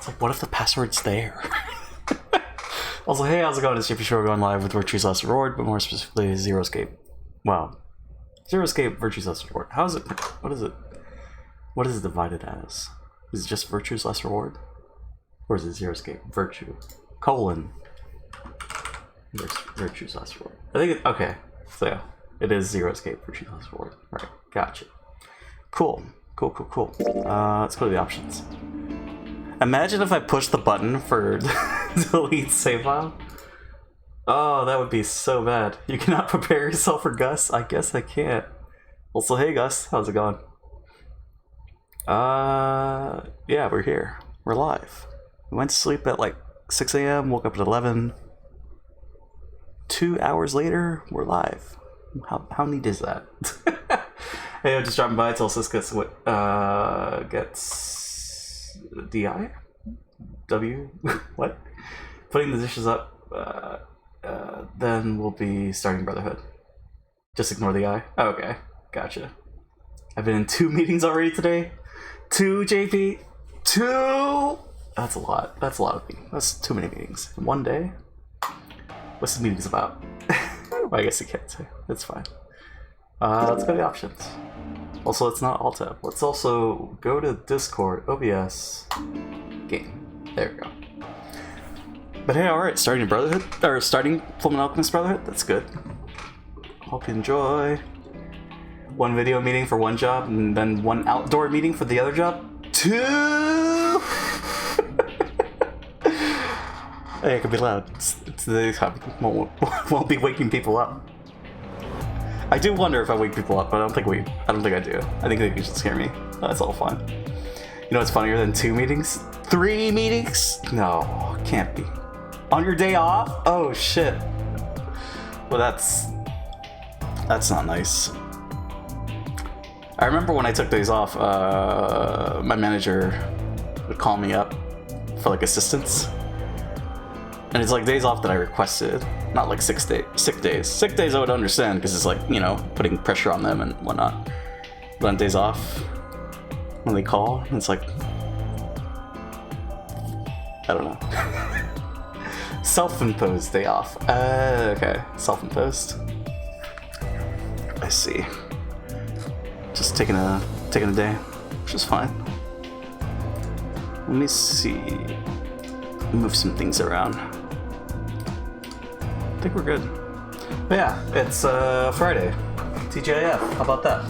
It's like, what if the password's there? Also, hey, how's it going? It's JPChivalry going live with Virtue's Last Reward, but more specifically, Zero Escape. Wow. Zero Escape, Virtue's Last Reward. How is it? What is it? What is it divided as? Is it just Virtue's Last Reward? Or is it Zero Escape? Virtue. Colon. Virtue's Last Reward. I think it, okay. So yeah, it is Zero Escape, Virtue's Last Reward. Right, gotcha. Cool. Cool. Let's go to the options. Imagine if I push the button for delete save file. Oh, that would be so bad. You cannot prepare yourself for Gus? I guess I can't. Also, hey Gus, how's it going? Yeah, we're here. We're live. We went to sleep at like 6 a.m., woke up at 11. 2 hours later, we're live. How neat is that? Hey, I'm just dropping by till Sis gets what gets DI? W? What? Putting the dishes up, then we'll be starting Brotherhood. Just ignore the I? Oh, okay, gotcha. I've been in 2 meetings already today. 2, JP? 2? That's a lot. That's a lot of meetings. That's too many meetings. In 1 day? What's the meetings about? Well, I guess you can't say. It's fine. Let's go to the options. Also, let's not alt tab. Let's also go to Discord, OBS, game. There we go. But hey, alright, starting Brotherhood, or starting Fullmetal Alchemist Brotherhood, that's good. Hope you enjoy. 1 video meeting for 1 job, and then 1 outdoor meeting for the other job. 2! Hey, it could be loud. Won't be waking people up. I do wonder if I wake people up, but I don't think I do. I think they can just scare me. That's all fun. You know what's funnier than 2 meetings? 3 meetings? No, can't be. On your day off? Oh shit. Well, that's not nice. I remember when I took days off, my manager would call me up for like assistance. And it's like days off that I requested, not like sick days. Sick days I would understand because it's like, you know, putting pressure on them and whatnot. But on days off, when they call, it's like, I don't know. Self-imposed day off. Okay, self-imposed. I see. Just taking a day, which is fine. Let me see. Move some things around. I think we're good. But yeah, it's Friday. TGIF. How about that?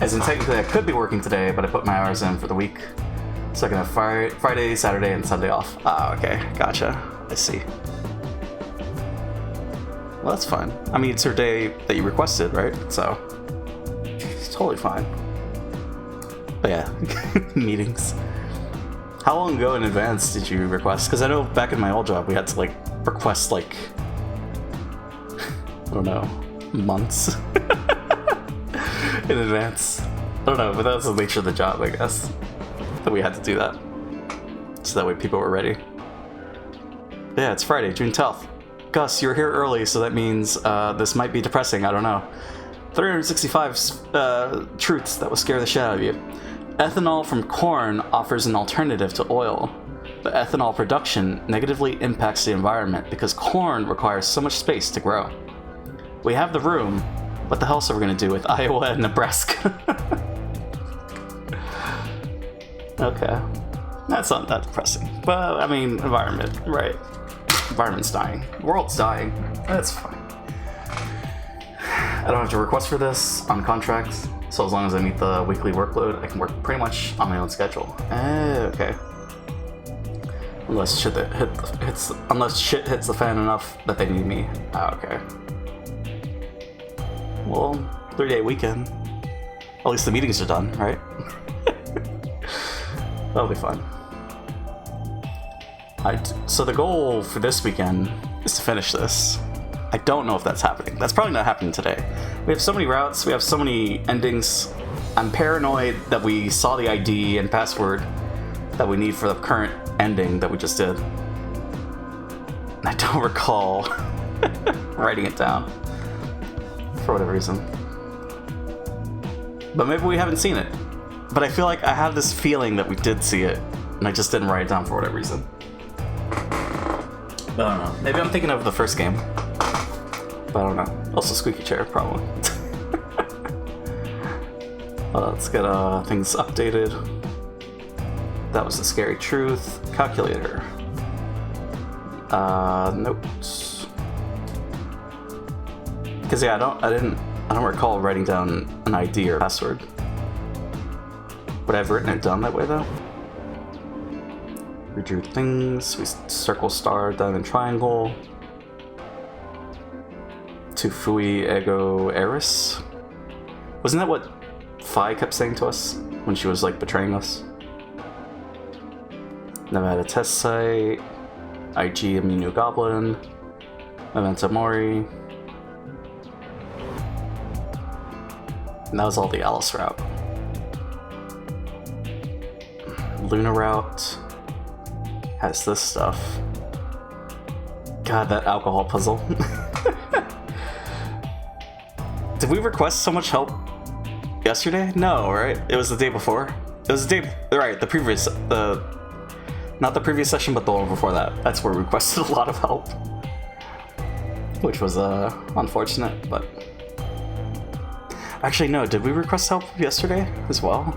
As in, technically, I could be working today, but I put my hours in for the week, so I can have Friday, Saturday, and Sunday off. Ah, okay, gotcha. I see. Well, that's fine. I mean, it's your day that you requested, right? So it's totally fine. But yeah, meetings. How long ago in advance did you request? Because I know back in my old job, we had to like request like, I don't know, months in advance. I don't know, but that's the nature of the job, I guess, that we had to do that. So that way people were ready. But yeah, it's Friday, June 12th. Gus, you're here early, so that means this might be depressing, I don't know. 365 truths that will scare the shit out of you. Ethanol from corn offers an alternative to oil, but ethanol production negatively impacts the environment because corn requires so much space to grow. We have the room. What the hell are we going to do with Iowa and Nebraska? Okay. That's not that depressing. But, I mean, environment, right? Environment's dying. The world's dying. That's fine. I don't have to request for this on contract, so as long as I meet the weekly workload, I can work pretty much on my own schedule. Okay. Unless shit hits the fan enough that they need me. Okay. Well, 3-day weekend. At least the meetings are done, right? That'll be fun. So the goal for this weekend is to finish this. I don't know if that's happening. That's probably not happening today. We have so many routes, we have so many endings. I'm paranoid that we saw the ID and password that we need for the current ending that we just did. I don't recall writing it down for whatever reason. But maybe we haven't seen it. But I feel like I have this feeling that we did see it. and I just didn't write it down for whatever reason. But I don't know. Maybe I'm thinking of the first game. But I don't know. Also squeaky chair, probably. Let's get things updated. That was the scary truth. Calculator. Notes. Because yeah, I don't recall writing down an ID or password. Would I have written it down that way though? We drew things. We circle, star, diamond, triangle. To Fui Ego Eris. Wasn't that what Phi kept saying to us when she was like betraying us? Nevada test site. IG Amino Goblin. Memento Mori. And that was all the Alice route. Luna route has this stuff. God, that alcohol puzzle. Did we request so much help yesterday? No, right? It was the day before. It was the day, right? The previous, not the previous session, but the one before that. That's where we requested a lot of help, which was unfortunate. But actually, no. Did we request help yesterday as well?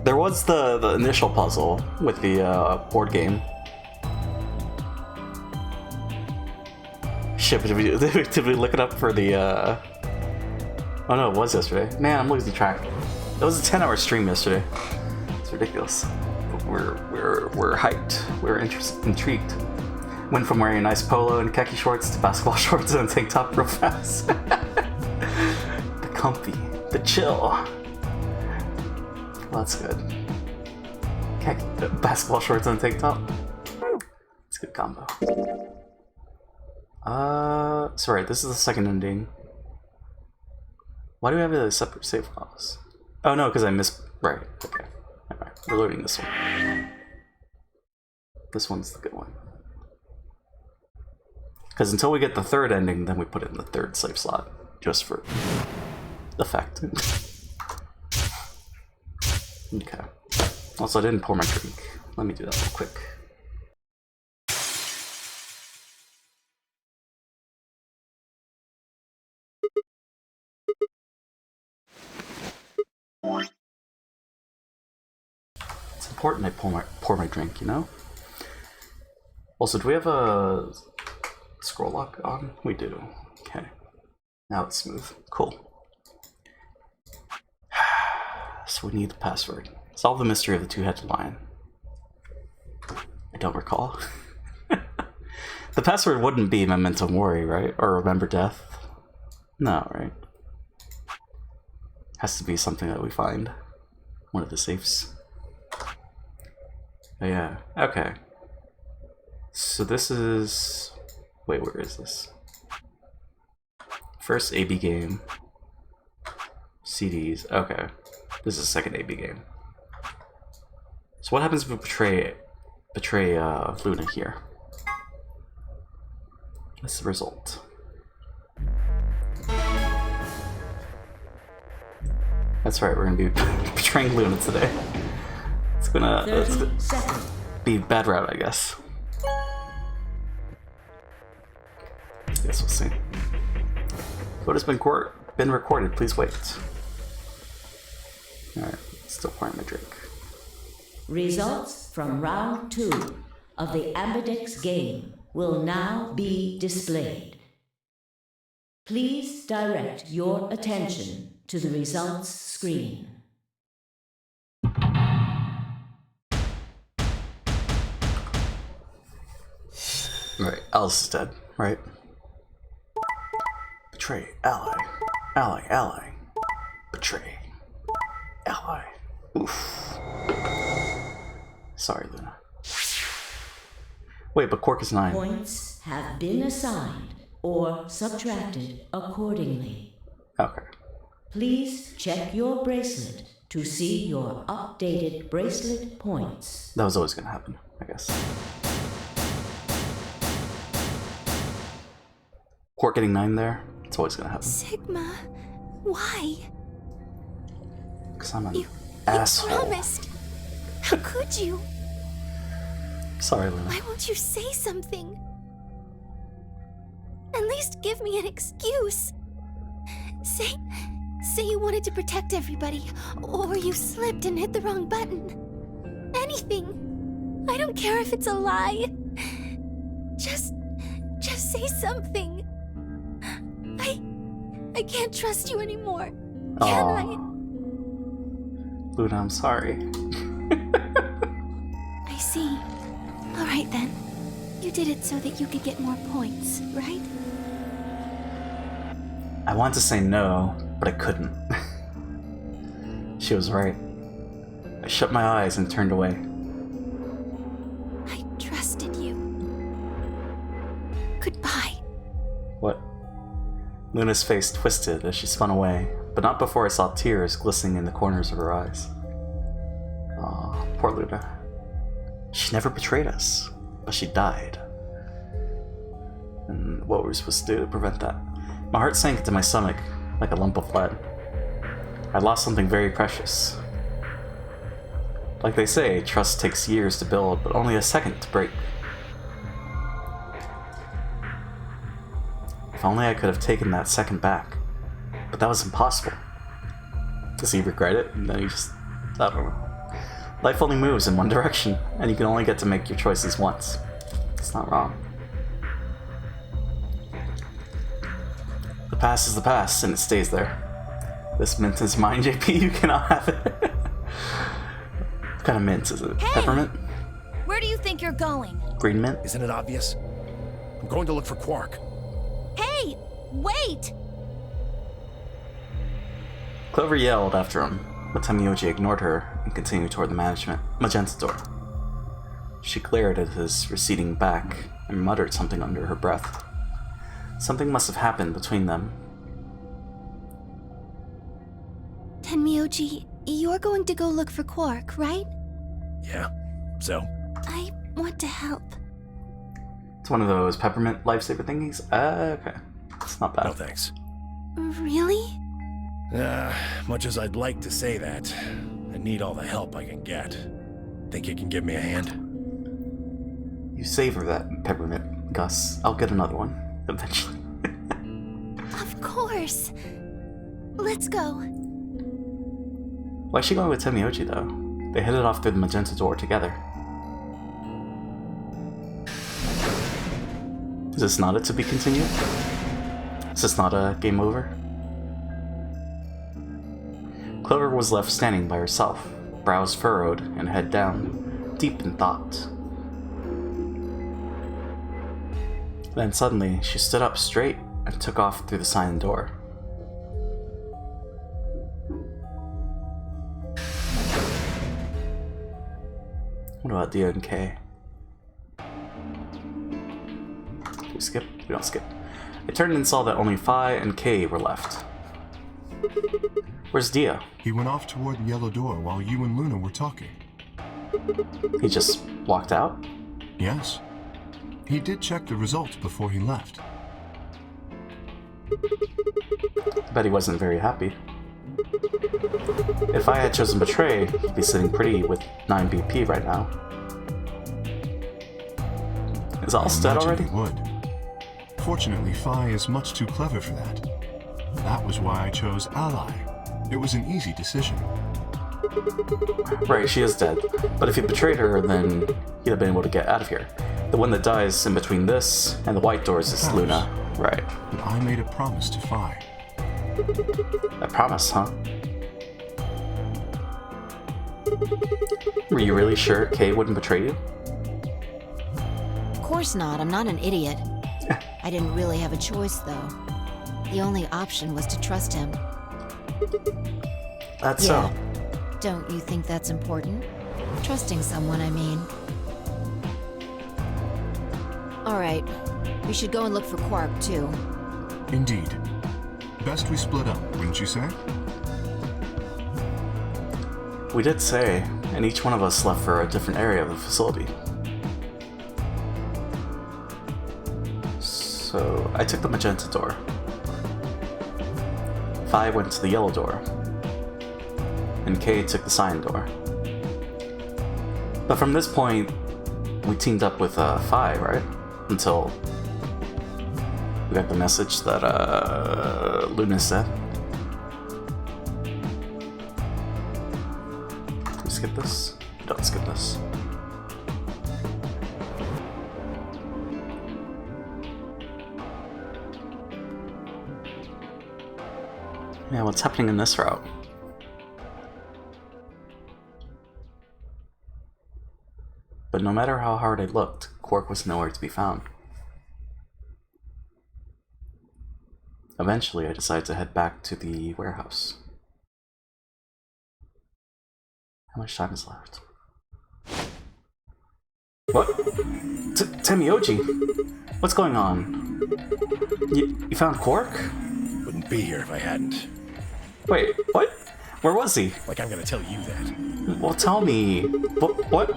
There was the initial puzzle with the board game. Shit, did we look it up for the? Oh no, it was yesterday. Man, I'm losing track. It was a 10-hour stream yesterday. It's ridiculous. But we're hyped. We're intrigued. Went from wearing a nice polo and khaki shorts to basketball shorts and a tank top real fast. The comfy, the chill. Well, that's good. Khaki, basketball shorts and a tank top. It's a good combo. Sorry, this is the second ending. Why do we have a separate save files? Oh no, because I missed. Right, okay. Alright, we're loading this one. This one's the good one. Because until we get the third ending, then we put it in the third save slot. Just for effect. Okay. Also, I didn't pour my drink. Let me do that real quick. It's important I pour my drink, you know? Also, do we have a scroll lock on? We do. Okay. Now it's smooth. Cool. So we need the password. Solve the mystery of the two-headed lion. I don't recall. The password wouldn't be Memento Mori, right? Or Remember Death? No, right? Has to be something that we find. One of the safes. Oh, yeah, okay. So this is... Wait, where is this? First AB game. CDs, okay. This is the second AB game. So what happens if we betray Luna here? What's the result? That's right, we're gonna be betraying Luna today. It's gonna be bad route, I guess. Guess we'll see. Vote has been recorded. Please wait. Alright, still pouring my drink. Results from round 2 of the Ambidex game will now be displayed. Please direct your attention to the results screen. Right, Alice is dead, right? Betray, ally, ally, ally. Betray, ally. Oof. Sorry, Luna. Wait, but Quark is 9. Points have been assigned or subtracted accordingly. Okay. Please check your bracelet to see your updated bracelet points. That was always gonna happen, I guess. Quark getting 9 there, it's always gonna happen. Sigma, why? Because I'm an asshole. You promised. How could you? Sorry, Luna. Why won't you say something? At least give me an excuse. Say you wanted to protect everybody, or you slipped and hit the wrong button. Anything. I don't care if it's a lie. Just say something. I can't trust you anymore. Can I? Luna, I'm sorry. I see. All right then. You did it so that you could get more points, right? I wanted to say no, but I couldn't. She was right. I shut my eyes and turned away. I trusted you. Goodbye. What? Luna's face twisted as she spun away, but not before I saw tears glistening in the corners of her eyes. Aw, poor Luna. She never betrayed us, but she died. And what were we supposed to do to prevent that? My heart sank into my stomach like a lump of lead. I lost something very precious. Like they say, trust takes years to build, but only a second to break. If only I could have taken that second back. But that was impossible. Does he regret it? And then he just... I don't know. Life only moves in one direction, and you can only get to make your choices once. It's not wrong. The past is the past, and it stays there. This mint is mine, JP. You cannot have it. What kind of mint is it? Hey! Peppermint? Where do you think you're going? Green mint? Isn't it obvious? I'm going to look for Quark. Hey! Wait! Clover yelled after him, but Temioji ignored her and continued toward the magenta door. She glared at his receding back and muttered something under her breath. Something must have happened between them. Tenmyoji, you're going to go look for Quark, right? Yeah, so? I want to help. It's one of those peppermint lifesaver thingies? Okay. It's not bad. No thanks. Really? Much as I'd like to say that, I need all the help I can get. Think you can give me a hand? You savor that peppermint, Gus. I'll get another one, eventually. Of course. Let's go. Why is she going with Temioji, though? They hit it off through the magenta door together. Is this not a to be continued? Is this not a game over? Clover was left standing by herself, brows furrowed and head down, deep in thought. Then suddenly, she stood up straight and took off through the silent door. What about Dia and Kay? Do we skip? We don't skip. I turned and saw that only Phi and Kay were left. Where's Dia? He went off toward the yellow door while you and Luna were talking. He just walked out? Yes. He did check the results before he left. I bet he wasn't very happy. If I had chosen Betray, he'd be sitting pretty with 9 BP right now. Is Alst dead already? He would. Fortunately, Phi is much too clever for that. That was why I chose Ally. It was an easy decision. Right, she is dead. But if he betrayed her, then he'd have been able to get out of here. The one that dies in between this and the white doors is Luna. Right. But I made a promise to Phi. A promise, huh? Were you really sure Kay wouldn't betray you? Of course not, I'm not an idiot. I didn't really have a choice, though. The only option was to trust him. That's Yeah. so. Don't you think that's important? Trusting someone, I mean. Alright, we should go and look for Quark, too. Indeed. Best we split up, wouldn't you say? We did say, and each one of us left for a different area of the facility. So, I took the magenta door. Phi went to the yellow door. And Kay took the cyan door. But from this point, we teamed up with Fi, right? Until we got the message that Luna said. Can we skip this? Don't skip this. Yeah, what's happening in this route? But no matter how hard I looked, Quark was nowhere to be found. Eventually, I decided to head back to the warehouse. How much time is left? What? Temioji! What's going on? You found Quark? Wouldn't be here if I hadn't. Wait, what? Where was he? Like I'm gonna tell you that. Well, tell me. What?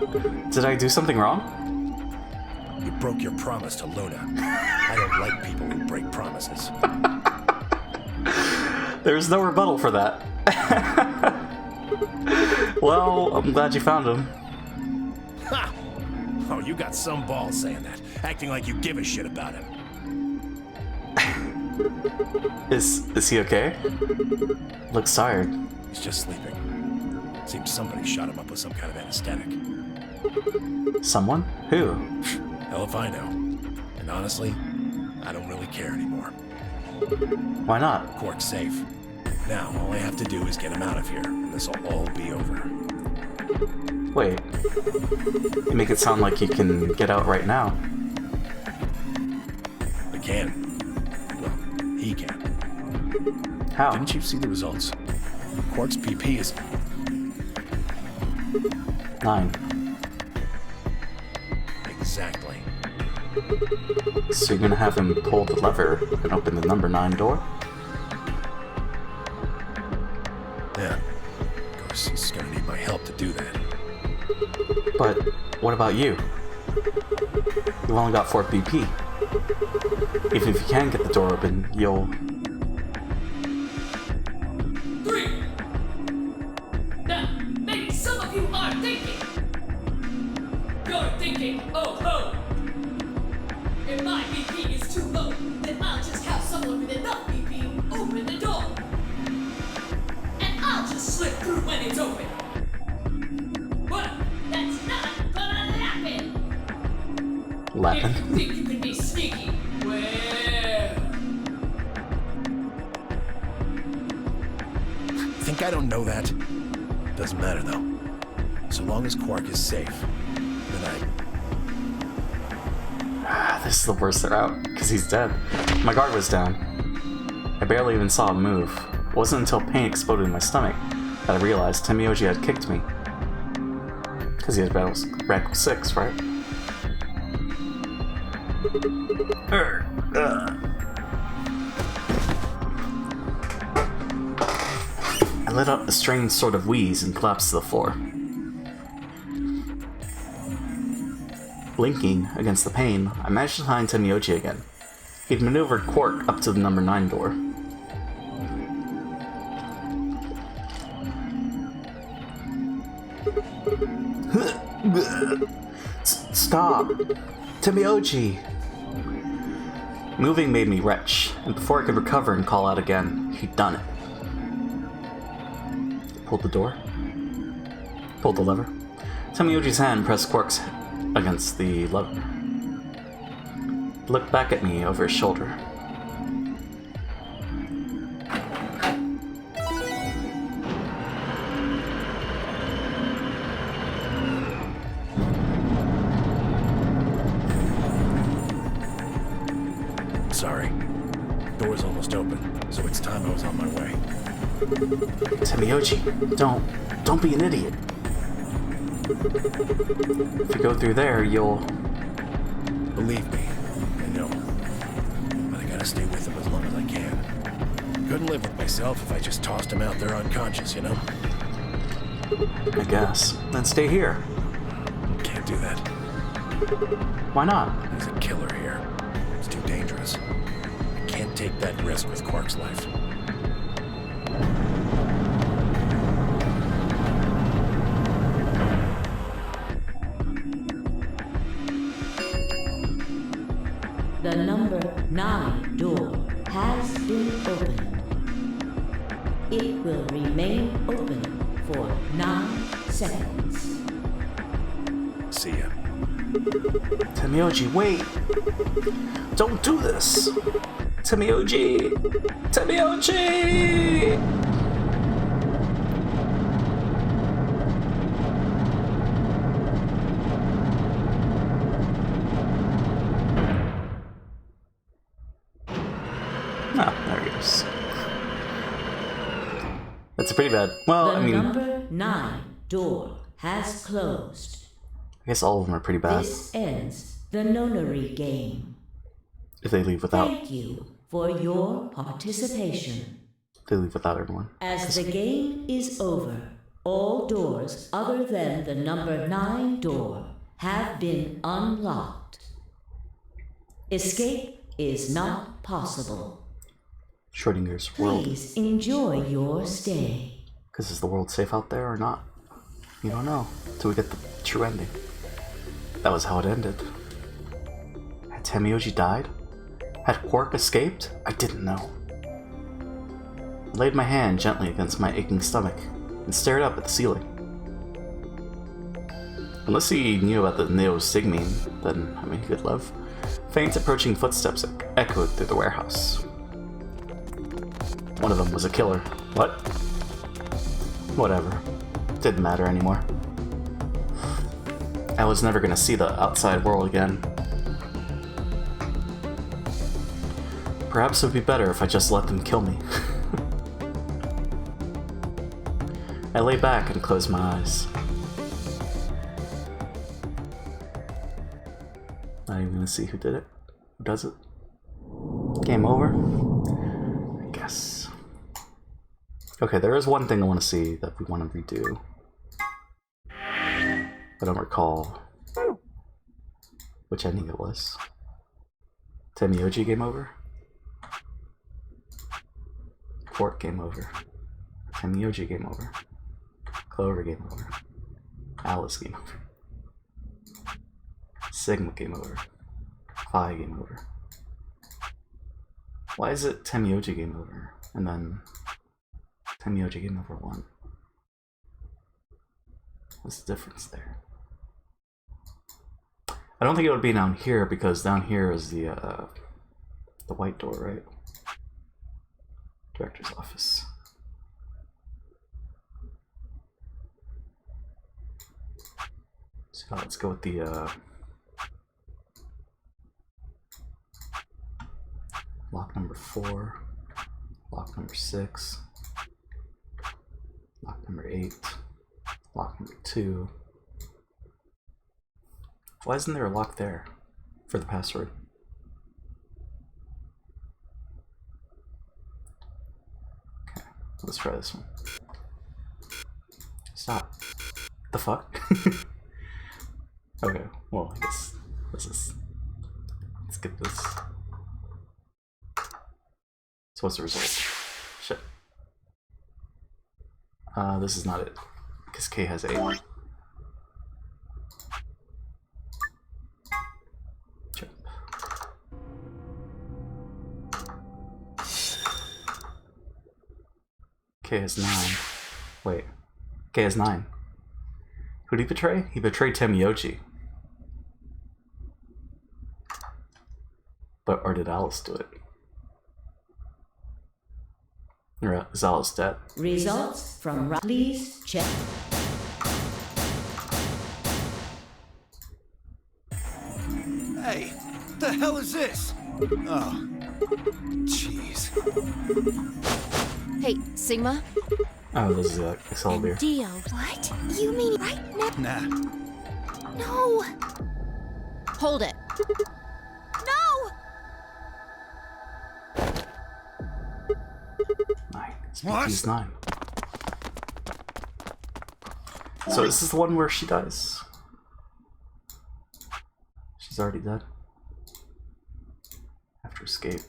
Did I do something wrong? You broke your promise to Luna. I don't like people who break promises. There's no rebuttal for that. Well, I'm glad you found him. Ha! Oh, you got some balls saying that, acting like you give a shit about him. Is he okay? Looks tired. He's just sleeping. Seems somebody shot him up with some kind of anesthetic. Someone? Who? Hell if I know. And honestly, I don't really care anymore. Why not? Quark's safe. Now, all I have to do is get him out of here, and this'll all be over. Wait. You make it sound like you can get out right now. I can. Well, he can. How? Didn't you see the results? Quark's PP is 9. exactly. So you're gonna have him pull the lever and open the number 9 door? Yeah. Of course, he's gonna need my help to do that. But what about you? You've only got 4 BP. Even if you can get the door open, you'll... 3. Now, maybe some of you are thinking. You're thinking, oh ho! If my BP is too low, then I'll just have someone with enough BP open the door. And I'll just slip through when it's open. But that's not gonna happen. Lappin'. If you think you can be sneaky, well... Think I don't know that? Doesn't matter, though. So long as Quark is safe, then This is the worst route, because he's dead. My guard was down. I barely even saw him move. It wasn't until pain exploded in my stomach that I realized Temioji had kicked me. Because he had rank 6, right? I let out a strange sort of wheeze and collapsed to the floor. Blinking against the pain, I managed to find Temioji again. He'd maneuvered Quark up to the number 9 door. Stop! Temioji! Moving made me retch, and before I could recover and call out again, he'd done it. Pulled the door. Pulled the lever. Temioji's hand pressed Quark's against the lever. He looked back at me over his shoulder. Sorry. Door's almost open, so it's time I was on my way. Temioji, don't be an idiot. If you go through there, you'll... Believe me, I know. But I gotta stay with him as long as I can. Couldn't live with myself if I just tossed him out there unconscious, you know? I guess. Then stay here. Can't do that. Why not? There's a killer here. It's too dangerous. I can't take that risk with Quark's life. The number 9 door has been opened. It will remain open for 9 seconds. See ya. Temioji, wait! Don't do this! Temioji! Temioji! Ah, there he goes. That's pretty bad. Well, The I mean, number 9 door has closed. I guess all of them are pretty bad This ends the nonary game. if they leave without. Thank you for your participation. They leave without everyone. As the game is over, all doors other than the number 9 door have been unlocked. Escape is not possible. Schrodinger's world. Please enjoy your stay. Because is the world safe out there or not? You don't know till we get the true ending. That was how it ended. Had Temioji died? Had Quark escaped? I didn't know. I laid my hand gently against my aching stomach and stared up at the ceiling. Unless he knew about the Neo Sigmine, then, I mean, good love. Faint approaching footsteps echoed through the warehouse. One of them was a killer. What? Whatever. Didn't matter anymore. I was never gonna see the outside world again. Perhaps it would be better if I just let them kill me. I lay back and closed my eyes. Not even gonna see who did it. Who does it? Game over? I guess. Okay, there is one thing I want to see that we want to redo. I don't recall which ending it was. Temioji game over? Quark game over. Temioji game over. Clover game over. Alice game over. Sigma game over. Phi game over. Why is it Temioji game over? And then Temioji game over 1. What's the difference there? I don't think it would be down here because down here is the white door, right? Director's office. So let's go with the lock number 4, lock number 6, lock number 8, lock number 2. Why isn't there a lock there for the password? Okay, let's try this one. Stop. The fuck? Okay, well, I guess let's skip this. So what's the result? Shit. This is not it, because K has 8. Jump. K has 9. Wait. K has 9. Who did he betray? He betrayed Temioji. Or did Alice do it? Or is Alice dead? Results from please check. Hey, what the hell is this? Oh, jeez. Hey, Sigma? Oh, this is Excelsior. Dio. What? You mean right now? Nah. No! Hold it. No! 9. What? He's 9. So this is the one where she dies. She's already dead. After escape.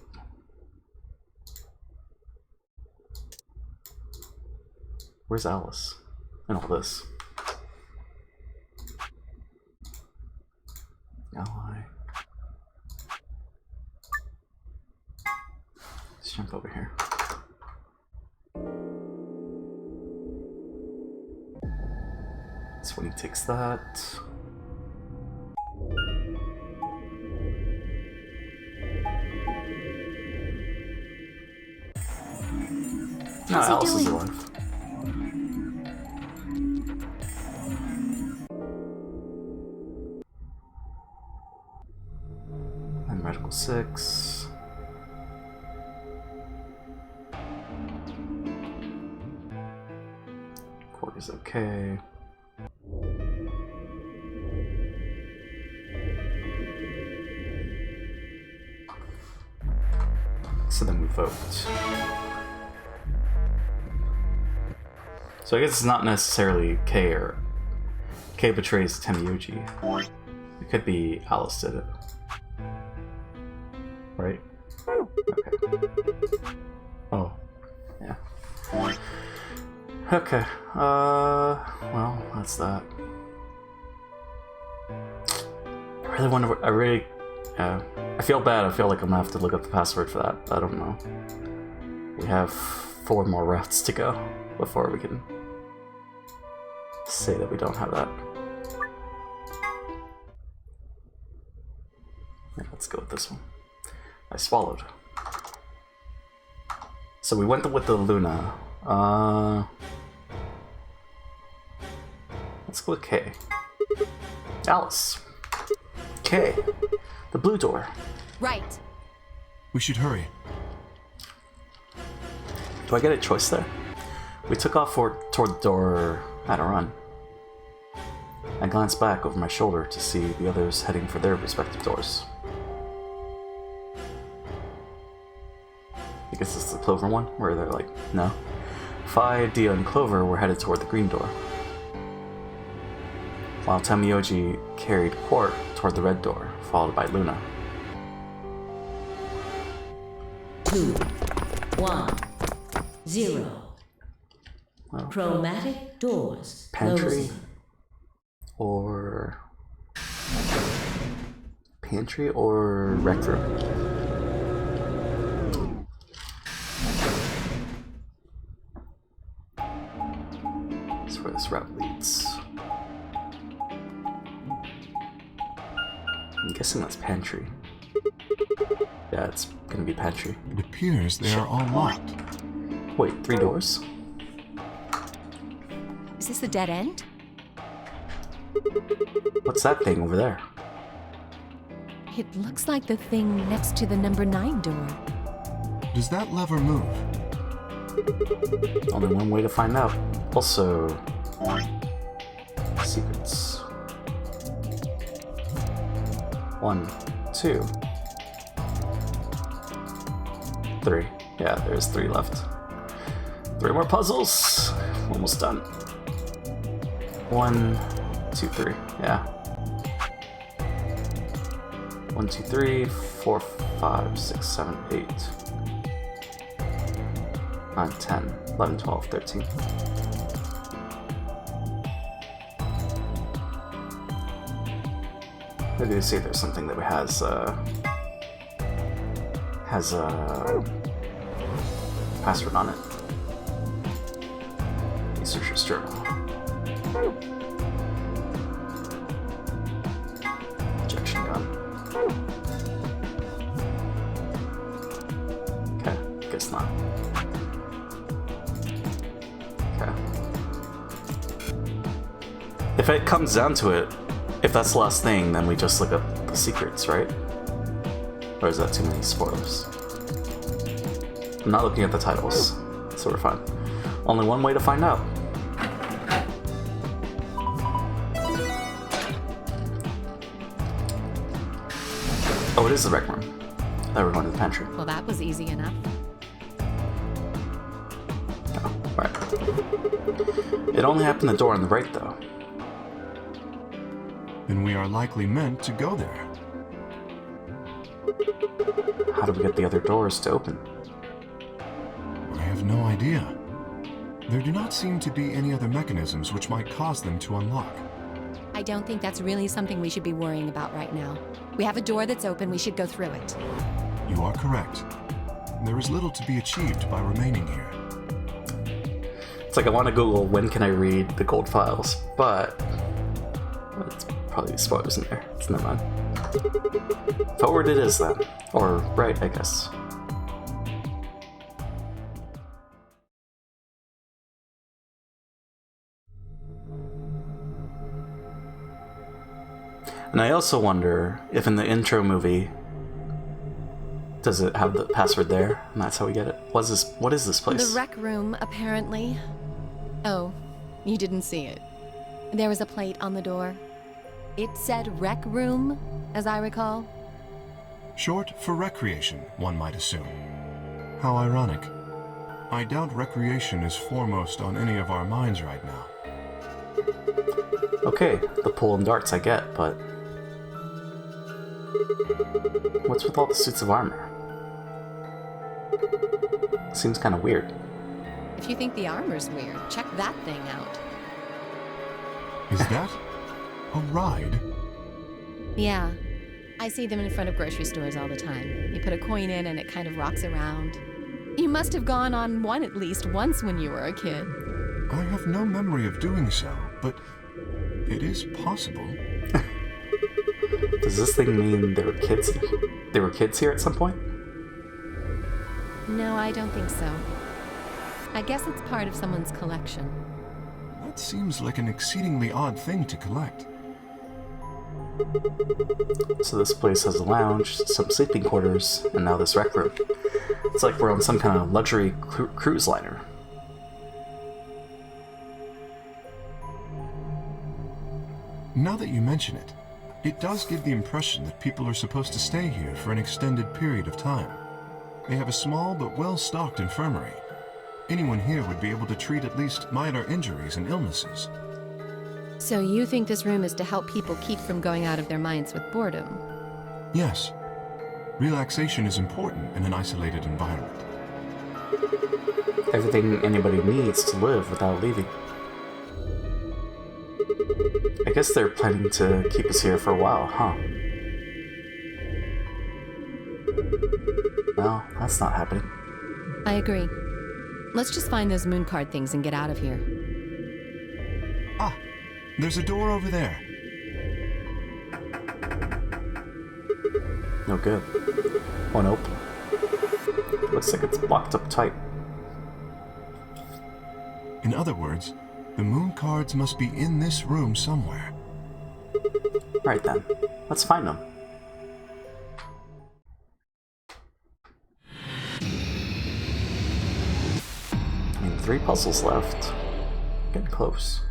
Where's Alice in all this? Ally. Let's jump over here. That's when he takes that. How's he Alice is doing? alive. And medical 6. Cork is okay. So then we vote. So I guess it's not necessarily K or K betrays Temioji. It could be Alice did it. Right? Okay. Oh. Yeah. Okay. Well, that's that. I really wonder what, I feel bad. I feel like I'm gonna have to look up the password for that. I don't know. We have 4 more routes to go before we can say that we don't have that. Yeah, let's go with this one. I swallowed. So we went with the Luna. Let's go with K. Alice. K. The blue door. Right. We should hurry. Do I get a choice there? We took off toward the door at a run. I glanced back over my shoulder to see the others heading for their respective doors. I guess this is the Clover one, where they're like, no. Phi, Dia, and Clover were headed toward the green door, while Temioji carried Quark toward the red door, followed by Luna. 2, 1, 0. Well, Chromatic doors pantry closing. or rec room. That's where this route leads. I'm guessing that's pantry. Yeah, it's gonna be pantry. It appears they are all locked. Wait, 3 doors? Is this the dead end? What's that thing over there? It looks like the thing next to the number 9 door. Does that lever move? Only one way to find out. Also, secrets. 1, 2, 3. Yeah, there's 3 left. 3 more puzzles. Almost done. 1, 2, 3. Yeah. 1, 2, 3, 4, 5, 6, 7, 8. 9, 10, 11, 12, 13. Maybe they say there's something that has a password on it. Researcher's journal. Ejection gun. Okay, guess not. Okay. If it comes down to it, if that's the last thing, then we just look up the secrets, right? Or is that too many spoilers? I'm not looking at the titles, so we're fine. Only one way to find out. Oh, it is the rec room. I thought we were going to the pantry. Well, that was easy enough. Oh, right. It only happened the door on the right, though. Then we are likely meant to go there. How do we get the other doors to open? I have no idea. There do not seem to be any other mechanisms which might cause them to unlock. I don't think that's really something we should be worrying about right now. We have a door that's open, we should go through it. You are correct. there is little to be achieved by remaining here. It's like I want to Google when can I read the gold files, but it's probably spoilers in there. It's never mind. Forward it is then. Or right, I guess. And I also wonder if in the intro movie, does it have the password there? And that's how we get it. What is this place? The rec room, apparently. Oh, you didn't see it. There was a plate on the door. It said rec room, as I recall. Short for recreation, one might assume. How ironic. I doubt recreation is foremost on any of our minds right now. Okay, the pool and darts I get, but what's with all the suits of armor? Seems kind of weird. If you think the armor's weird, check that thing out. Is that a ride? Yeah. I see them in front of grocery stores all the time. You put a coin in and it kind of rocks around. You must have gone on one at least once when you were a kid. I have no memory of doing so, but it is possible. Does this thing mean there were kids? There were kids here at some point? No, I don't think so. I guess it's part of someone's collection. That seems like an exceedingly odd thing to collect. So this place has a lounge, some sleeping quarters, and now this rec room. It's like we're on some kind of luxury cruise liner. Now that you mention it, it does give the impression that people are supposed to stay here for an extended period of time. They have a small but well-stocked infirmary. Anyone here would be able to treat at least minor injuries and illnesses. So you think this room is to help people keep from going out of their minds with boredom? Yes. Relaxation is important in an isolated environment. Everything anybody needs to live without leaving. I guess they're planning to keep us here for a while, huh? Well, that's not happening. I agree. Let's just find those moon card things and get out of here. Ah, there's a door over there. No good. Won't open. Looks like it's blocked up tight. In other words, the moon cards must be in this room somewhere. Right then, let's find them. I mean, 3 puzzles left. Getting close.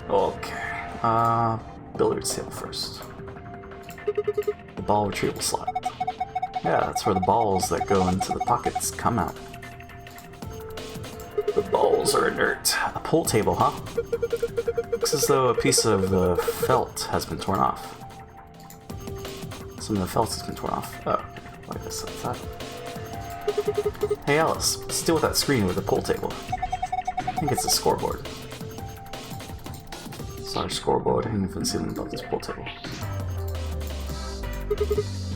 Okay. Billiards table first. The ball retrieval slot. Yeah, that's where the balls that go into the pockets come out. The balls are inert. A pool table, huh? Looks as though a piece of the felt has been torn off. Some of the felt has been torn off. Oh, wait, what's that? Hey Alice, let's deal with that screen with the pool table. I think it's a scoreboard. It's our scoreboard hanging from the ceiling above this pool table.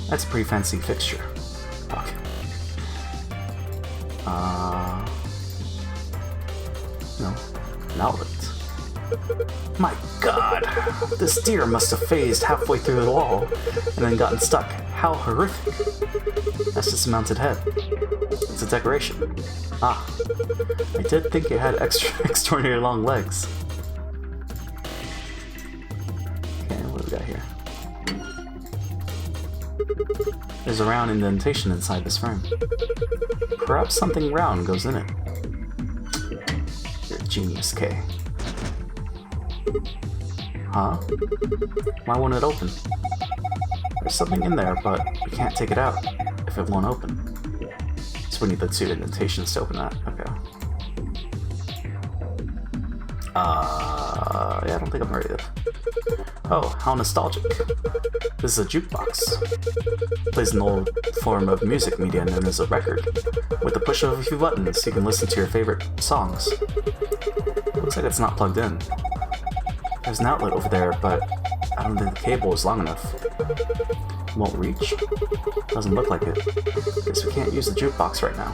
That's a pretty fancy fixture. Okay. No, an outlet. My god! This deer must have phased halfway through the wall and then gotten stuck. How horrific. That's just a mounted head. It's a decoration. Ah, I did think it had extraordinary long legs. Okay, what do we got here? There's a round indentation inside this frame. Perhaps something round goes in it. You're a genius, Kay. Huh? Why won't it open? There's something in there, but we can't take it out if it won't open. So we need the 2 indentations to open that. Okay. Yeah, I don't think I'm ready to... Oh, how nostalgic. This is a jukebox. It plays an old form of music media known as a record. With the push of a few buttons, you can listen to your favorite songs. Looks like it's not plugged in. There's an outlet over there, but I don't think the cable is long enough. Won't reach? Doesn't look like it. Guess we can't use the jukebox right now.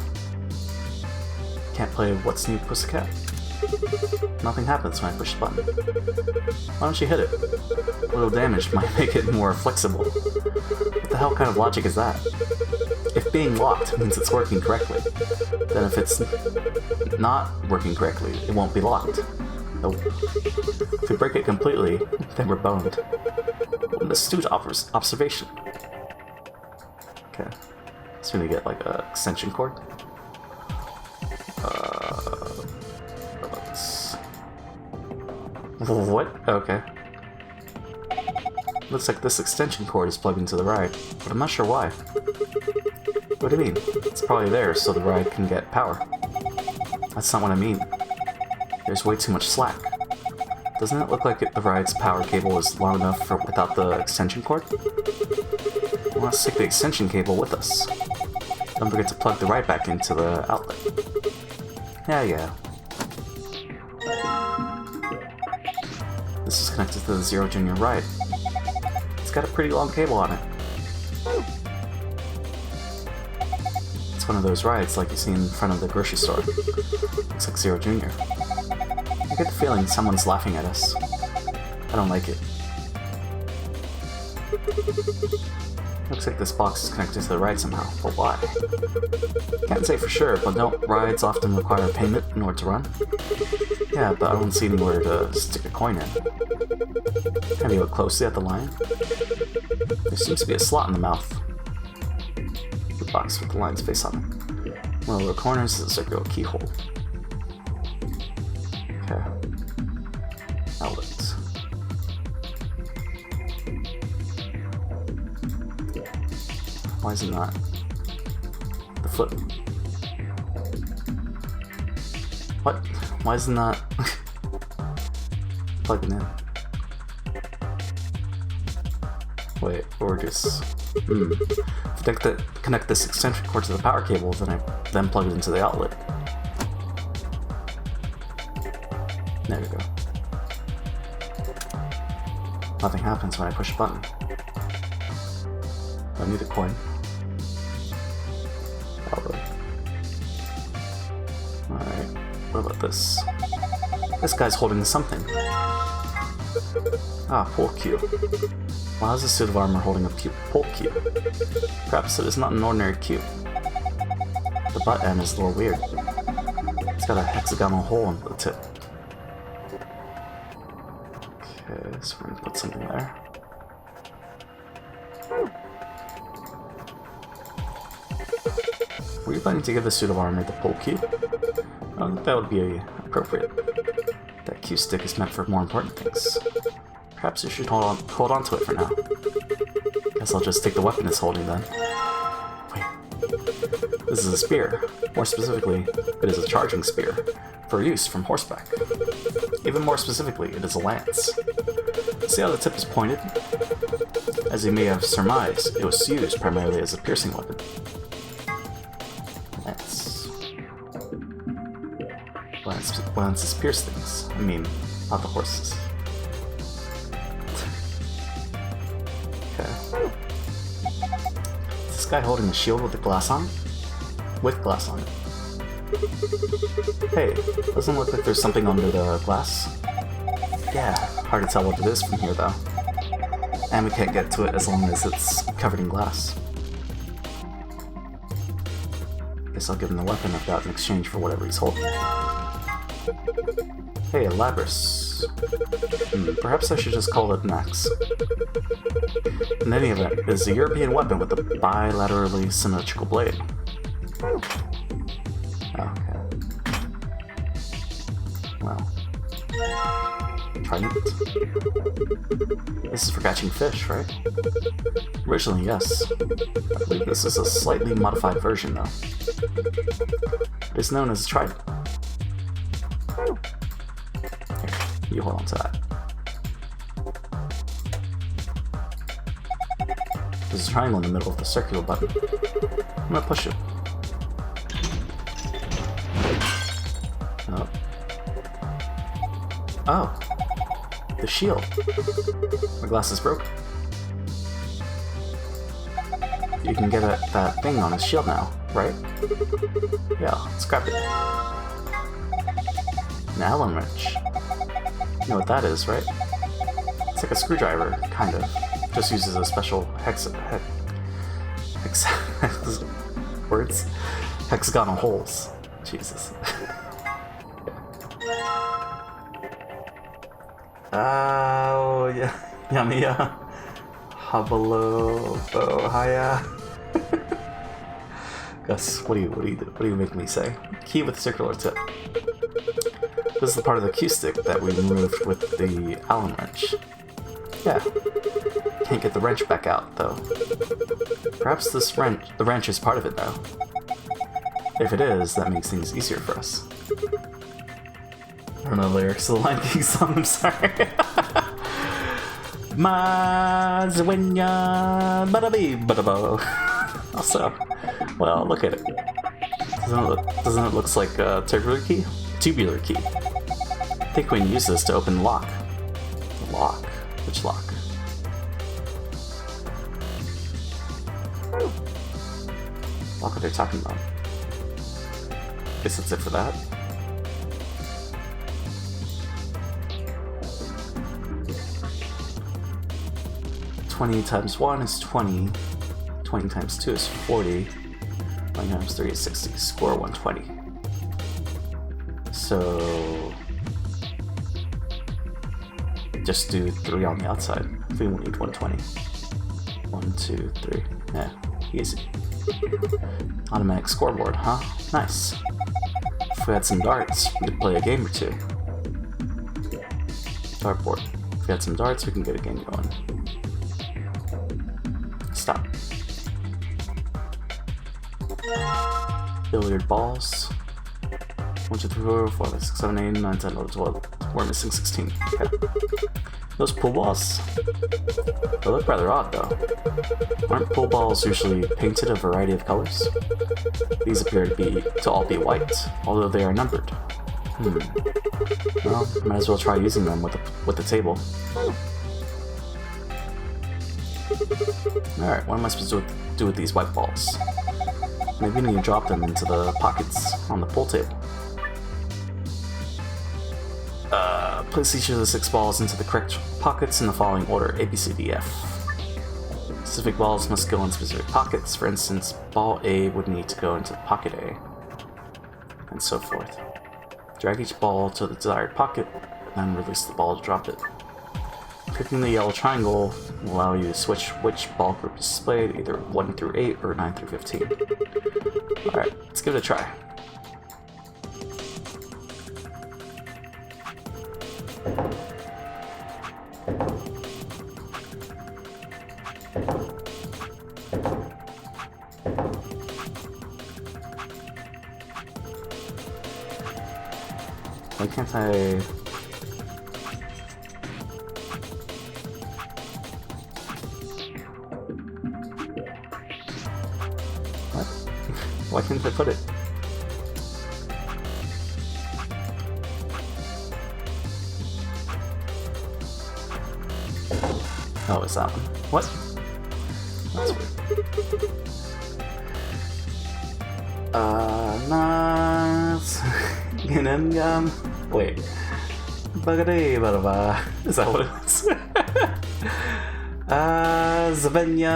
Can't play What's New Pussycat? Nothing happens when I push the button. Why don't you hit it? A little damage might make it more flexible. What the hell kind of logic is that? If being locked means it's working correctly, then if it's not working correctly, it won't be locked. Nope. If we break it completely, then we're boned. What an astute observation. Okay. So we need to get like an extension cord. What? Okay. Looks like this extension cord is plugged into the ride, but I'm not sure why. What do you mean? It's probably there so the ride can get power. That's not what I mean. There's way too much slack. Doesn't it look like the ride's power cable is long enough for without the extension cord? Well, let's take the extension cable with us. Don't forget to plug the ride back into the outlet. Yeah. This is connected to the Zero Junior ride. It's got a pretty long cable on it. It's one of those rides like you see in front of the grocery store. Looks like Zero Junior. I get the feeling someone's laughing at us. I don't like it. Looks like this box is connected to the ride somehow, but why? Can't say for sure, but don't rides often require payment in order to run? Yeah, but I don't see anywhere to stick a coin in. Have you looked closely at the line? There seems to be a slot in the mouth. The box with the lines face on it. One of the corners is a circular keyhole. Okay. Outlet. Why is it not? The foot. What? Why is it not plugging in? Wait, or just connect this extension cord to the power cable, then plug it into the outlet. There we go. Nothing happens when I push a button. I need a coin. Probably. Alright, what about this? This guy's holding something. Ah, pole cue. Why is a suit of armor holding a pole cue? Perhaps it is not an ordinary cue. The butt end is a little weird. It's got a hexagonal hole in the tip. Okay, so we're gonna put something there. Were you planning to give the suit of armor the pole cue? I don't think that would be appropriate. That cue stick is meant for more important things. Perhaps you should hold on to it for now. Guess I'll just take the weapon it's holding then. Wait. This is a spear. More specifically, it is a charging spear, for use from horseback. Even more specifically, it is a lance. See how the tip is pointed? As you may have surmised, it was used primarily as a piercing weapon. Lances pierce things. I mean, not the horses. Okay. Is this guy holding a shield with a glass on it? With glass on it. Hey, doesn't look like there's something under the glass. Yeah, hard to tell what it is from here though. And we can't get to it as long as it's covered in glass. Guess I'll give him the weapon I've got in exchange for whatever he's holding. Hey, a Labris. Perhaps I should just call it an axe. In any event, it is a European weapon with a bilaterally symmetrical blade. Okay. Well. Trident? This is for catching fish, right? Originally, yes. I believe this is a slightly modified version, though. It is known as a trident. Here, you hold on to that. There's a triangle in the middle of the circular button. I'm gonna push it. Oh. The shield. My glass is broken. you can get that thing on his shield now, right? Yeah, let's grab it. An Allen wrench. You know what that is, right? It's like a screwdriver, kind of. Just uses a special hexagonal holes. Jesus. Oh, yeah. Yamiya. Habalo. Haya. Gus, what do you make me say? Key with circular tip. This is the part of the cue stick that we removed with the Allen wrench. Yeah. Can't get the wrench back out, though. Perhaps the wrench is part of it, though. If it is, that makes things easier for us. I don't know the lyrics to the Lion King song, I'm sorry. Mazwenya badabi badabo. Also, well, look at it. Doesn't it look like a tubular key? Tubular key. I think we can use this to open the lock. The lock? Which lock? Lock what they're talking about. Guess that's it for that. $20 times 1 is 20. 20 times 2 is 40. 20 times 3 is 60. Score 120. So just do 3 on the outside. We won't need 120. 1, 2, 3. Yeah, easy. Automatic scoreboard, huh? Nice. If we had some darts, we could play a game or two. Dartboard. If we had some darts, we can get a game going. Stop. Billiard balls. 1, 2, 3, 4, 5, 6, 7, 8, 9, 10, 11, 12. We're missing 16. Okay. Those pool balls. They look rather odd, though. Aren't pool balls usually painted a variety of colors? These appear to all be white, although they are numbered. Well, might as well try using them with the table. Alright, what am I supposed to do with these white balls? Maybe we need to drop them into the pockets on the pool table. Place each of the 6 balls into the correct pockets in the following order: A, B, C, D, F. Specific balls must go in specific pockets. For instance, ball A would need to go into pocket A, and so forth. Drag each ball to the desired pocket, and then release the ball to drop it. Clicking the yellow triangle will allow you to switch which ball group is displayed, either 1 through 8 or 9 through 15. Alright, let's give it a try. Why can't I... What? Why can't I put it? Oh, it's that one. What? That's weird. Nice. Wait. Bagada. Is that what it was? Zavenya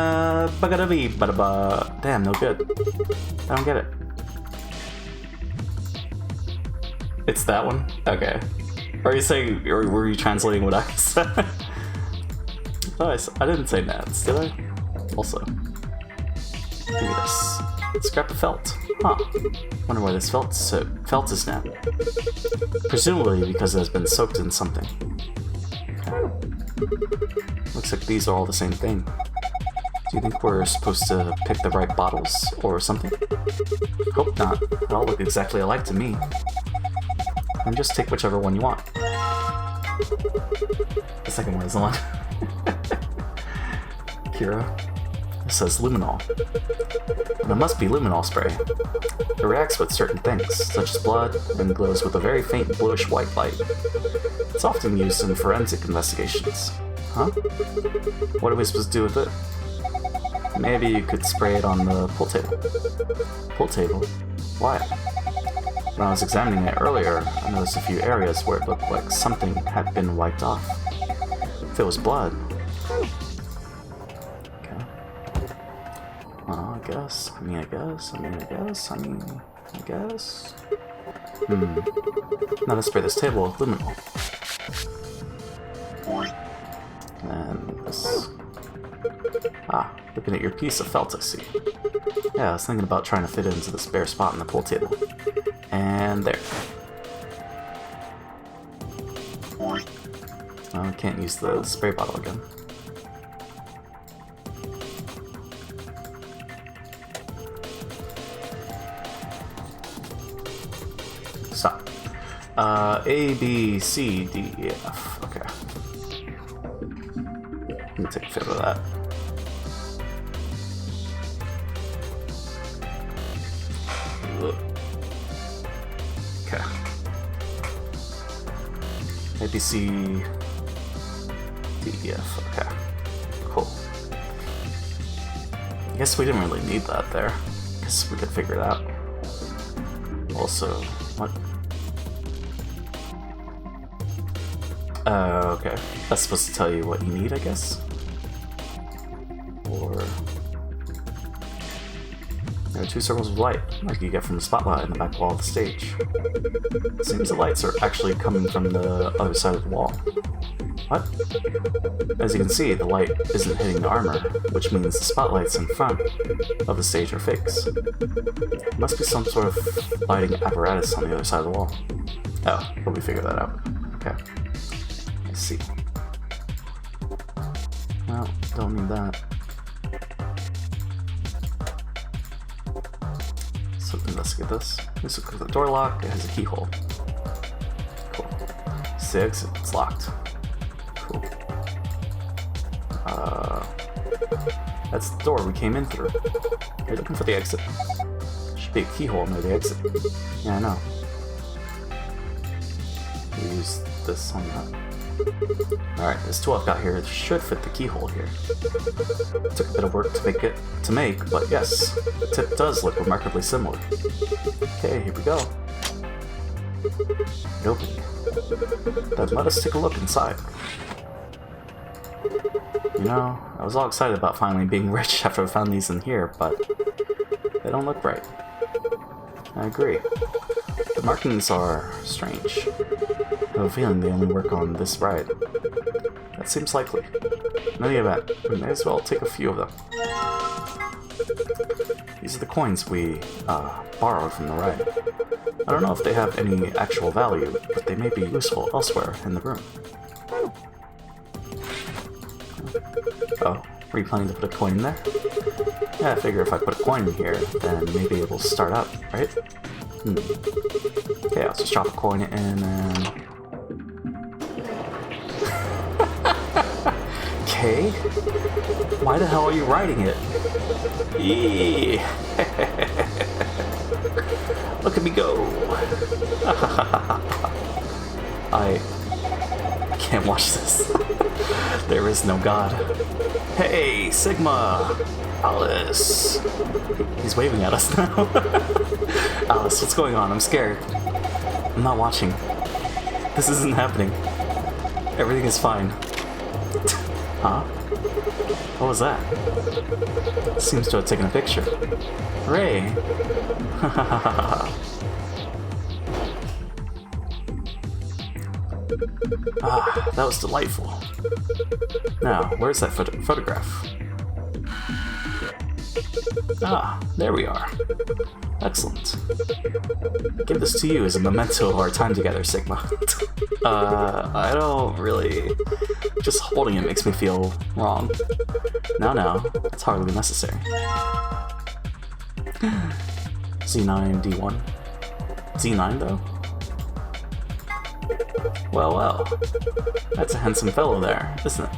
Bagadabi Badaba. Damn, no good. I don't get it. It's that one? Okay. Are you saying, or were you translating what I said? I didn't say gnats, did I? Also. Give me this. Scrap of felt. Huh. Wonder why this felt is now. Presumably because it has been soaked in something. Okay. Looks like these are all the same thing. Do you think we're supposed to pick the right bottles or something? Hope not. They all look exactly alike to me. And just take whichever one you want. The second one is the one. Kira. It says luminol. And it must be luminol spray. It reacts with certain things, such as blood, and glows with a very faint bluish-white light. It's often used in forensic investigations. Huh? What are we supposed to do with it? Maybe you could spray it on the pool table. Pool table? Why? When I was examining it earlier, I noticed a few areas where it looked like something had been wiped off. If it was blood. Okay. Well, I guess. I guess. Now let's spray this table with luminol. And this. Looking at your piece of felt, I see. Yeah, I was thinking about trying to fit it into this bare spot in the pool table. And there. Well, I can't use the spray bottle again. Stop. A, B, C, D, E, F. Okay. Let me take a photo of that. Okay. A, B, C, D, E, F. Okay. Cool. I guess we didn't really need that there. Guess we could figure it out. Also, what? Okay. That's supposed to tell you what you need, I guess? Or... there are two circles of light, like you get from the spotlight in the back wall of the stage. It seems the lights are actually coming from the other side of the wall. What? As you can see, the light isn't hitting the armor, which means the spotlights in front of the stage are fakes. There must be some sort of lighting apparatus on the other side of the wall. Oh, but we figured that out. Okay. I see. Well, don't need that. So investigate this. This looks like the door lock. It has a keyhole. Cool. 6. It's locked. Cool. That's the door we came in through. You're looking for the exit. Should be a keyhole near the exit. Yeah, I know. We use this on that. Alright, this tool I've got here should fit the keyhole here. It took a bit of work to make, but yes, the tip does look remarkably similar. Okay, here we go. It opened. Then let us take a look inside. You know, I was all excited about finally being rich after I found these in here, but they don't look right. I agree. The markings are strange. I have a feeling they only work on this ride. That seems likely. In any event, we may as well take a few of them. These are the coins we borrowed from the ride. I don't know if they have any actual value, but they may be useful elsewhere in the room. Oh, were you planning to put a coin in there? Yeah, I figure if I put a coin in here, then maybe it will start up, right? Okay, I'll just drop a coin in and... Okay? Why the hell are you riding it? Eee. Look at me go! I can't watch this. There is no God. Hey, Sigma! Alice! He's waving at us now. Alice, what's going on? I'm scared. I'm not watching. This isn't happening. Everything is fine. Huh? What was that? Seems to have taken a picture. Hooray! Ah, that was delightful. Now, where's that photograph? Ah, there we are. Excellent. Give this to you as a memento of our time together, Sigma. I don't really... Just holding it makes me feel wrong. No, it's hardly necessary. Z9, D1. Z9, though? Well, that's a handsome fellow there, isn't it?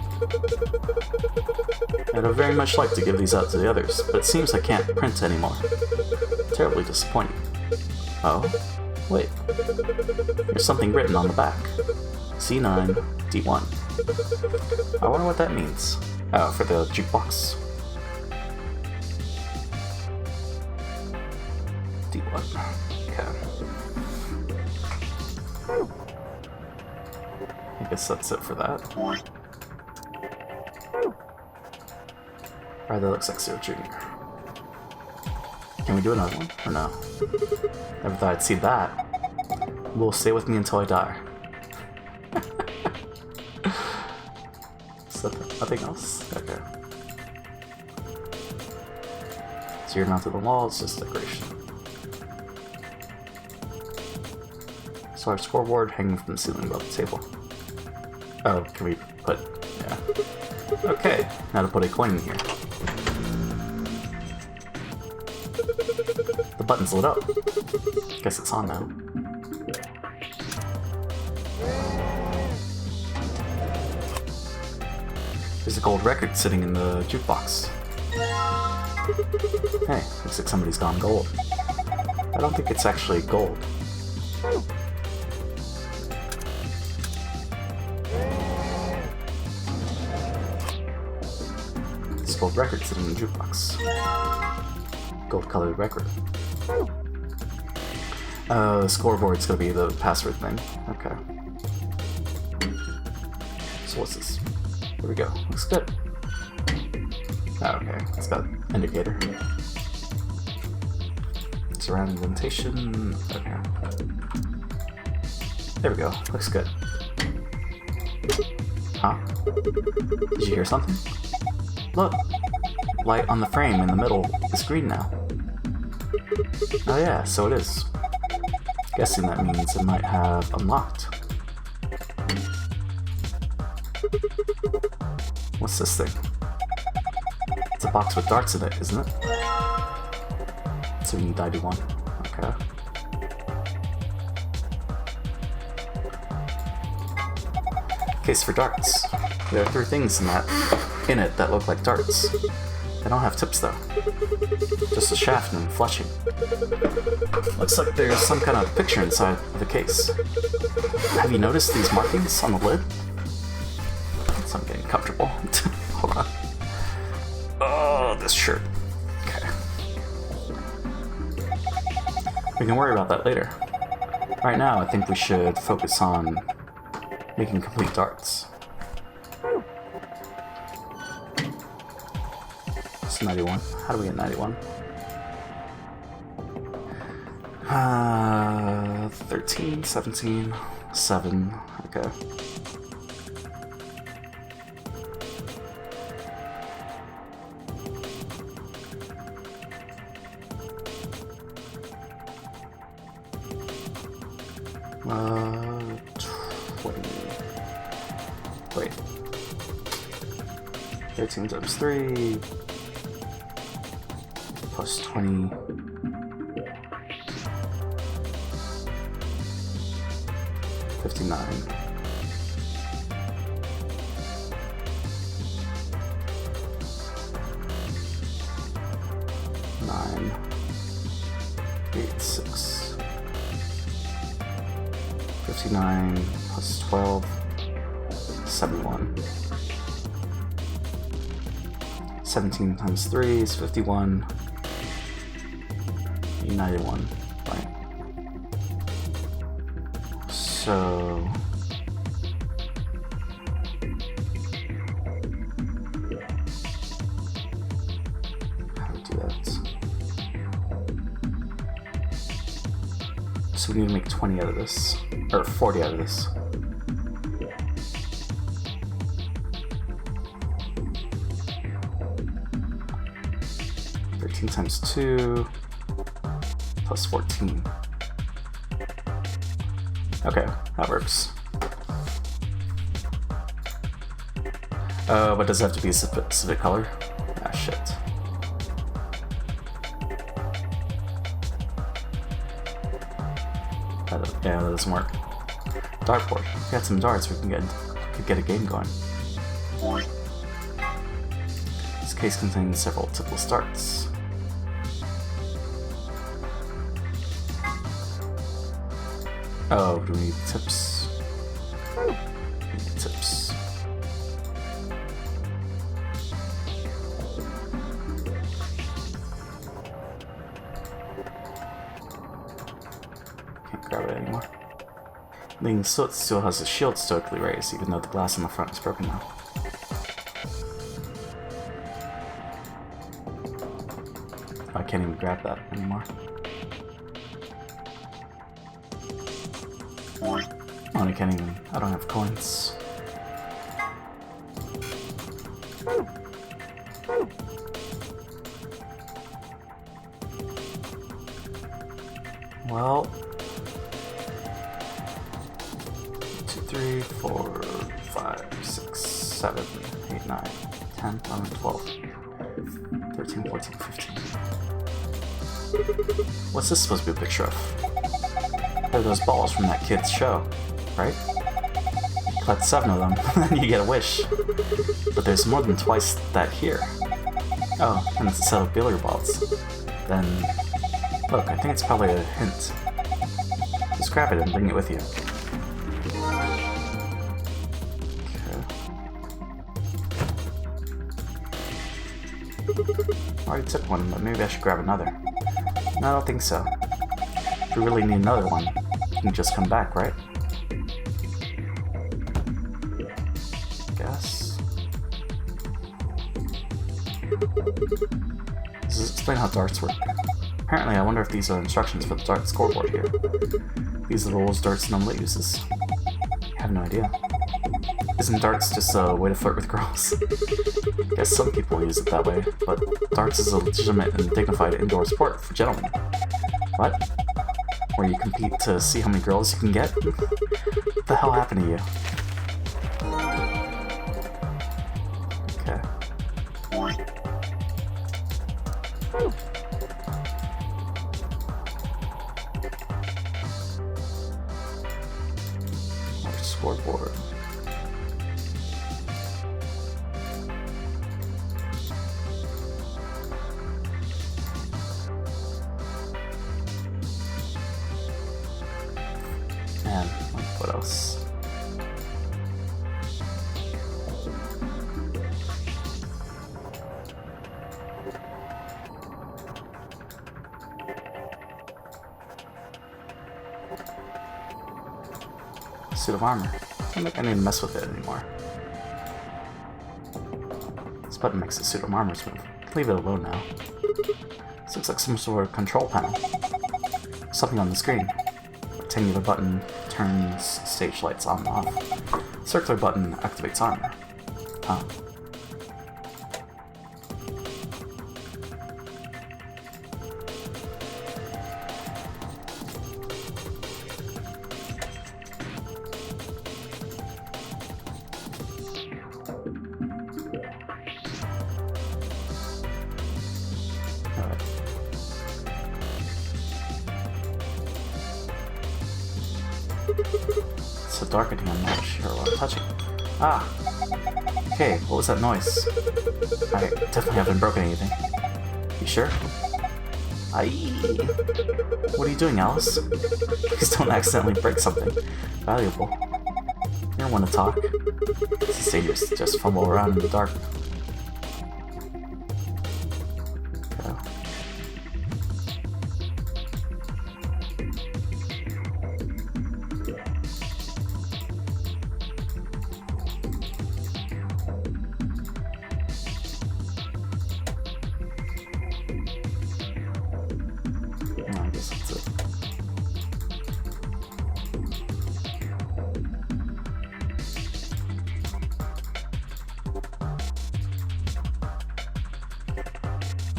I'd have very much liked to give these out to the others, but it seems I can't print anymore. Terribly disappointing. Oh, wait. There's something written on the back. C9, D1. I wonder what that means. Oh, for the jukebox. 51. Okay. I guess that's it for that. Alright, that looks like Zero Junior. Can we do another one? Or no? Never thought I'd see that. Will stay with me until I die. So, nothing else? Okay. So you're mounted on the wall, it's just decoration. So our scoreboard hanging from the ceiling above the table. Oh, can we put... yeah. Okay, now to put a coin in here. The button's lit up. Guess it's on now. There's a gold record sitting in the jukebox. Hey, looks like somebody's gone gold. I don't think it's actually gold. This gold record sitting in the jukebox. Gold colored record. The scoreboard's gonna be the password thing. Okay. So what's this? Here we go. Looks good. Oh, okay. It's got an indicator. Surrounding indentation. Okay. There we go. Looks good. Huh? Did you hear something? Look! Light on the frame in the middle is green now. Oh yeah, so it is. Guessing that means it might have unlocked. What's this thing? It's a box with darts in it, isn't it? So we need ID1. Okay. Case for darts. There are 3 things in it that look like darts. They don't have tips though. Just a shaft and fletching. Looks like there's some kind of picture inside of the case. Have you noticed these markings on the lid? So I'm getting comfortable. Hold on. Oh, this shirt. Okay. We can worry about that later. Right now, I think we should focus on making complete darts. It's 91. How do we get 91? 13, 17, 7. Okay. Uh, 20. Wait. 13 times 3 plus 20. 59. 9. 8, 6. 59 plus 12. 71. 17 times 3 is 51. 91, right? So how do we do that? So we need to make 20 out of this, or 40 out of this. Times 2 plus 14. Okay, that works. But does it have to be a specific color? Ah, shit. Yeah, that doesn't work. Dartboard. We got some darts. We could get a game going. This case contains several tipless darts. Oh, do we need tips? We need tips. grab it anymore. Ling Soot still has his shield stoically raised, even though the glass on the front is broken now. I can't even grab that anymore. Oh, I can't even. I don't have coins. Well, 2, 3, 4, 5, 6, 7, 8, 9, 10, 11, 12, 13, 14, 15. What's this supposed to be a picture of? They're those balls from that kid's show, right? You collect 7 of them, and you get a wish. But there's more than twice that here. Oh, and it's a set of billiard balls. Then, look, I think it's probably a hint. Just grab it and bring it with you. Okay. I already took one, but maybe I should grab another. No, I don't think so. If we really need another one, you can just come back, right? Guess. Does this explain how darts work? Apparently, I wonder if these are instructions for the dart scoreboard here. These are the rules darts normally uses. I have no idea. Isn't darts just a way to flirt with girls? I guess some people use it that way, but darts is a legitimate and dignified indoor sport for gentlemen. What? Where you compete to see how many girls you can get? What the hell happened to you? Okay. Our scoreboard. And what else? Suit of armor. I don't think I need to mess with it anymore. This button makes the suit of armor smooth. Leave it alone now. This looks like some sort of control panel. Something on the screen. Rectangular button turns stage lights on and off. Circular button activates armor. Huh. It's so dark in here, I'm not sure what I'm touching. Ah! Okay, what was that noise? I definitely haven't broken anything. You sure? Aye! What are you doing, Alice? Please don't accidentally break something valuable. You don't want to talk. It's dangerous to just fumble around in the dark. I guess that's it.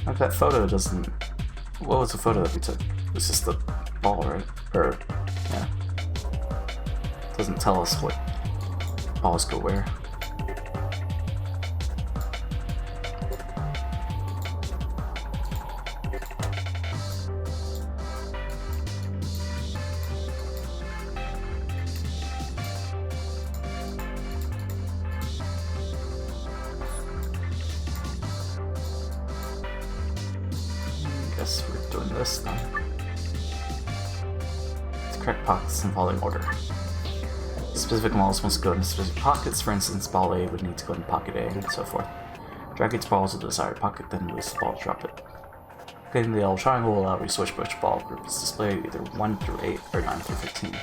Like that photo doesn't... What was the photo that we took? It was just the ball, right? Or, yeah. Doesn't tell us what balls go where. Guess we're doing this then. To correct pockets in following order. Specific balls must go into specific pockets. For instance, ball A would need to go in pocket A, and so forth. Drag each ball to the desired pocket, then release the ball to drop it. Getting the yellow triangle will allow you to switch which ball group is displayed, either 1 through 8 or 9 through 15.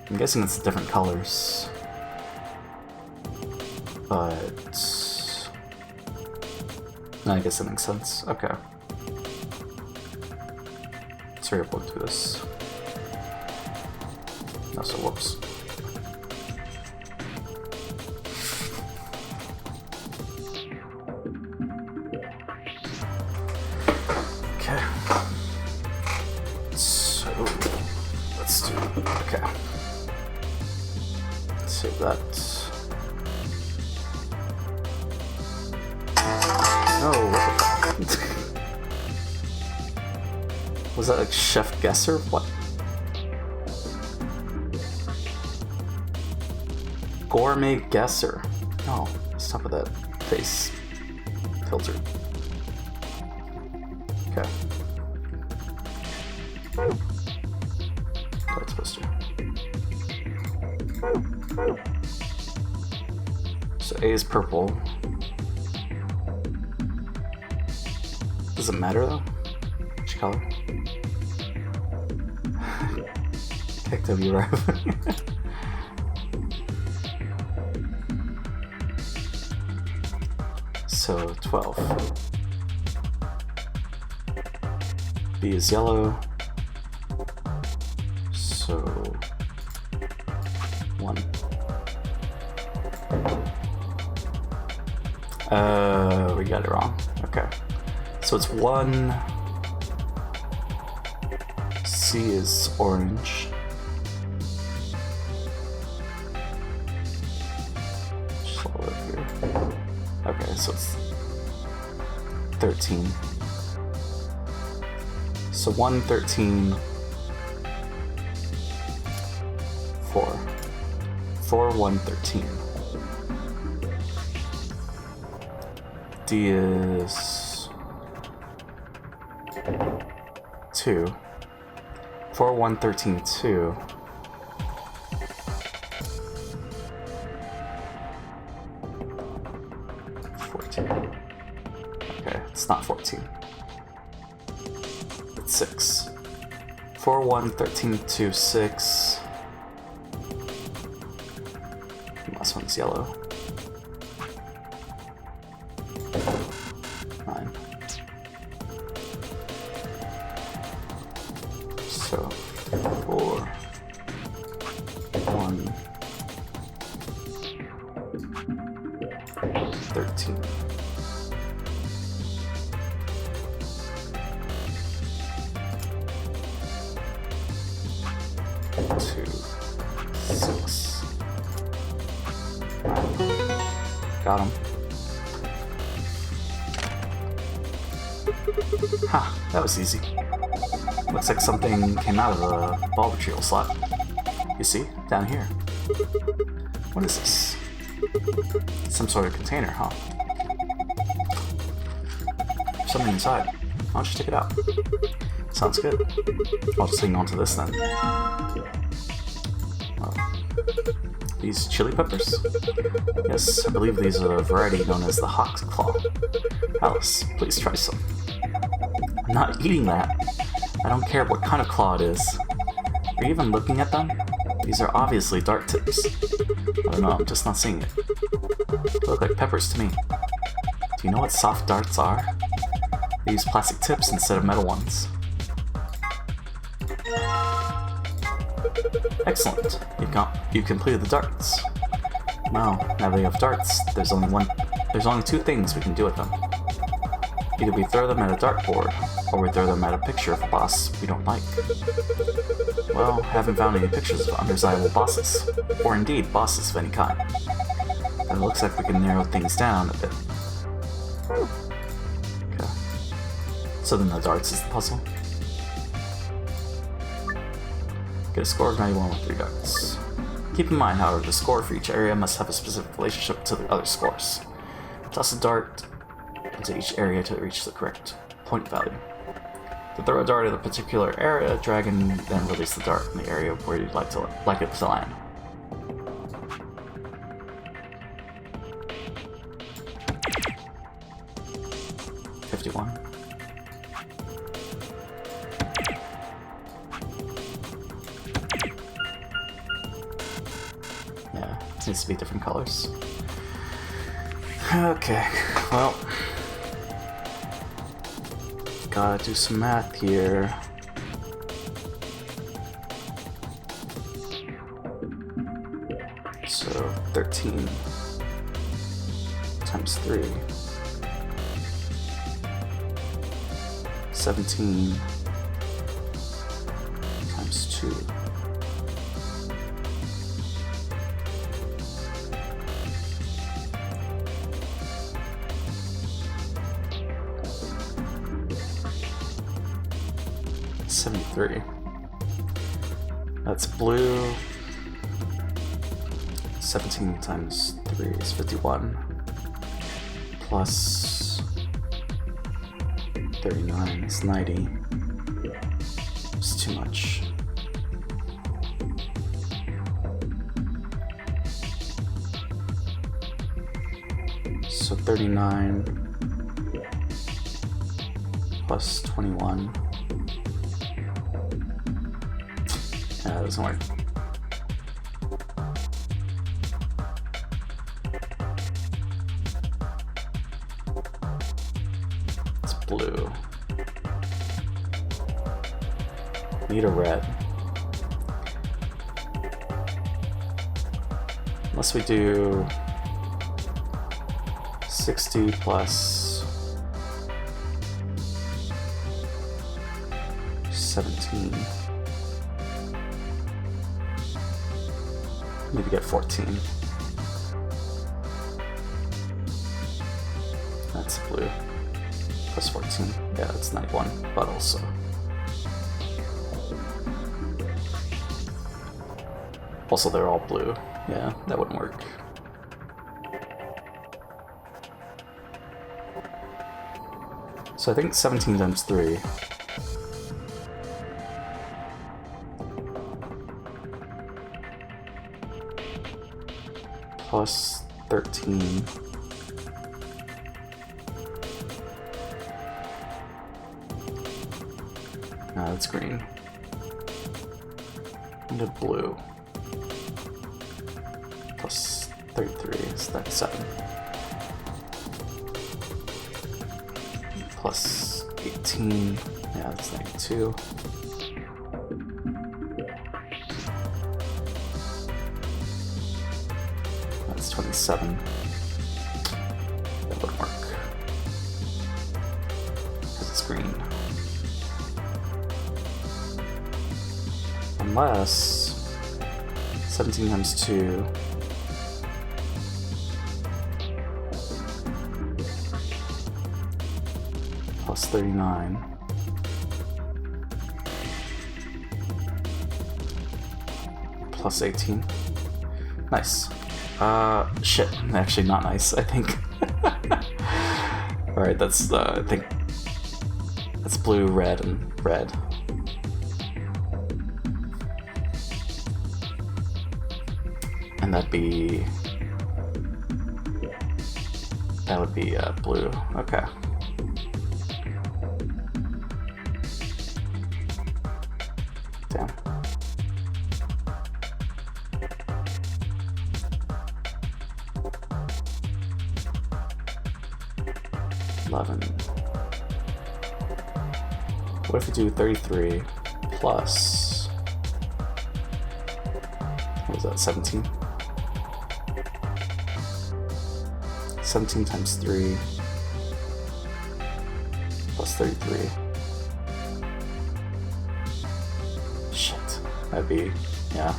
I'm guessing it's different colors, but no, I guess that makes sense. Okay. Sorry, I'll look through this. No, so whoops. Okay. So let's do. Okay. Save that. No, what the fuck? Was that like Chef Guesser? What? Gourmet Guesser. No, stop with that face filter. Okay. That's supposed to. So A is purple. Does it matter though? Which color? Heck, W right? So 12. B is yellow. So 1. We got it wrong. Okay. So it's 1. C is orange. Just over here. Okay, so it's 13. So 1, 13, 4. 4, 1, 13. D is 2. 4, 1, 13, 2. Okay, it's not 14. It's 6. 4, 1, 13, 2, 6. The last one's yellow. 9. So 4, 1, 13. Got him. Ha, that was easy. Looks like something came out of the ball retrieval slot. You see? Down here. What is this? Some sort of container, huh? There's something inside. Why don't you take it out? Sounds good. I'll just hang on to this then. These chili peppers? Yes, I believe these are a variety known as the hawk's claw. Alice, please try some. I'm not eating that. I don't care what kind of claw it is. Are you even looking at them? These are obviously dart tips. I don't know, I'm just not seeing it. They look like peppers to me. Do you know what soft darts are? They use plastic tips instead of metal ones. Excellent. You've completed the darts. Well, now that you have darts, there's only two things we can do with them. Either we throw them at a dartboard, or we throw them at a picture of a boss we don't like. Well, I haven't found any pictures of undesirable bosses, or indeed bosses of any kind. And it looks like we can narrow things down a bit. Okay. So then the darts is the puzzle. Get a score of 91 with 3 darts. Keep in mind, however, the score for each area must have a specific relationship to the other scores. Toss a dart into each area to reach the correct point value. To throw a dart at a particular area, drag and then release the dart in the area where you'd like it to land. $51. Yeah, it needs to be different colors. Okay, well, gotta do some math here. So 13 times 3, 17 times 2. $73. That's blue. 17 times 3 is 51. Plus 39 is 90. It's too much. So 39 plus 21. Yeah, that doesn't work. It's blue. Need a red. Unless we do 60 plus 17. Need to get 14. That's blue. Plus 14. Yeah, that's 91, but also. Also, they're all blue. Yeah, that wouldn't work. So I think 17 times 3. Plus 13. No, that's green. Into blue. Plus 33 is 37. Plus 18. Yeah, that's 92. That's 27. That would work. Because it's green. Unless 17 times 2 plus 39 plus 18. Nice. Shit. Actually, not nice, I think. Alright, that's, I think that's blue, red, and red. And that would be blue. Okay. Damn. What if we do 33 plus, what was that, 17? 17 times 3 plus 33. Shit. That'd be, yeah.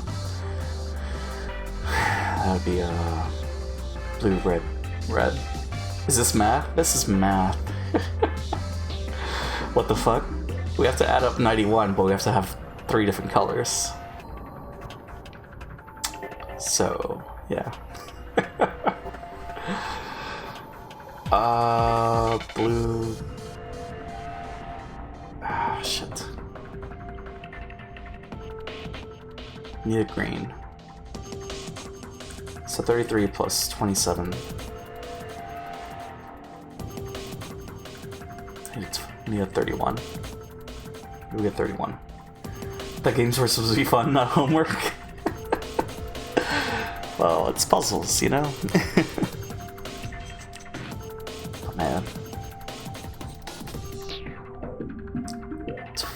That would be blue, red, red. Is this math? This is math. What the fuck? We have to add up 91, but we have to have 3 different colors. So, yeah. Blue. Need a green. So 33 plus 27. I need a 31. We get 31. That games were supposed to be fun, not homework. Well, it's puzzles, you know? Oh, man.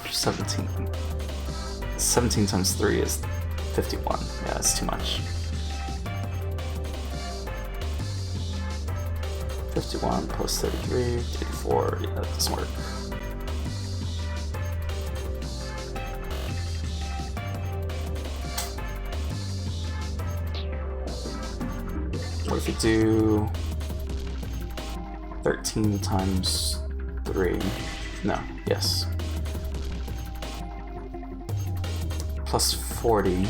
17. 17 times 3 is 51. Yeah, that's too much. 51 plus 33, 84. Yeah, that doesn't work. What if you do 13 times 3? No, yes. Plus 40.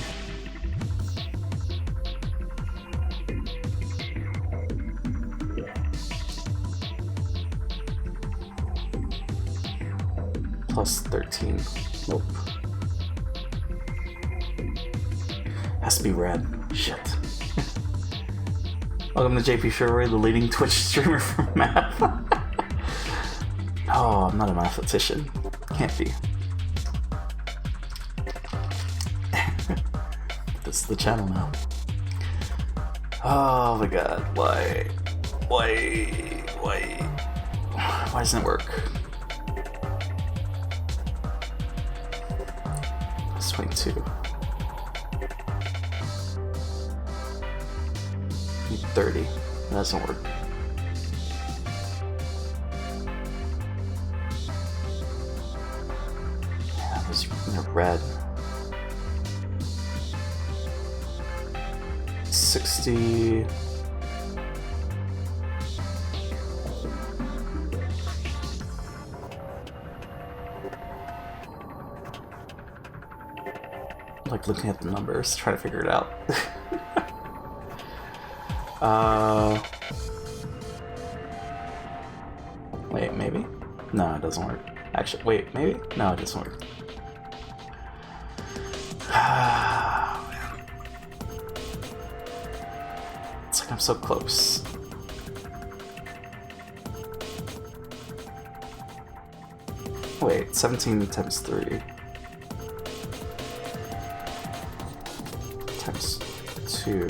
Plus 13. Nope. Has to be red. Shit. Welcome to JPChivalry, the leading Twitch streamer for math. Oh, I'm not a mathematician. Can't be. This is the channel now. Oh my god, why doesn't it work? Plus 22. 30. That doesn't work. Yeah, those are red. 60. Like looking at the numbers, trying to figure it out. Wait, maybe? No, it doesn't work. Actually, wait, maybe? No, it doesn't work. It's like I'm so close. Wait, 17 times 3 times 2.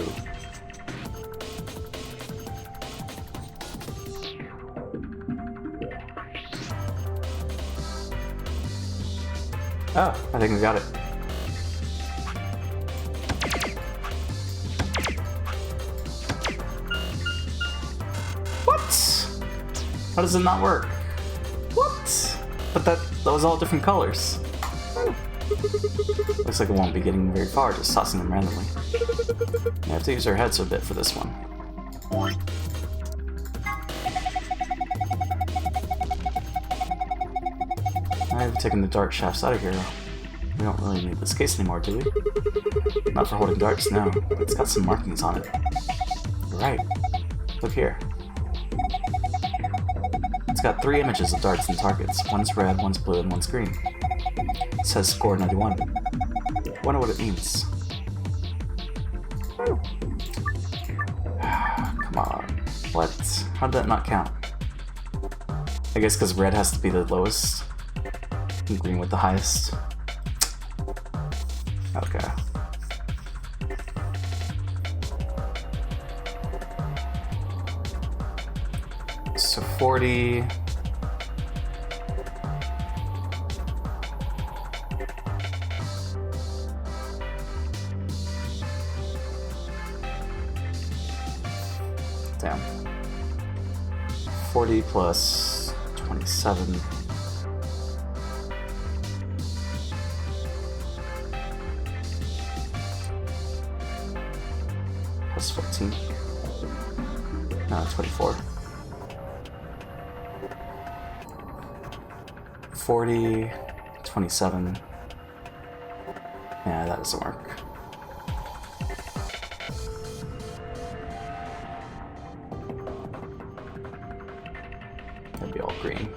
Oh, I think we got it. What? How does it not work? What? But that was all different colors. Looks like it won't be getting very far, just tossing them randomly. We have to use our heads a bit for this one. I've taken the dart shafts out of here. We don't really need this case anymore, do we? Not for holding darts, no. But it's got some markings on it. You're right. Look here. It's got 3 images of darts and targets. One's red, one's blue, and one's green. It says score 91. Wonder what it means. Come on. What? How did that not count? I guess because red has to be the lowest. And green with the highest. Okay. So 40. Damn. 40 plus 27. Plus 14. No, 24. 40, 27. Yeah, that doesn't work. That'd be all green.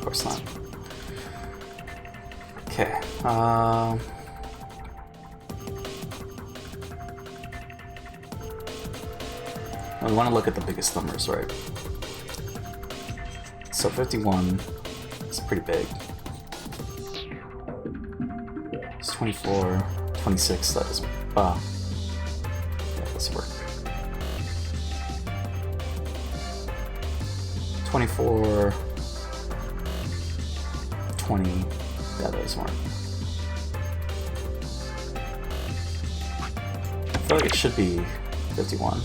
course not. Okay. We want to look at the biggest numbers, right? So 51 is pretty big. It's 24, 26, that doesn't, yeah, this work. 24, 20, yeah, that doesn't work. I feel like it should be 51.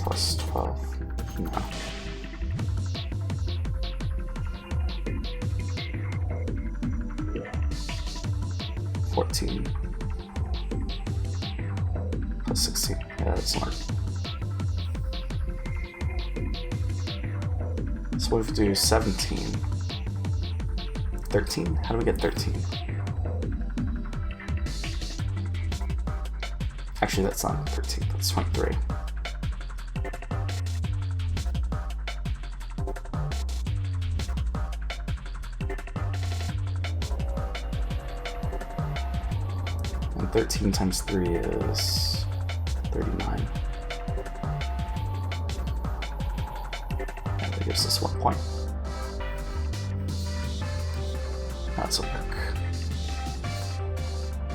Plus 12. No. Plus 16. Yeah, that's smart. So what if we do 17? 13? How do we get 13? Actually, that's not 13. That's 23. And 13 times 3 is 39. And that gives us 1 point. That's a work.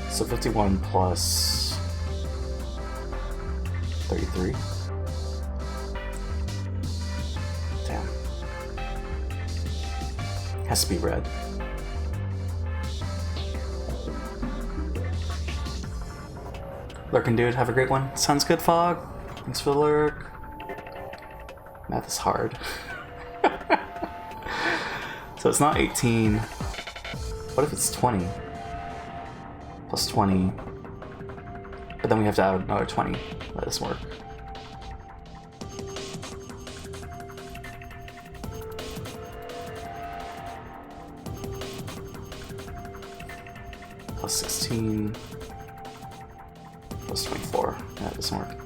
So 51 plus 33. Damn. Has to be red. Lurkin' dude, have a great one. Sounds good, Fog. Thanks for the lurk. Math is hard. So it's not 18. What if it's 20? Plus 20. But then we have to add another 20. Let this work. Plus 16. Plus 24. That doesn't work.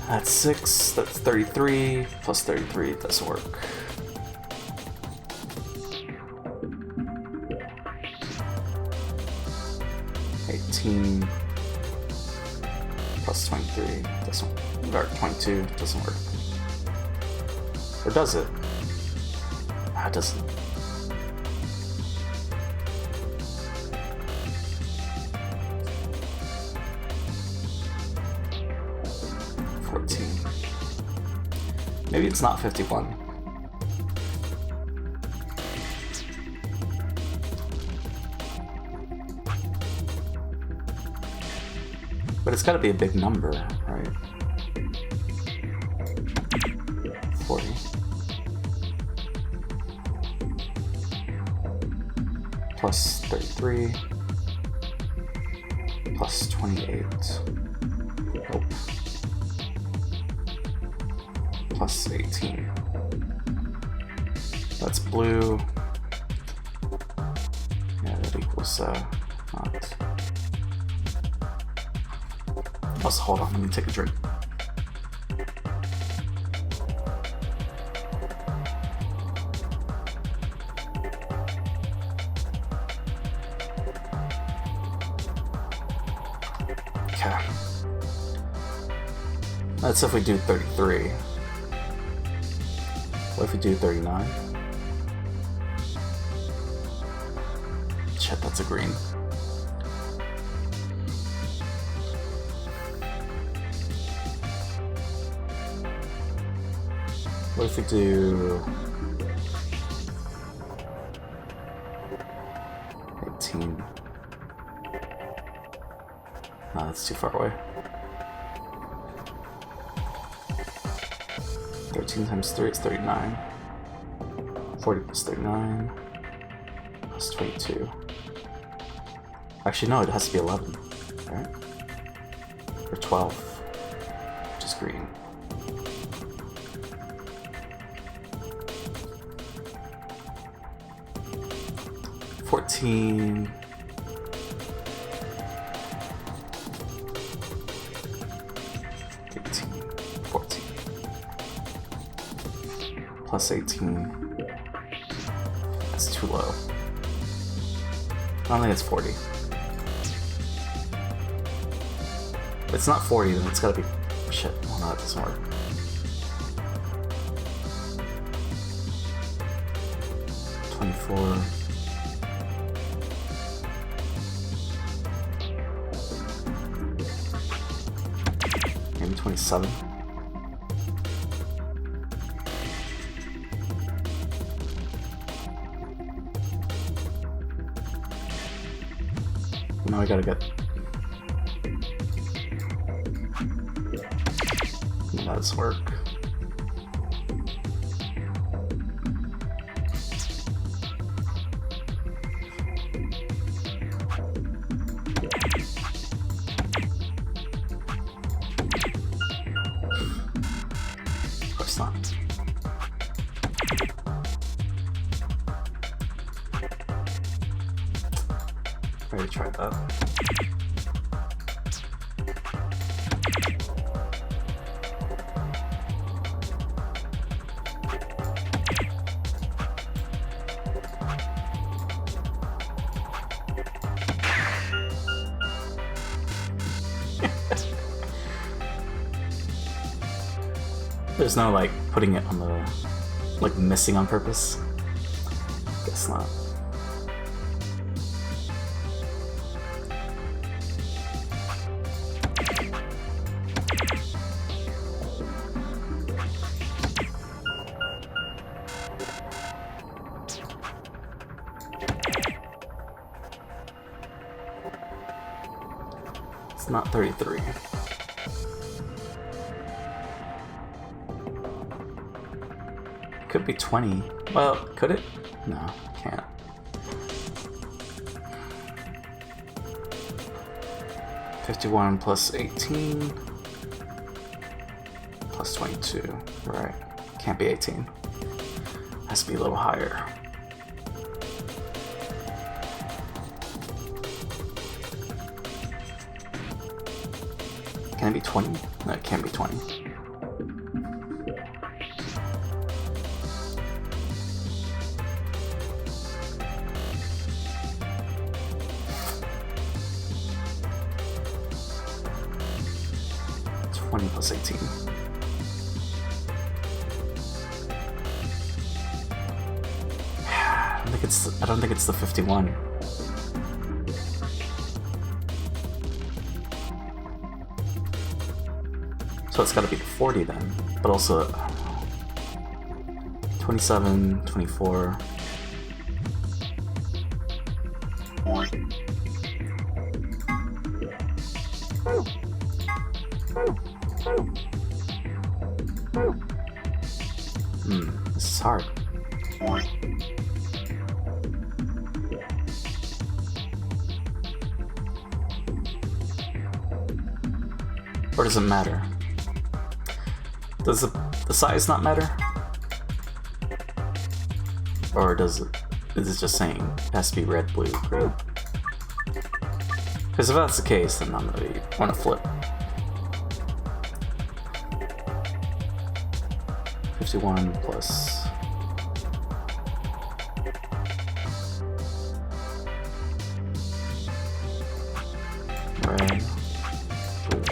That's 6. That's 33. Plus 33. Doesn't work. Plus 23 doesn't work. 22 doesn't work. Or does it? Ah, it doesn't. Maybe it's not 51. But it's gotta be a big number, right? 40. Plus 33. Plus 28. Nope. Plus 18. That's blue. Yeah, that equals not. Plus, hold on, let me take a drink. Okay. Let's see if we do 33. What if we do 39? Shit, that's a green. What if we do 18? No, that's too far away. 13 times 3 is 39. 40 plus 39 plus 22. Actually, no, it has to be 11, right? Or 12, which is green. 14. Plus 18. That's too low. I don't think it's 40. If it's not 40, then it's gotta be... Shit, well, no, that doesn't work. Maybe 27. Now I gotta get... That does work. Of course not. I already tried that. There's no like putting it on the like missing on purpose. Guess not. It's not 33. Could be 20. Well, could it? No, can't. $51 plus 18 plus 22. Right. Can't be 18. Has to be a little higher. Can it be 20? No, it can't be 20. Plus 18. I don't think it's the 51. So it's gotta be the 40 then. But also 27, 24. This is hard. Or does it matter? Does the size not matter? Or is it just saying it has to be red, blue, green? Because if that's the case, then I'm gonna want to flip. 51 plus red, blue.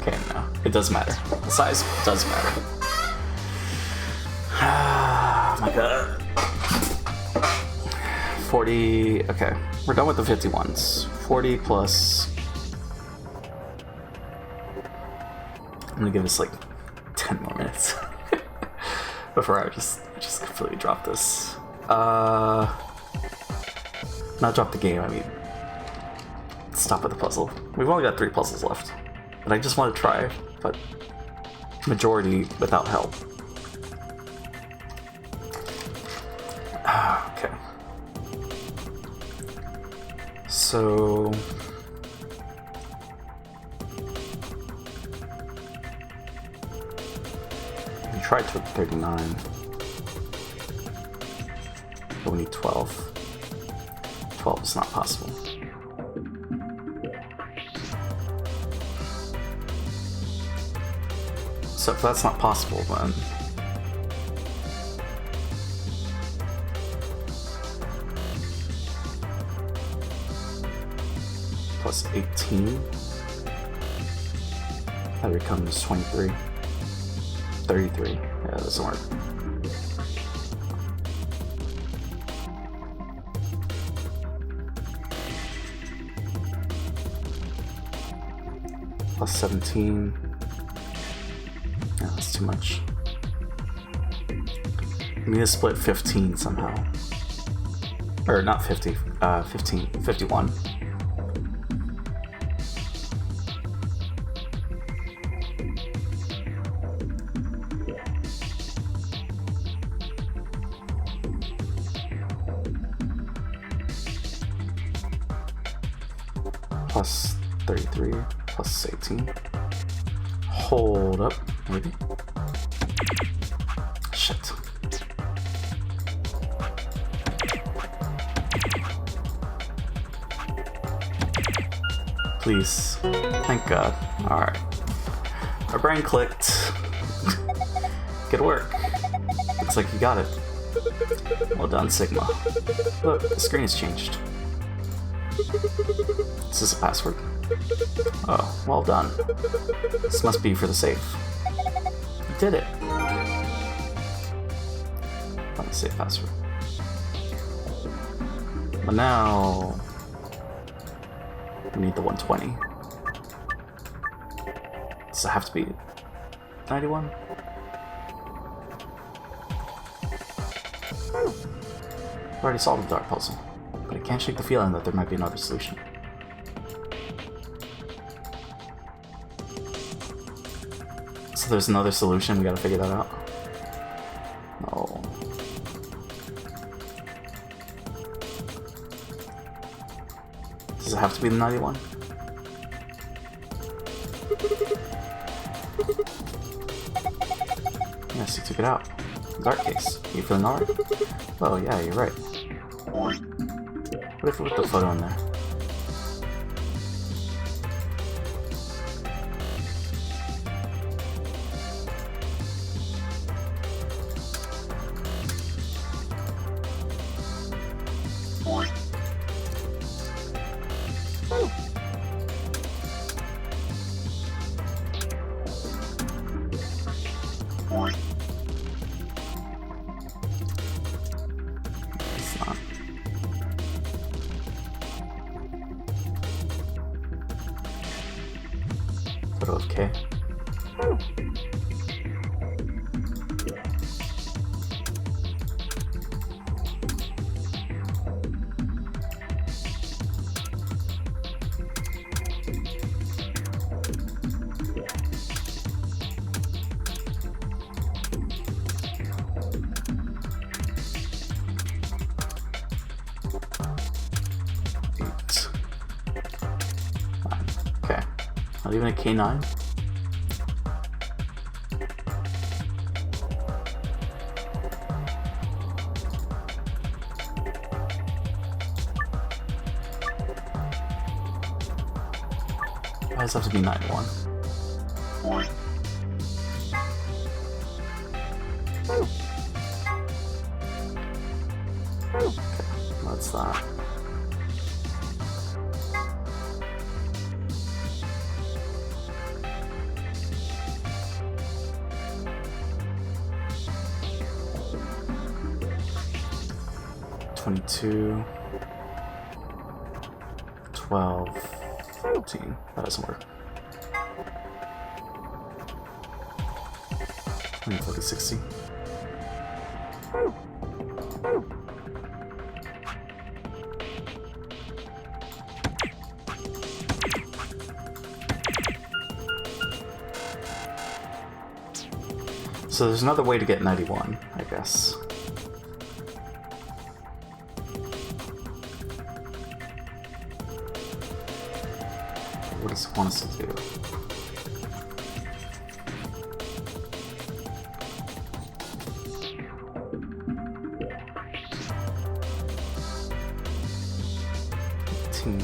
Okay, no, it does matter. The size does matter. Oh my god. 40, okay, we're done with the 51s. 40 plus... I'm gonna give this like 10 more minutes before I just completely drop this. Not drop the game, I mean stop at the puzzle. We've only got 3 puzzles left, and I just want to try, but majority without help. Okay. So we tried to 39. But we need 12. 12 is not possible. So if that's not possible, then plus 18, that becomes 23. 33. Yeah, that doesn't work. Plus 17. Yeah, that's too much. We need to split 15 somehow. Or not 50, 15, 51. Plus 33, plus 18. Hold up, maybe? Shit. Please. Thank God. Alright. Our brain clicked. Good work. Looks like you got it. Well done, Sigma. Look, the screen has changed. Is this a password? Oh, well done. This must be for the safe. You did it. Find the safe password. But now we need the 120. Does it have to be 91? I already solved the dark puzzle, but I can't shake the feeling that there might be another solution. So there's another solution, we gotta figure that out. No. Does it have to be the 91? Yes, you took it out. Dark case. You feeling alright? Well, yeah, you're right. What if we put the photo in there? It's not. Photo of K. Okay. Not even a K9? Why does it have to be 91? Okay, that's that. $22, 12, 14. That doesn't work. 40, 60. So there's another way to get 91, I guess. What does it want us to do? 18.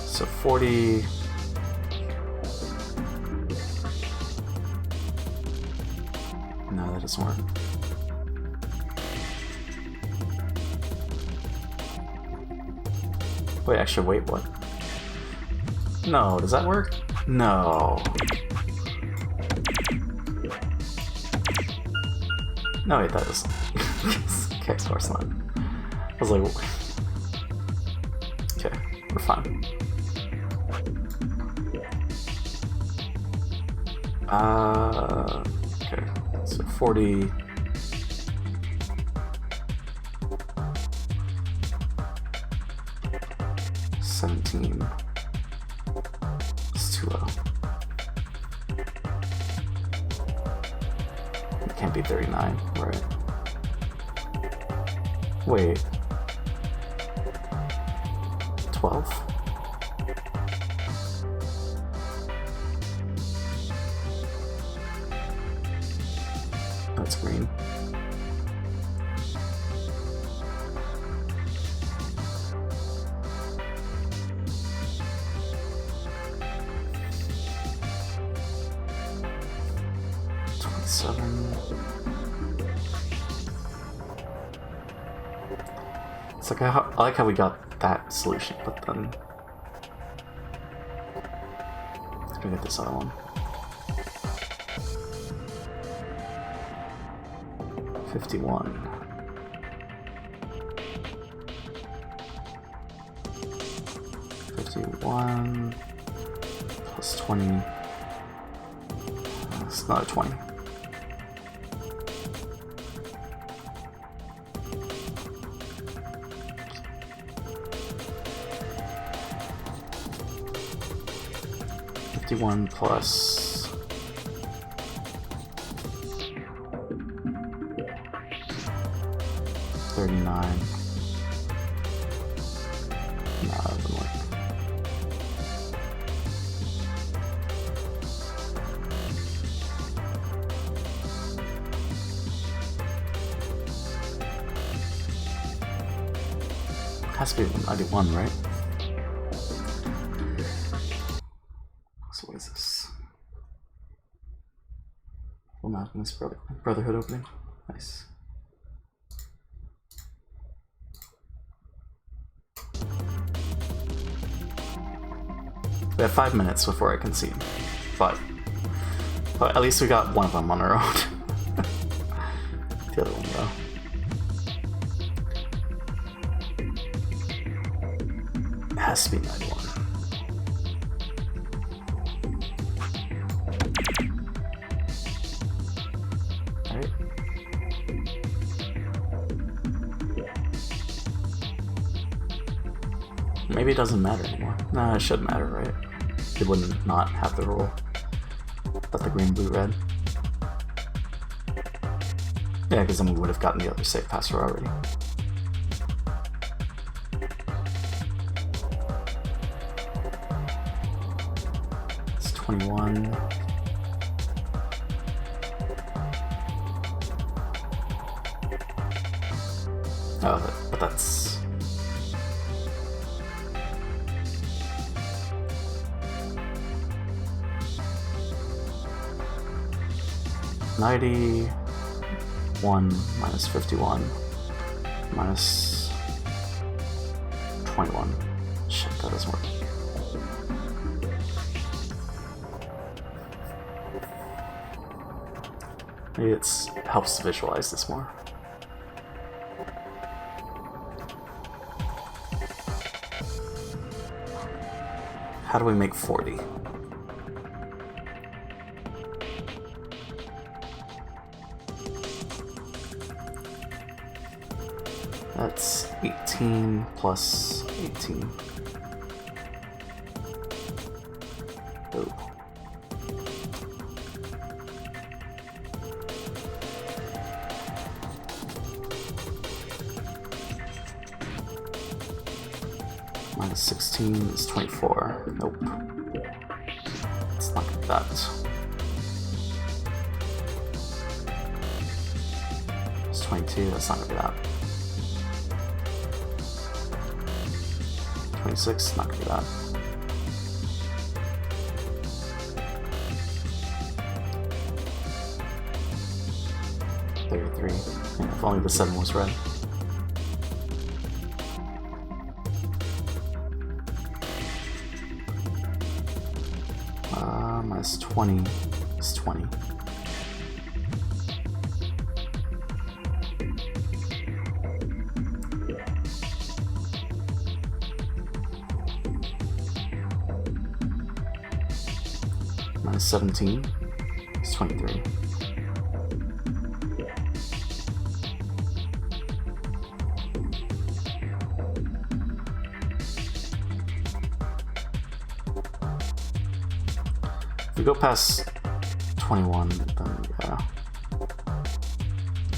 So 40. No, that doesn't work. Wait, actually, wait, what? No, does that work? No. No, wait, that doesn't. Okay, of course not. I was like, okay, we're fine. Okay, so 40. It's too low. It can't be 39, right? Wait. 12? That's green. It's like I like how we got that solution, but then how do we get this other one? 51. Plus 20. It's another 20. One plus 39. No, that doesn't work. Has to be 91, right? So what is this? Full Alchemist Brotherhood opening. Nice. We have 5 minutes before I concede, but at least we got one of them on our own. The other one, though. It has to be 91. Alright. Maybe it doesn't matter anymore. No, it should matter, right? It wouldn't not have the rule. But the green, blue, red. Yeah, because then we would have gotten the other safe password already. It's 21. Oh, but that's... $91 minus 51 minus 21. Shit, that doesn't work. Maybe it helps to visualize this more. How do we make 40? That's 18 plus 18. Oh. Minus 16 is 24. Nope. It's not gonna be that. It's 22, that's not gonna be that. 26, not gonna be that. Yeah, if only the 7 was red. Minus 20 is 20. Minus 17 is 23. If we go past 21, then yeah,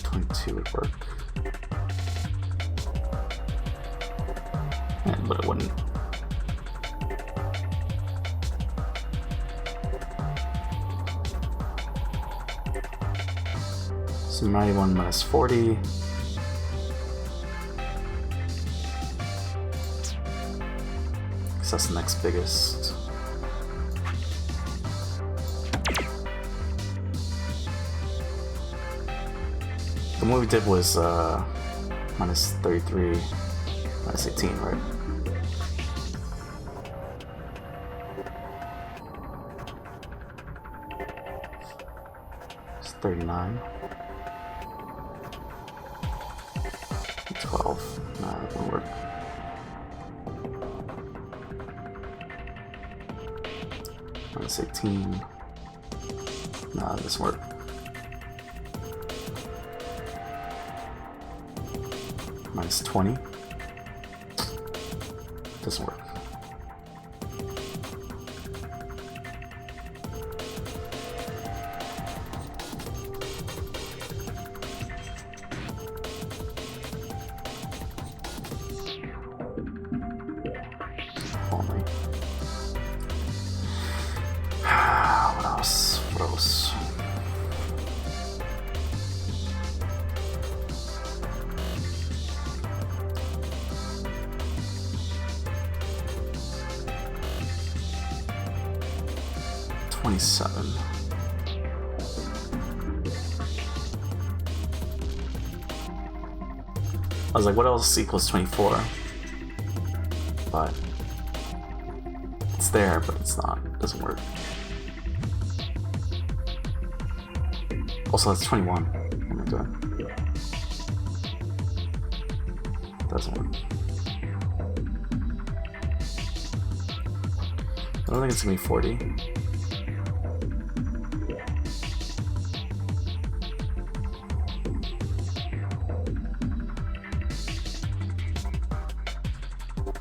22 would work. Yeah, but it wouldn't. So 91 minus 40. Because that's the next biggest. The one we did was minus 33, minus 18, right? It's 39. 12. Nah, that won't work. Minus 18. Nah, that doesn't work. Minus 20. Doesn't work. Only. What else? What else? $27. I was like, what else equals 24? But it's there, but it's not. It doesn't work. Also, that's 21. What am I doing? Doesn't work. I don't think it's gonna be 40.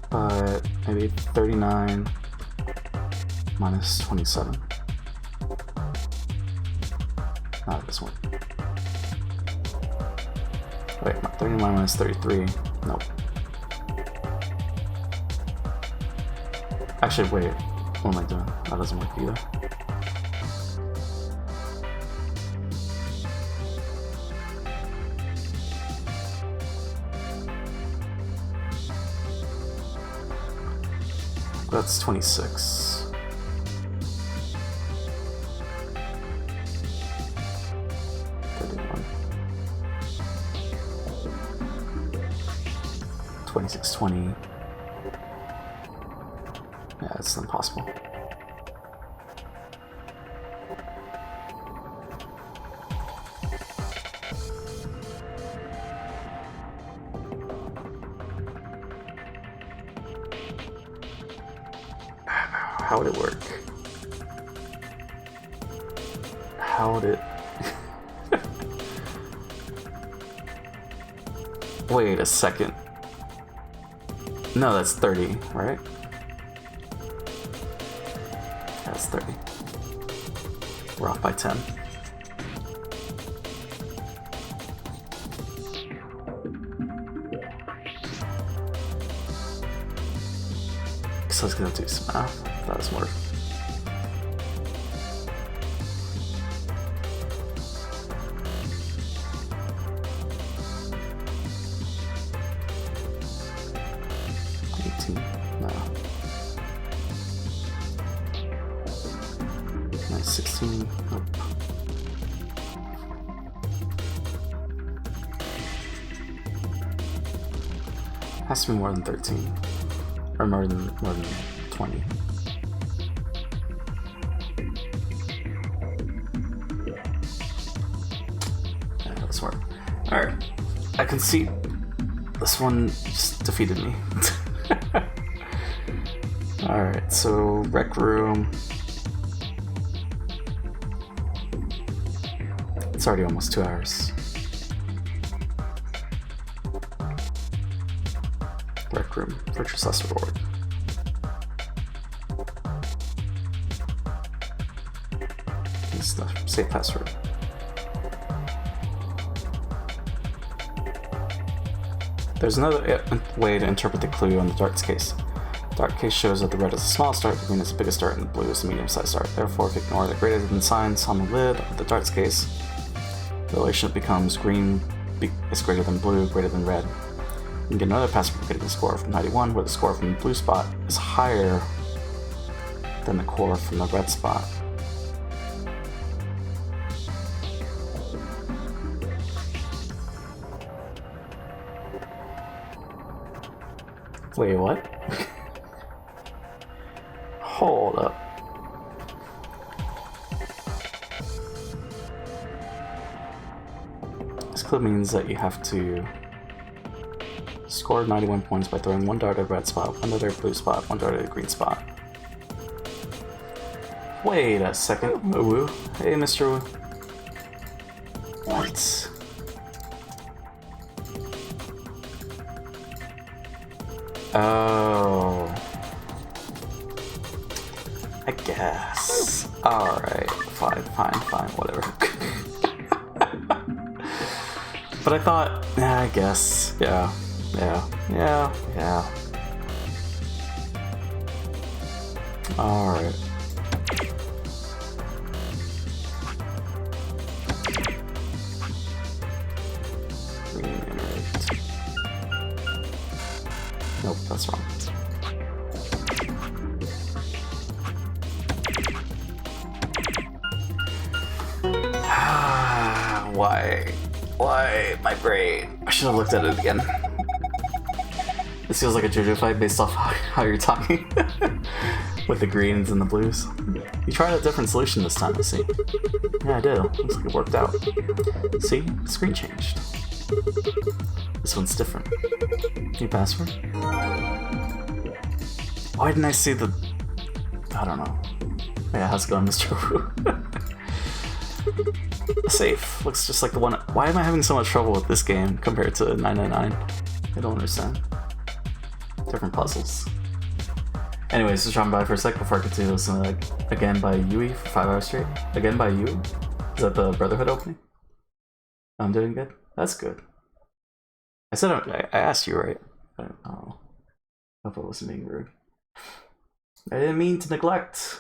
But maybe 39 minus 27. No, this one. Wait, 39 minus 33. Nope. Actually, wait. What am I doing? That doesn't work either. That's 26. $26.20. Yeah, it's impossible. How would it work? How would it... Wait a second. No, that's 30, right? That's 30. We're off by 10. So I was gonna do some math. That was more. No. Nice 16. Nope. Has to be more than 13. Or more than 20. Yeah, that's smart. Alright. I can see this one just defeated me. Alright, so rec room. It's already almost 2 hours. Rec room, purchase less reward. This is the safe password. There's another way to interpret the clue on the darts case. The dart case shows that the red is a small dart, the green is the biggest dart, and the blue is a medium-sized dart. Therefore, if you ignore the greater than signs on the lid of the darts case, the relationship becomes green is greater than blue, greater than red. You can get another password for getting a score from 91, where the score from the blue spot is higher than the score from the red spot. Wait, what? Hold up. This clue means that you have to score 91 points by throwing one dart at the red spot, one dart at the blue spot, one dart at the green spot. Wait a second. Woo. Hey, Mr. Woo. What? Oh. I guess. Alright. Fine, whatever. But I thought, I guess. Yeah. Alright. Nope, that's wrong. Why? My brain. I should have looked at it again. This feels like a JoJo fight based off how you're talking. With the greens and the blues. You tried a different solution this time, I see. Yeah, I did. Looks like it worked out. See? The screen changed. This one's different. New password? Why didn't I see the... I don't know. Yeah, how's it going, Mr. Wu? Safe. Looks just like the one... Why am I having so much trouble with this game compared to 999? I don't understand. Different puzzles. Anyways, just dropping by for a sec before I continue listening to like, Again by Yui for 5 hours straight. Again by Yui? Is that the Brotherhood opening? I'm doing good? That's good. I said I asked you, right? I don't know. I hope I wasn't being rude. I didn't mean to neglect.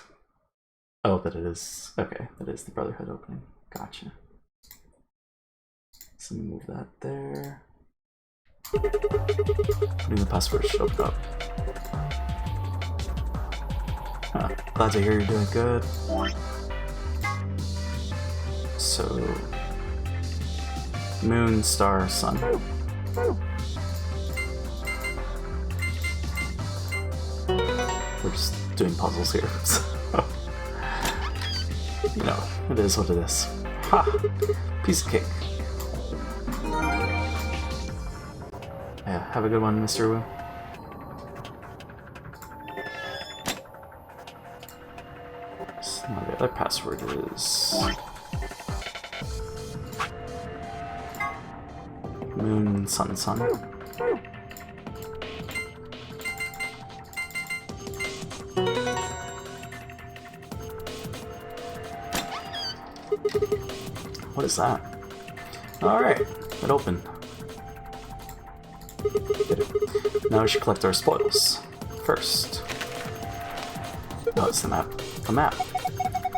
Oh, but it is. Okay, that is the Brotherhood opening. Gotcha. So move that there. Putting the password should open up. Huh. Glad to hear you're doing good. So, moon, star, sun. We're just doing puzzles here. So, you know, it is what it is. Ha! Piece of cake. Yeah, have a good one, Mr. Wu. So now the other password is... Moon, sun, sun. What is that? Alright, it opened. Now we should collect our spoils. First, Oh, it's the map. The map.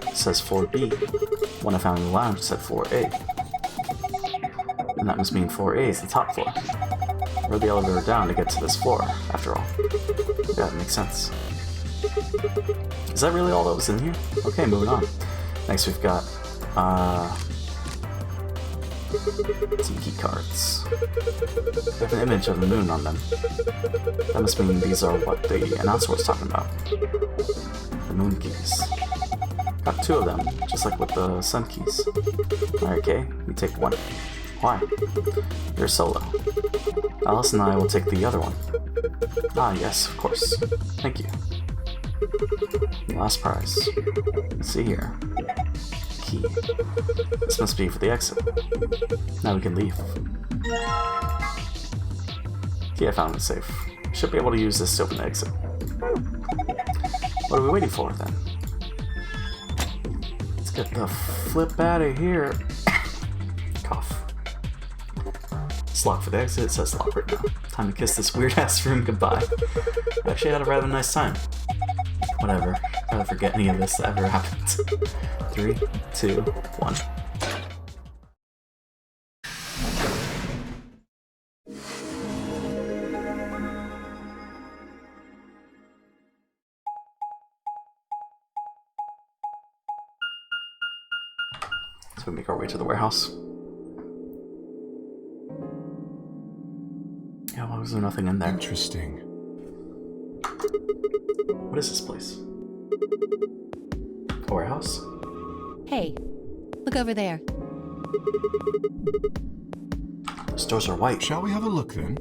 It says 4B. One I found in the lounge said 4A. And that must mean 4A is the top floor. Rode the elevator down to get to this floor, after all. Yeah, it makes sense. Is that really all that was in here? Okay, moving on. Next we've got, some key cards. They have an image of the moon on them. That must mean these are what the announcer was talking about. The moon keys. Got 2 of them, just like with the sun keys. Alright, Kay, you take one. Why? You're solo. Alice and I will take the other one. Ah, yes, of course. Thank you. Last prize. Let's see here. Key. This must be for the exit. Now we can leave. Key I found is safe. Should be able to use this to open the exit. What are we waiting for then? Let's get the flip out of here. Cough. It's locked for the exit. It says lock right now. Time to kiss this weird ass room goodbye. I actually had a rather nice time. Whatever. I'll forget any of this that ever happened. 3, 2, 1. So we make our way to the warehouse. Yeah, why was there nothing in there? Interesting. What is this place? A warehouse? Hey, look over there. Those doors are white. Shall we have a look then?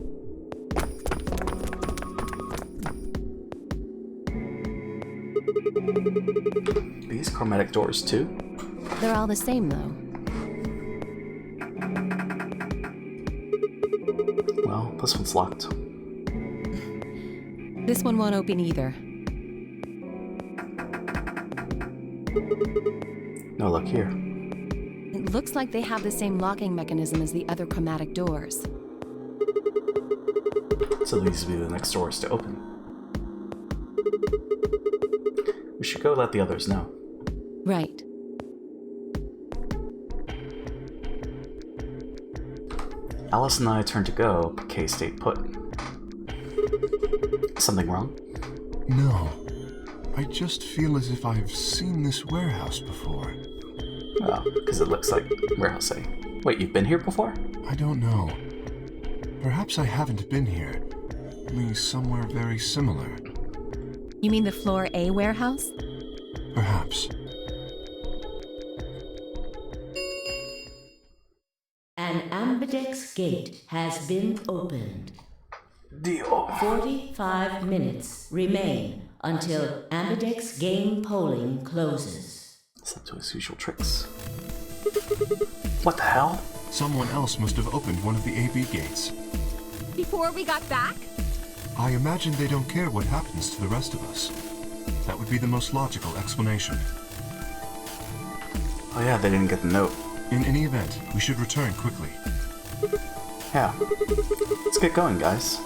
These chromatic doors too? They're all the same, though. Well, this one's locked. This one won't open either. No luck here. It looks like they have the same locking mechanism as the other chromatic doors. So these will be the next doors to open. We should go let the others know. Right. Alice and I turned to go, but Kay stayed put. Something wrong? No. I just feel as if I've seen this warehouse before. Oh, because it looks like warehouse A. Wait, you've been here before? I don't know. Perhaps I haven't been here. Only somewhere very similar. You mean the Floor A warehouse? Perhaps. An ambidex gate has been opened. Deal. 45 minutes remain until ambidex game polling closes. It's up to his usual tricks. What the hell? Someone else must have opened one of the AB gates. Before we got back? I imagine they don't care what happens to the rest of us. That would be the most logical explanation. Oh yeah, they didn't get the note. In any event, we should return quickly. Yeah. Let's get going, guys.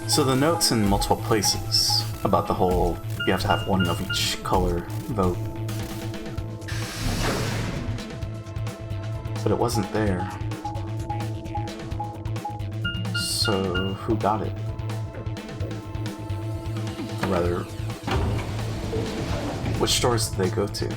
So the note's in multiple places about the whole you have to have one of each color vote. But it wasn't there. So who got it? Or rather, which stores did they go to?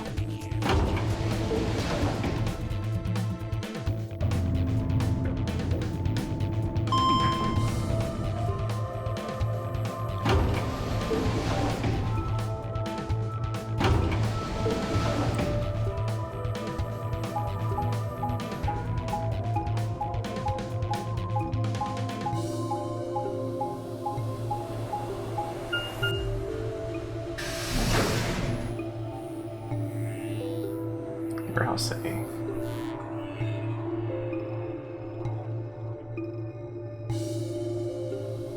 Warehouse A.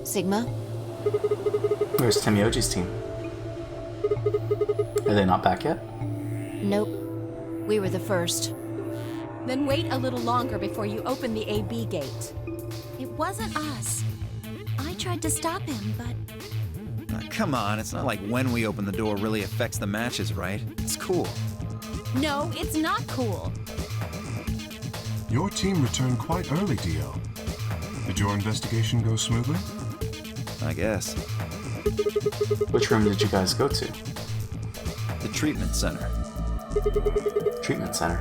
Sigma? Where's Temioji's team? Are they not back yet? Nope. We were the first. Then wait a little longer before you open the AB gate. It wasn't us. I tried to stop him, but Come on, it's not like when we open the door really affects the matches, right? It's cool. No, it's not cool. Your team returned quite early, Dio. Did your investigation go smoothly? I guess. Which room did you guys go to? The treatment center. Treatment center.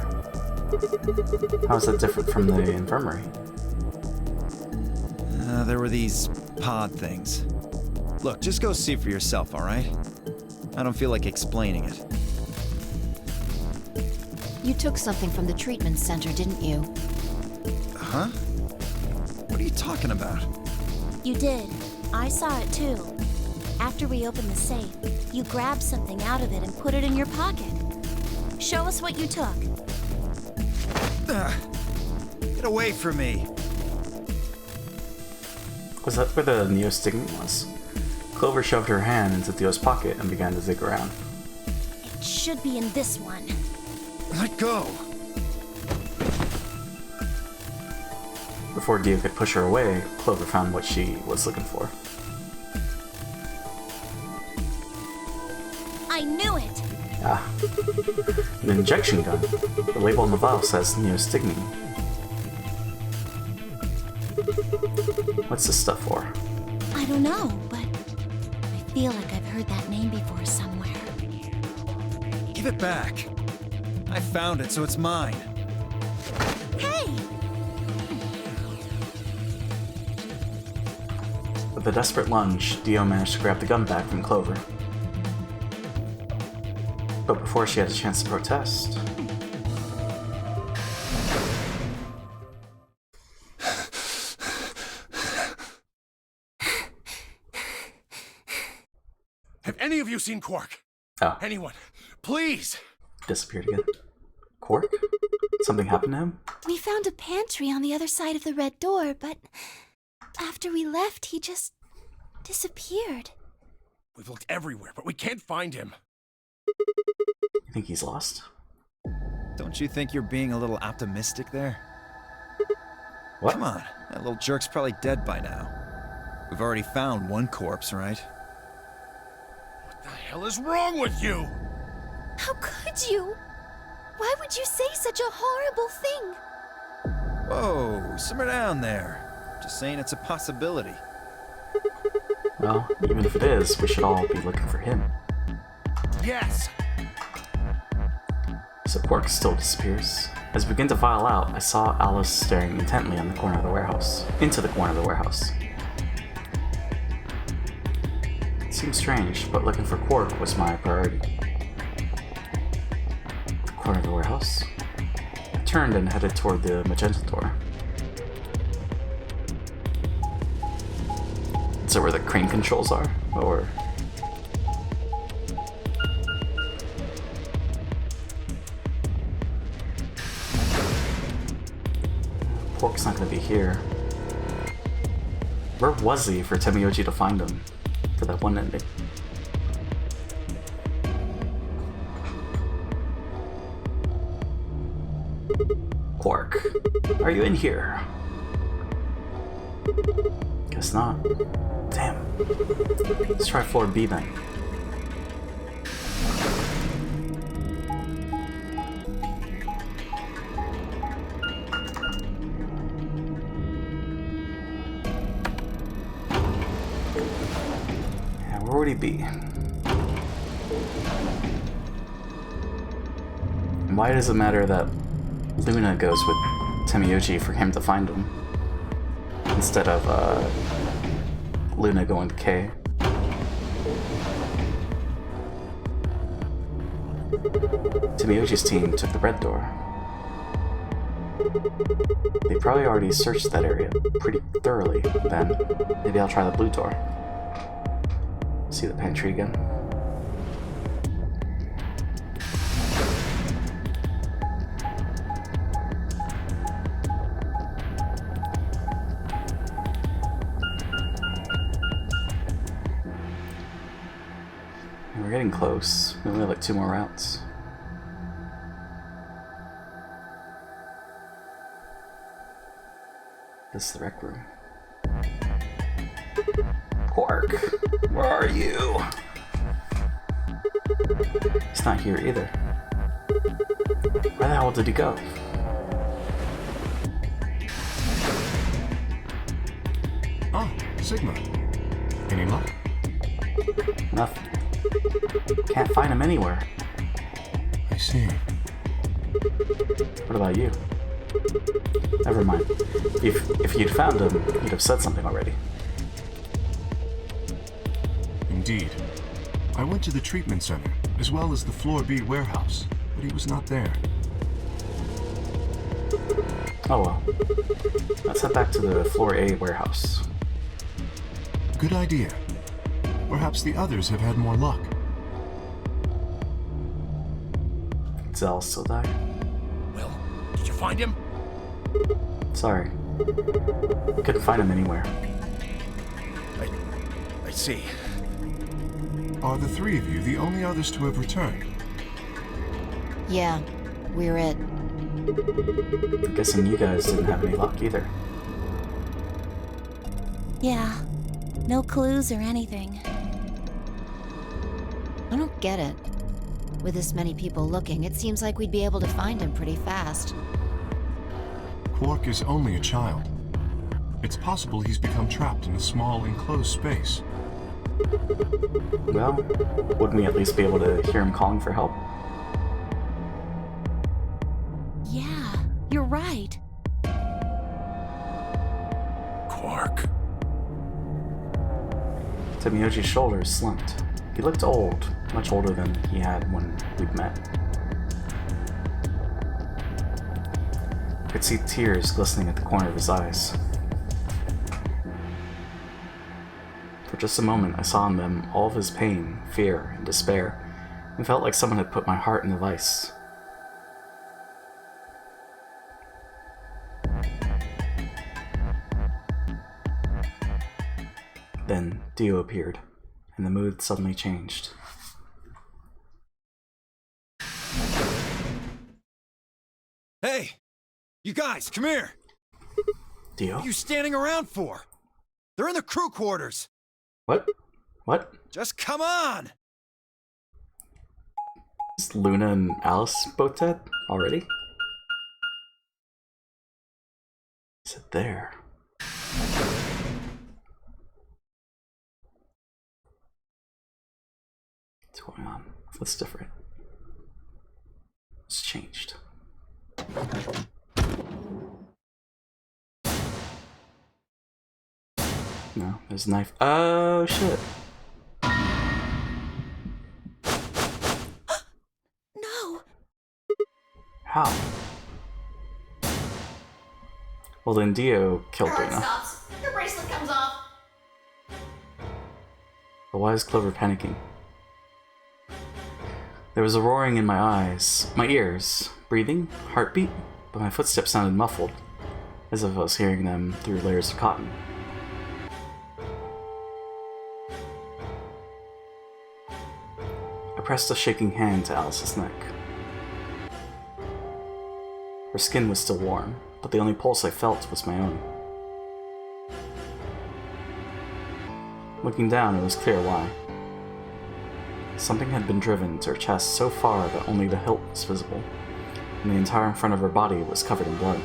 How is that different from the infirmary? There were these pod things. Look, just go see for yourself, alright? I don't feel like explaining it. You took something from the treatment center, didn't you? Huh? What are you talking about? you did. I saw it too. After we opened the safe, you grabbed something out of it and put it in your pocket. Show us what you took. Get away from me! Was that where the neostigmine was? Clover shoved her hand into Theo's pocket and began to dig around. It should be in this one. Let go! Before Theo could push her away, Clover found what she was looking for. I knew it! Ah, an injection gun. The label on the vial says neostigmine. What's this stuff for? I don't know, but I feel like I've heard that name before somewhere. Give it back! I found it, so it's mine. Hey! With a desperate lunge, Dio managed to grab the gun back from Clover. But before she had a chance to protest... Have any of you seen Quark? Oh, Anyone? Please! disappeared again. Quark? Something happened to him? We found a pantry on the other side of the red door, but after we left, he just disappeared. We've looked everywhere, but we can't find him. You think he's lost? Don't you think you're being a little optimistic there? What? Come on, that little jerk's probably dead by now. We've already found one corpse, right? What the hell is wrong with you? How could you? Why would you say such a horrible thing? Whoa, simmer down there. Just saying it's a possibility. Well, even if it is, we should all be looking for him. Yes! So Quark still disappears. As we begin to file out, I saw Alice staring intently on the corner of the warehouse. Into the corner of the warehouse. It seemed strange, but looking for Quark was my priority. The corner of the warehouse? I turned and headed toward the magenta door. Is it where the crane controls are? Or... Quark's not gonna be here. Where was he for Temiyoji to find him? For that one ending. Quark, are you in here? Guess not. Damn. Let's try floor B then. Yeah, where would he be? And why does it matter that Luna goes with Temiyoji for him to find him? Instead of, Luna going to K. Temiyoji's team took the red door. They probably already searched that area pretty thoroughly, then maybe I'll try the blue door. See the pantry again. We're getting close. We only have like 2 more routes. This is the rec room. Quark, where are you? He's not here either. Where the hell did he go? Ah, Sigma. Any luck? Nothing. Can't find him anywhere. I see. What about you? Never mind. If you'd found him, you'd have said something already. Indeed. I went to the treatment center, as well as the Floor B warehouse, but he was not there. Oh well. Let's head back to the Floor A warehouse. Good idea. Perhaps the others have had more luck. Did Zal still die? Well, did you find him? Sorry. Couldn't find him anywhere. I see. Are the three of you the only others to have returned? Yeah, we're it. I'm guessing you guys didn't have any luck either. Yeah. No clues or anything. I don't get it. With this many people looking, it seems like we'd be able to find him pretty fast. Quark is only a child. It's possible he's become trapped in a small, enclosed space. Well, wouldn't we at least be able to hear him calling for help? Yeah, you're right. Quark. Tamiyoji's shoulders slumped. He looked old, much older than he had when we'd met. I could see tears glistening at the corner of his eyes. For just a moment, I saw in them all of his pain, fear, and despair, and felt like someone had put my heart in a vice. Then Dio appeared, and the mood suddenly changed. Hey! You guys, come here! Dio? What are you standing around for? They're in the crew quarters! What? What? Just come on! Is Luna and Alice both dead already? Is it there? What's going on? What's different? What's changed? No, there's a knife. Oh shit. No! How? Well, then Dio killed Your heart Luna. stops. Your bracelet comes off. But why is Clover panicking? There was a roaring in my ears, breathing, heartbeat, but my footsteps sounded muffled, as if I was hearing them through layers of cotton. I pressed a shaking hand to Alice's neck. Her skin was still warm, but the only pulse I felt was my own. Looking down, it was clear why. Something had been driven to her chest so far that only the hilt was visible, and the entire front of her body was covered in blood.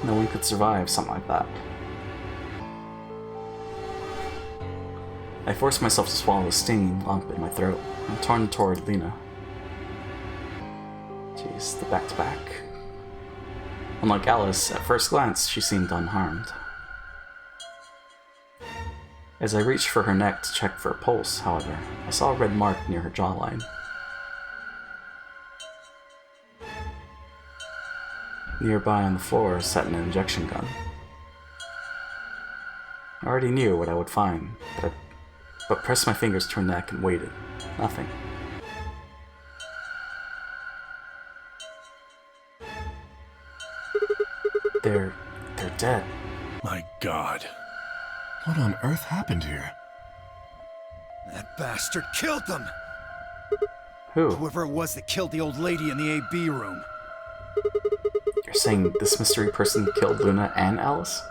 No one could survive something like that. I forced myself to swallow the stinging lump in my throat and turned toward Lena. Jeez, the back-to-back. Unlike Alice, at first glance, she seemed unharmed. As I reached for her neck to check for a pulse, however, I saw a red mark near her jawline. Nearby on the floor sat an injection gun. I already knew what I would find, but pressed my fingers to her neck and waited. Nothing. They're dead. My God. What on earth happened here? That bastard killed them! Who? Whoever it was that killed the old lady in the AB room. You're saying this mystery person killed Luna and Alice?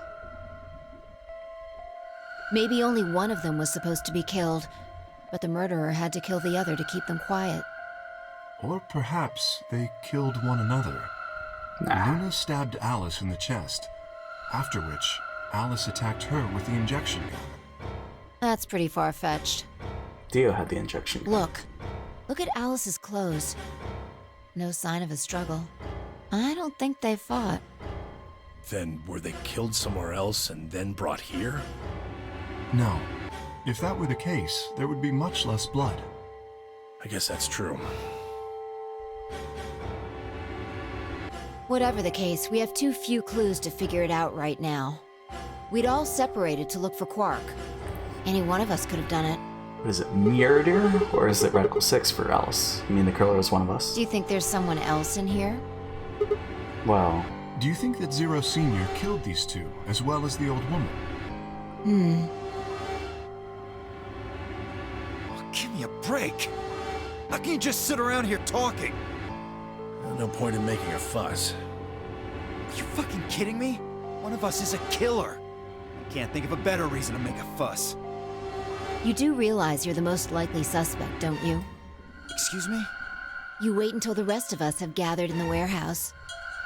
Maybe only one of them was supposed to be killed, but the murderer had to kill the other to keep them quiet. Or perhaps they killed one another. Nah. Luna stabbed Alice in the chest, after which Alice attacked her with the injection gun. That's pretty far-fetched. Dio had the injection gun. Look at Alice's clothes. No sign of a struggle. I don't think they fought. Then were they killed somewhere else and then brought here? No. If that were the case, there would be much less blood. I guess that's true. Whatever the case, we have too few clues to figure it out right now. We'd all separated to look for Quark. Any one of us could have done it. Is it Murder or is it Radical 6 for Alice? You mean the killer was one of us? Do you think there's someone else in here? Well... Do you think that Zero Sr. killed these two, as well as the old woman? Oh, give me a break. How can you just sit around here talking? No point in making a fuss. Are you fucking kidding me? One of us is a killer. I can't think of a better reason to make a fuss. You do realize you're the most likely suspect, don't you? Excuse me? You wait until the rest of us have gathered in the warehouse.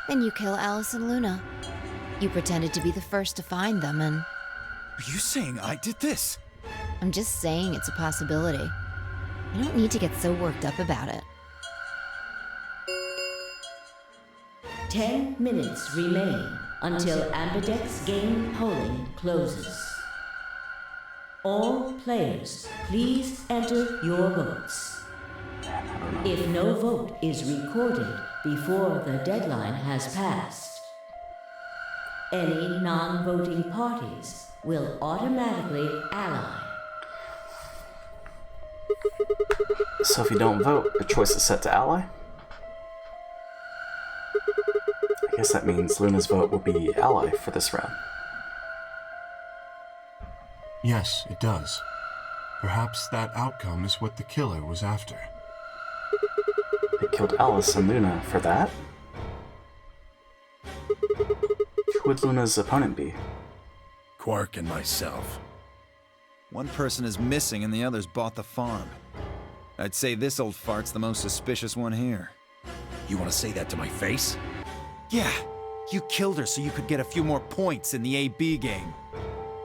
Then you kill Alice and Luna. You pretended to be the first to find them, and... Are you saying I did this? I'm just saying it's a possibility. You don't need to get so worked up about it. 10 minutes remain until Ambidex game polling closes. All players, please enter your votes. If no vote is recorded before the deadline has passed, any non-voting parties will automatically ally. So if you don't vote, your choice is set to ally? I guess that means Luna's vote will be ally for this round. Yes, it does. Perhaps that outcome is what the killer was after. They killed Alice and Luna for that? Who would Luna's opponent be? Quark and myself. One person is missing and the others bought the farm. I'd say this old fart's the most suspicious one here. You want to say that to my face? Yeah, you killed her so you could get a few more points in the AB game.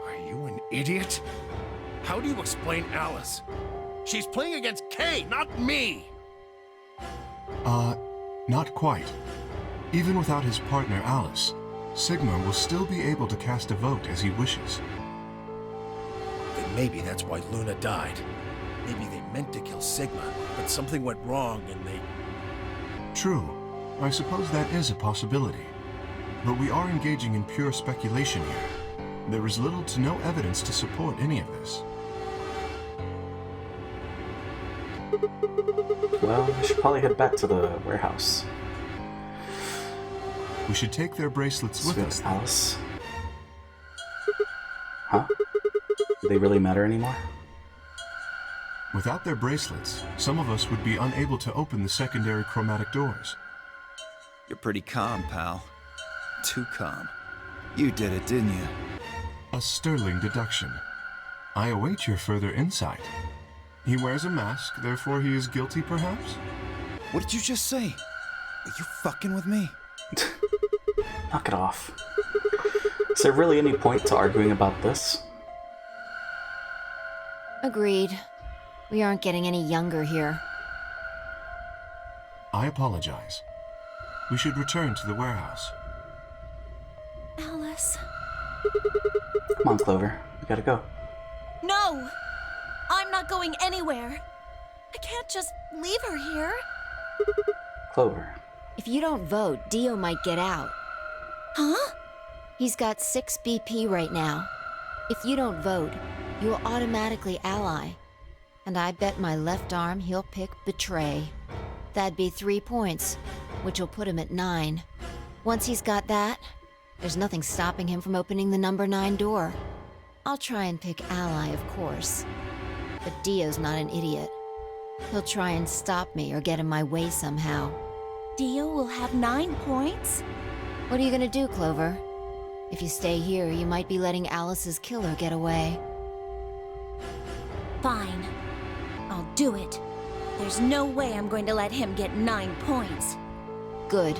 Are you an idiot? How do you explain Alice? She's playing against Kay, not me! Not quite. Even without his partner Alice, Sigma will still be able to cast a vote as he wishes. Then maybe that's why Luna died. Maybe they meant to kill Sigma, but something went wrong and they... True. I suppose that is a possibility. But we are engaging in pure speculation here. There is little to no evidence to support any of this. Well, we should probably head back to the warehouse. We should take their bracelets with us. Alice. Huh? Do they really matter anymore? Without their bracelets, some of us would be unable to open the secondary chromatic doors. You're pretty calm, pal. Too calm. You did it, didn't you? A sterling deduction. I await your further insight. He wears a mask, therefore he is guilty, perhaps? What did you just say? Are you fucking with me? Knock it off. Is there really any point to arguing about this? Agreed. We aren't getting any younger here. I apologize. We should return to the warehouse. Alice. Come on, Clover. We gotta go. No! I'm not going anywhere. I can't just leave her here. Clover. If you don't vote, Dio might get out. Huh? He's got 6 BP right now. If you don't vote, you'll automatically ally. And I bet my left arm he'll pick Betray. That'd be 3 points, which will put him at 9. Once he's got that, there's nothing stopping him from opening the number 9 door. I'll try and pick ally, of course. But Dio's not an idiot. He'll try and stop me or get in my way somehow. Dio will have 9 points? What are you gonna do, Clover? If you stay here, you might be letting Alice's killer get away. Fine. I'll do it. There's no way I'm going to let him get 9 points. Good.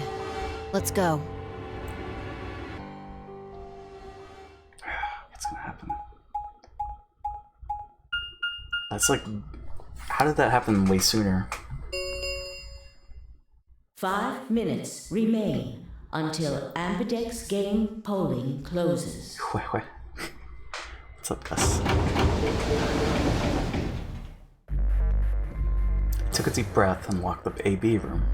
Let's go. What's gonna happen? That's like... How did that happen way sooner? 5 minutes remain until Ambidex game polling closes. Wait. What's up, Gus? I took a deep breath and walked the AB room.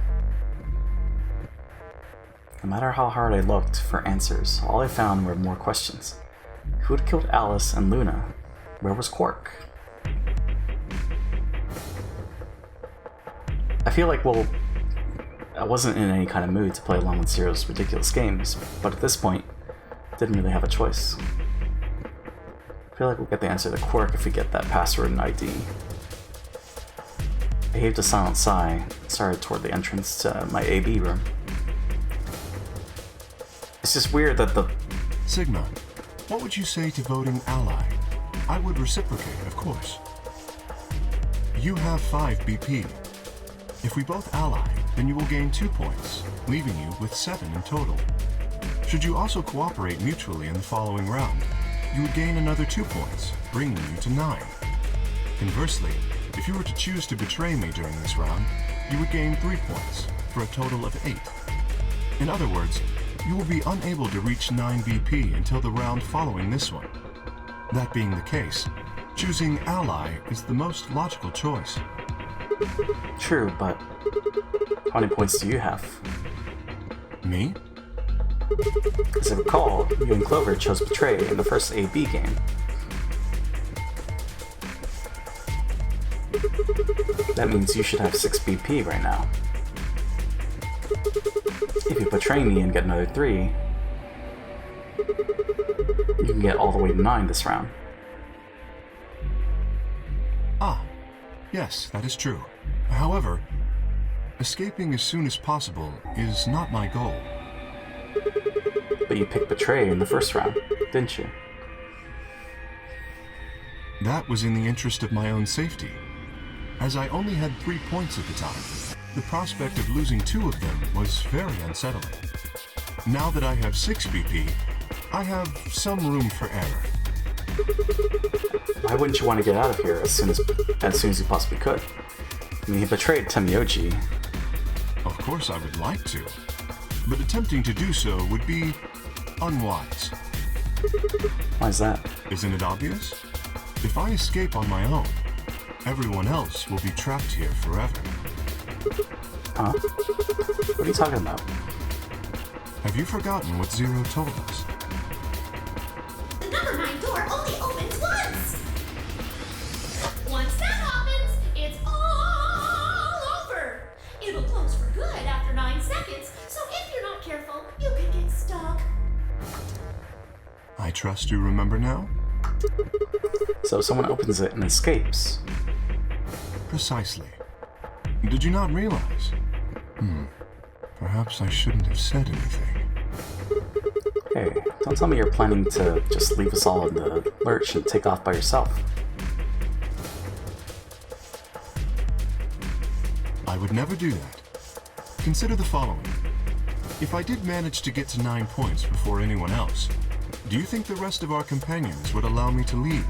No matter how hard I looked for answers, all I found were more questions. Who had killed Alice and Luna? Where was Quark? I feel like, well, I wasn't in any kind of mood to play along with Zero's ridiculous games, but at this point, didn't really have a choice. I feel like we'll get the answer to Quark if we get that password and ID. I heaved a silent sigh and started toward the entrance to my AB room. It's just weird that the... Sigma, what would you say to voting ally? I would reciprocate, of course. You have 5 BP. If we both ally, then you will gain 2 points, leaving you with 7 in total. Should you also cooperate mutually in the following round, you would gain another 2 points, bringing you to 9. Conversely, if you were to choose to betray me during this round, you would gain 3 points, for a total of 8. In other words, you will be unable to reach 9 BP until the round following this one. That being the case, choosing ally is the most logical choice. True, but how many points do you have? Me? As I recall, you and Clover chose Betray in the first AB game. That means you should have 6 BP right now. If you betray me and get another 3, you can get all the way to 9 this round. Ah, yes, that is true. However, escaping as soon as possible is not my goal. But you picked Betray in the first round, didn't you? That was in the interest of my own safety. As I only had 3 points at the time, the prospect of losing 2 of them was very unsettling. Now that I have 6 BP, I have some room for error. Why wouldn't you want to get out of here as soon as you possibly could? I mean, he betrayed Temioji. Of course I would like to, but attempting to do so would be unwise. Why is that? Isn't it obvious? If I escape on my own, everyone else will be trapped here forever. Huh? What are you talking about? Have you forgotten what Zero told us? The number 9 door only opens once! Once that happens, it's all over! It'll close for good after 9 seconds, so if you're not careful, you could get stuck. I trust you remember now? So someone opens it and escapes. Precisely. Did you not realize? Perhaps I shouldn't have said anything. Hey, don't tell me you're planning to just leave us all in the lurch and take off by yourself. I would never do that. Consider the following. If I did manage to get to 9 points before anyone else, do you think the rest of our companions would allow me to leave?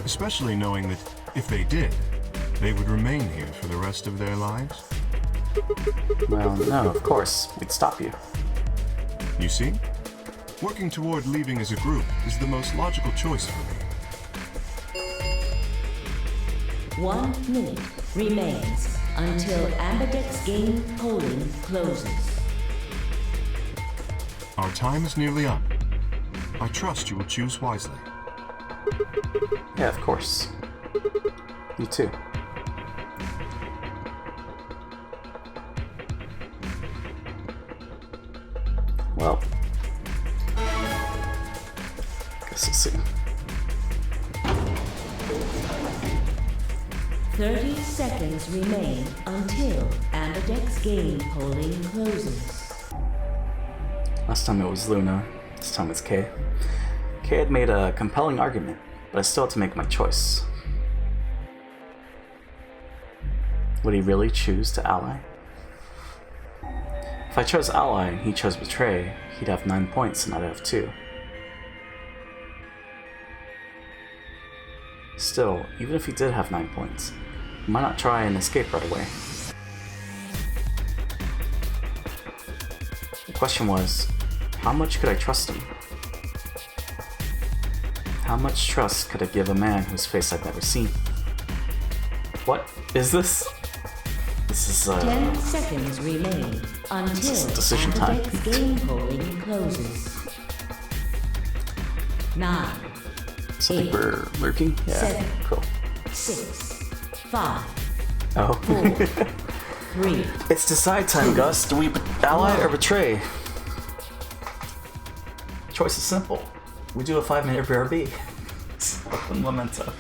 Especially knowing that if they did, they would remain here for the rest of their lives? Well, no, of course. We'd stop you. You see? Working toward leaving as a group is the most logical choice for me. 1 minute remains until Ambidex game polling closes. Our time is nearly up. I trust you will choose wisely. Yeah, of course. You too. Well, guess we'll see. 30 seconds remain until Ambidex game polling closes. Last time it was Luna, this time it's Kay. Kay had made a compelling argument, but I still had to make my choice. Would he really choose to ally? If I chose ally and he chose betray, he'd have 9 points and I'd have 2. Still, even if he did have 9 points, he might not try and escape right away. The question was, how much could I trust him? How much trust could I give a man whose face I'd never seen? What is this? This is 10 seconds remain until decision time. Ambidex game polling closes. 9. So I think we're lurking? Yeah. 7. Cool. 6. 5. Oh. 4. 3. It's decide time, Gus. Do we ally or betray? Choice is simple. We do a 5-minute BRB. Memento.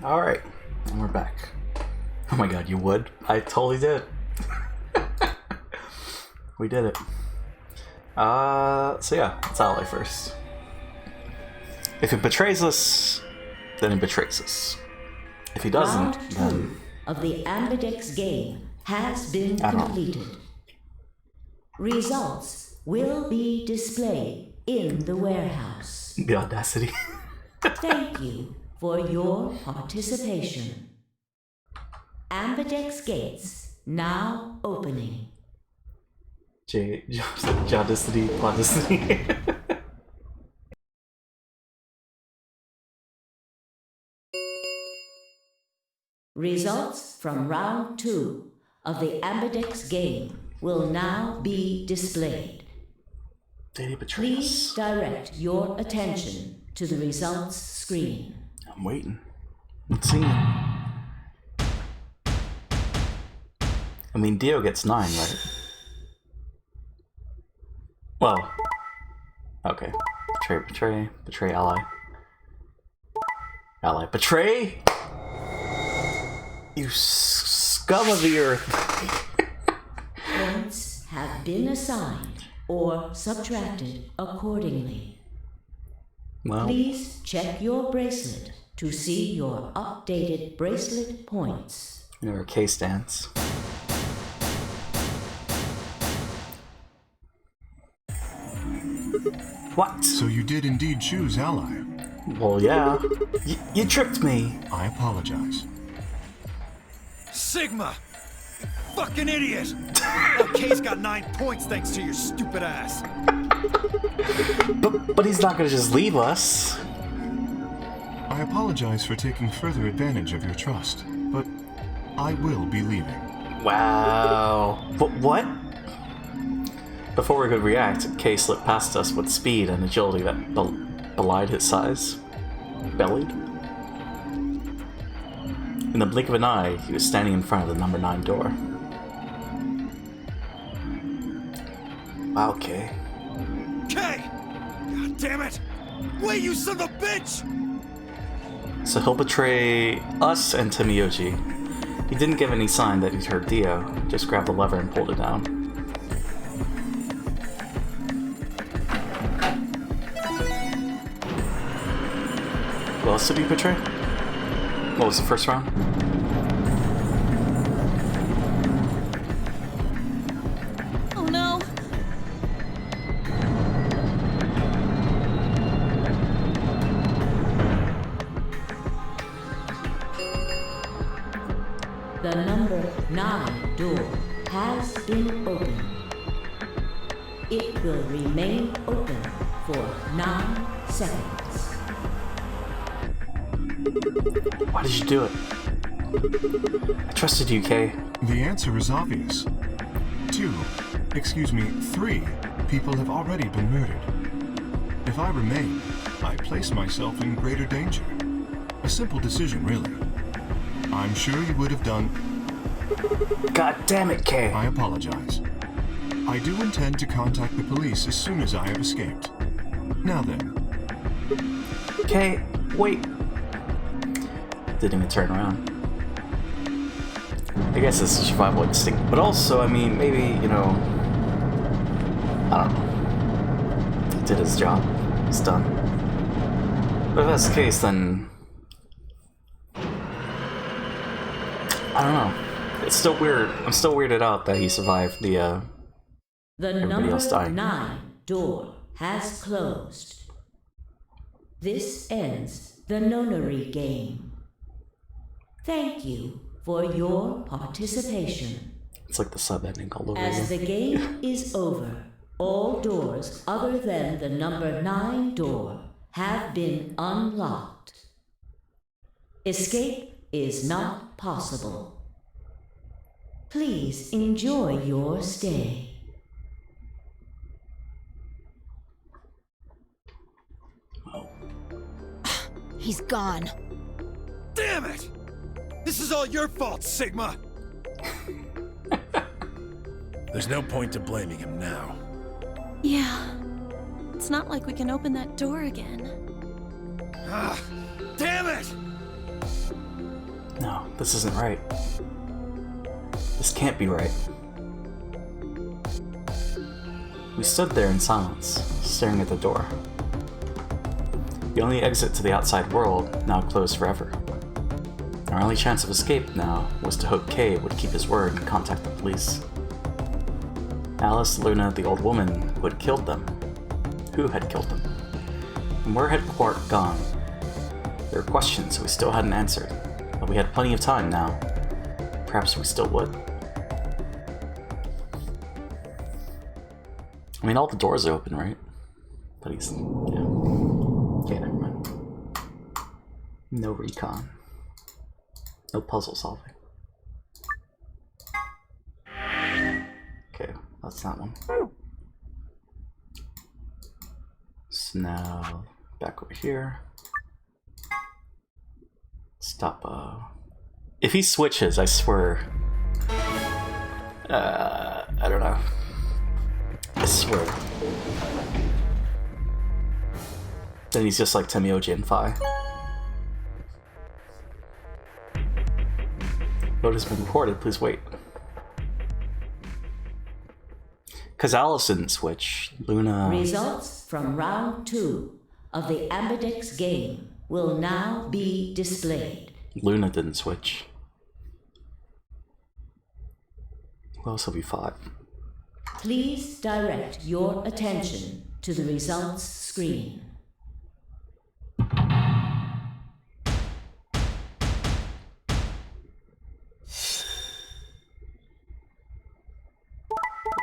Alright, and we're back. Oh my god, you would? I totally did. We did it. So yeah, it's Ally first. If he betrays us, then he betrays us. If he doesn't, Round then... 2 of the Ambidex game has been completed. Results will be displayed in the warehouse. The audacity. Thank you for your participation. Ambidex gates now opening. Jodicity, plodicity. Results from round 2 of the Ambidex game will now be displayed. Did he betray Please us? direct your attention to the results screen. I'm waiting. Let's see. I mean, Dio gets 9, right? Well, okay. Betray ally. Ally. Betray? You scum of the earth. Points have been assigned or subtracted accordingly. Well, Please check your bracelet to see your updated bracelet points. you know where K stands. What? So you did indeed choose Ally. Well, yeah. You tricked me. I apologize. Sigma! Fucking idiot! Now K's got 9 points thanks to your stupid ass. But he's not gonna just leave us. I apologize for taking further advantage of your trust, but I will be leaving. Wow. But what? Before we could react, K slipped past us with speed and agility that belied his size. Bellied? In the blink of an eye, he was standing in front of the number 9 door. Wow, K. K! God damn it! Wait, you son of a bitch! So he'll betray us and Tamiyoji. He didn't give any sign that he'd heard Dio, just grabbed the lever and pulled it down. What else did he betray? What was the first round? Oh no! The number 9 door has been opened. It will remain open for 9 seconds. Why did you do it? I trusted you, Kay. The answer is obvious. 3 people have already been murdered. If I remain, I place myself in greater danger. A simple decision, really. I'm sure you would have done... God damn it, Kay. I apologize. I do intend to contact the police as soon as I have escaped. Now then. Kay, wait. Didn't even turn around. I guess it's survival instinct, but also, I mean, maybe, you know, I don't know. He did his job. It's done. But if that's the case, then I don't know. It's still weird. I'm still weirded out that he survived the everybody else dying. 9 door has closed. This ends the nonary game. Thank you for your participation. It's like the sub ending all over As again. the game is over, all doors other than the number 9 door have been unlocked. Escape is not possible. Please enjoy your stay. He's gone. Damn it! This is all your fault, Sigma! There's no point to blaming him now. Yeah. It's not like we can open that door again. Ah, damn it! No, this isn't right. This can't be right. We stood there in silence, staring at the door. The only exit to the outside world, now closed forever. Our only chance of escape now was to hope Kay would keep his word and contact the police. Alice, Luna, the old woman who had killed them. Who had killed them? And where had Quark gone? There were questions we still hadn't answered, but we had plenty of time now. Perhaps we still would. I mean, all the doors are open, right? But he's... yeah. Okay, never mind. No recon. No puzzle solving. Okay, that's that one. So now, back over here. Stop, if he switches, I swear... I don't know. I swear. Then he's just like Temioji and Phi. Vote has been recorded, please wait. Because Alice didn't switch. Luna... Results from round 2 of the Ambidex game will now be displayed. Luna didn't switch. Who else will be 5? Please direct your attention to the results screen.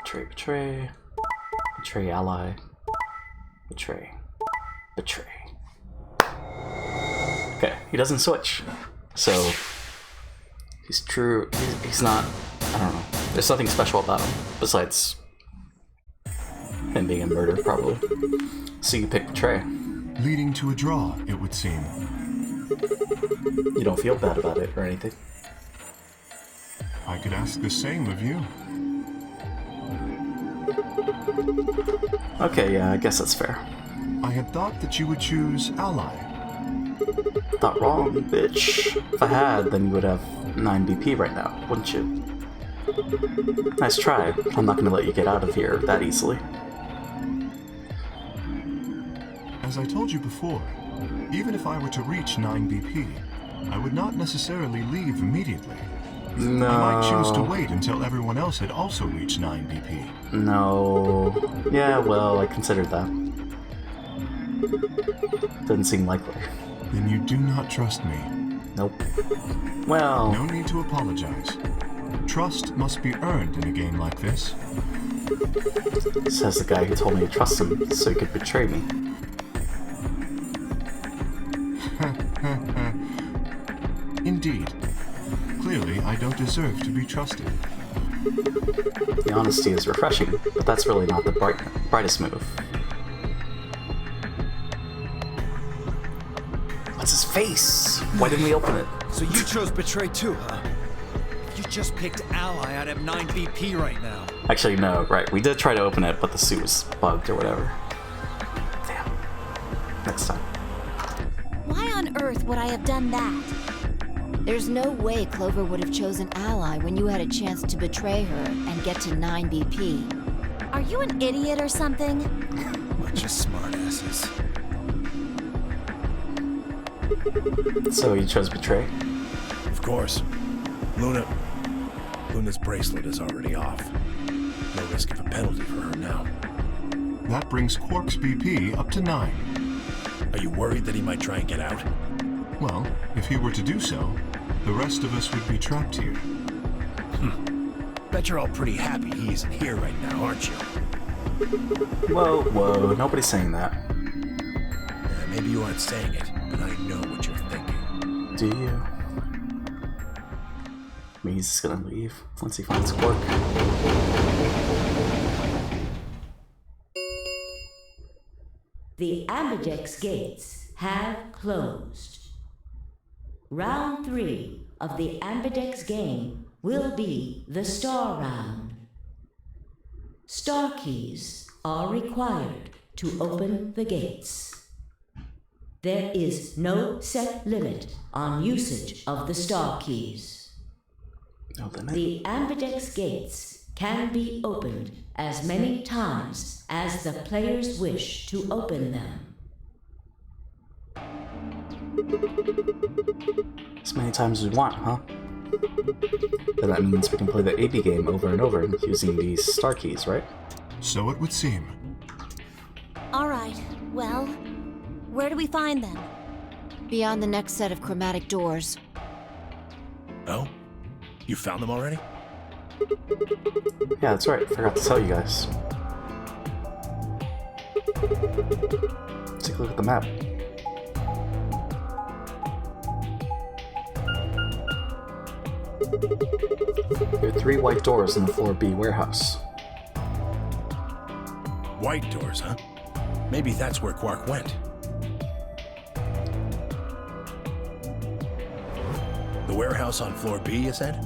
Betray, betray. Betray ally. Betray. Betray. Okay, he doesn't switch. So, he's true. He's not. I don't know. There's nothing special about him besides him being a murderer, probably. So you pick betray. Leading to a draw, it would seem. You don't feel bad about it or anything. I could ask the same of you. Okay, yeah, I guess that's fair. I had thought that you would choose ally. Not wrong, bitch. If I had, then you would have 9 BP right now, wouldn't you? Nice try. I'm not gonna let you get out of here that easily. As I told you before, even if I were to reach 9 BP, I would not necessarily leave immediately. No. I might choose to wait until everyone else had also reached 9 BP. No. Yeah, well, I considered that. Doesn't seem likely. Then you do not trust me. Nope. Well... No need to apologize. Trust must be earned in a game like this. Says the guy who told me to trust him so he could betray me. Indeed. Clearly, I don't deserve to be trusted. The honesty is refreshing, but that's really not the brightest move. What's his face? Why didn't we open it? So you chose Betray too, huh? If you just picked Ally, I'd have 9 BP right now. Actually, no, right. We did try to open it, but the suit was bugged or whatever. Damn. Next time. Why on earth would I have done that? There's no way Clover would have chosen Ally when you had a chance to betray her and get to 9 BP. Are you an idiot or something? Bunch of smartasses. So you chose betray? Of course. Luna's bracelet is already off. No risk of a penalty for her now. That brings Quark's BP up to 9. Are you worried that he might try and get out? Well, if he were to do so, the rest of us would be trapped here. Bet you're all pretty happy he isn't here right now, aren't you? Whoa, whoa, nobody's saying that. Maybe you aren't saying it, but I know what you're thinking. Do you? I mean, he's just gonna leave once he finds Quark. The Ambidex gates have closed. Round 3 of the Ambidex game will be the Star Round. Star keys are required to open the gates. There is no set limit on usage of the star keys. No limit? The ambidex gates can be opened as many times as the players wish to open them. As many times as we want, huh? But that means we can play the AB game over and over using these star keys, right? So it would seem. All right, well, where do we find them? Beyond the next set of chromatic doors. Oh? You found them already? Yeah, that's right. Forgot to tell you guys. Take a look at the map. There are 3 white doors in the floor B warehouse. White doors, huh? Maybe that's where Quark went. The warehouse on floor B, you said?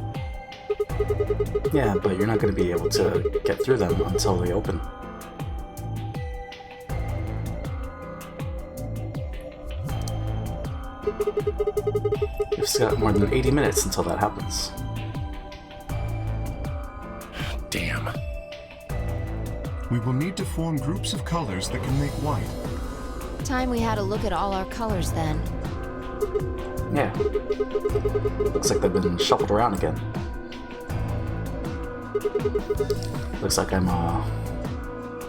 Yeah, but you're not going to be able to get through them until they open. You've got more than 80 minutes until that happens. Damn. We will need to form groups of colors that can make white. Time we had a look at all our colors then. Yeah. Looks like they've been shuffled around again. Looks like I'm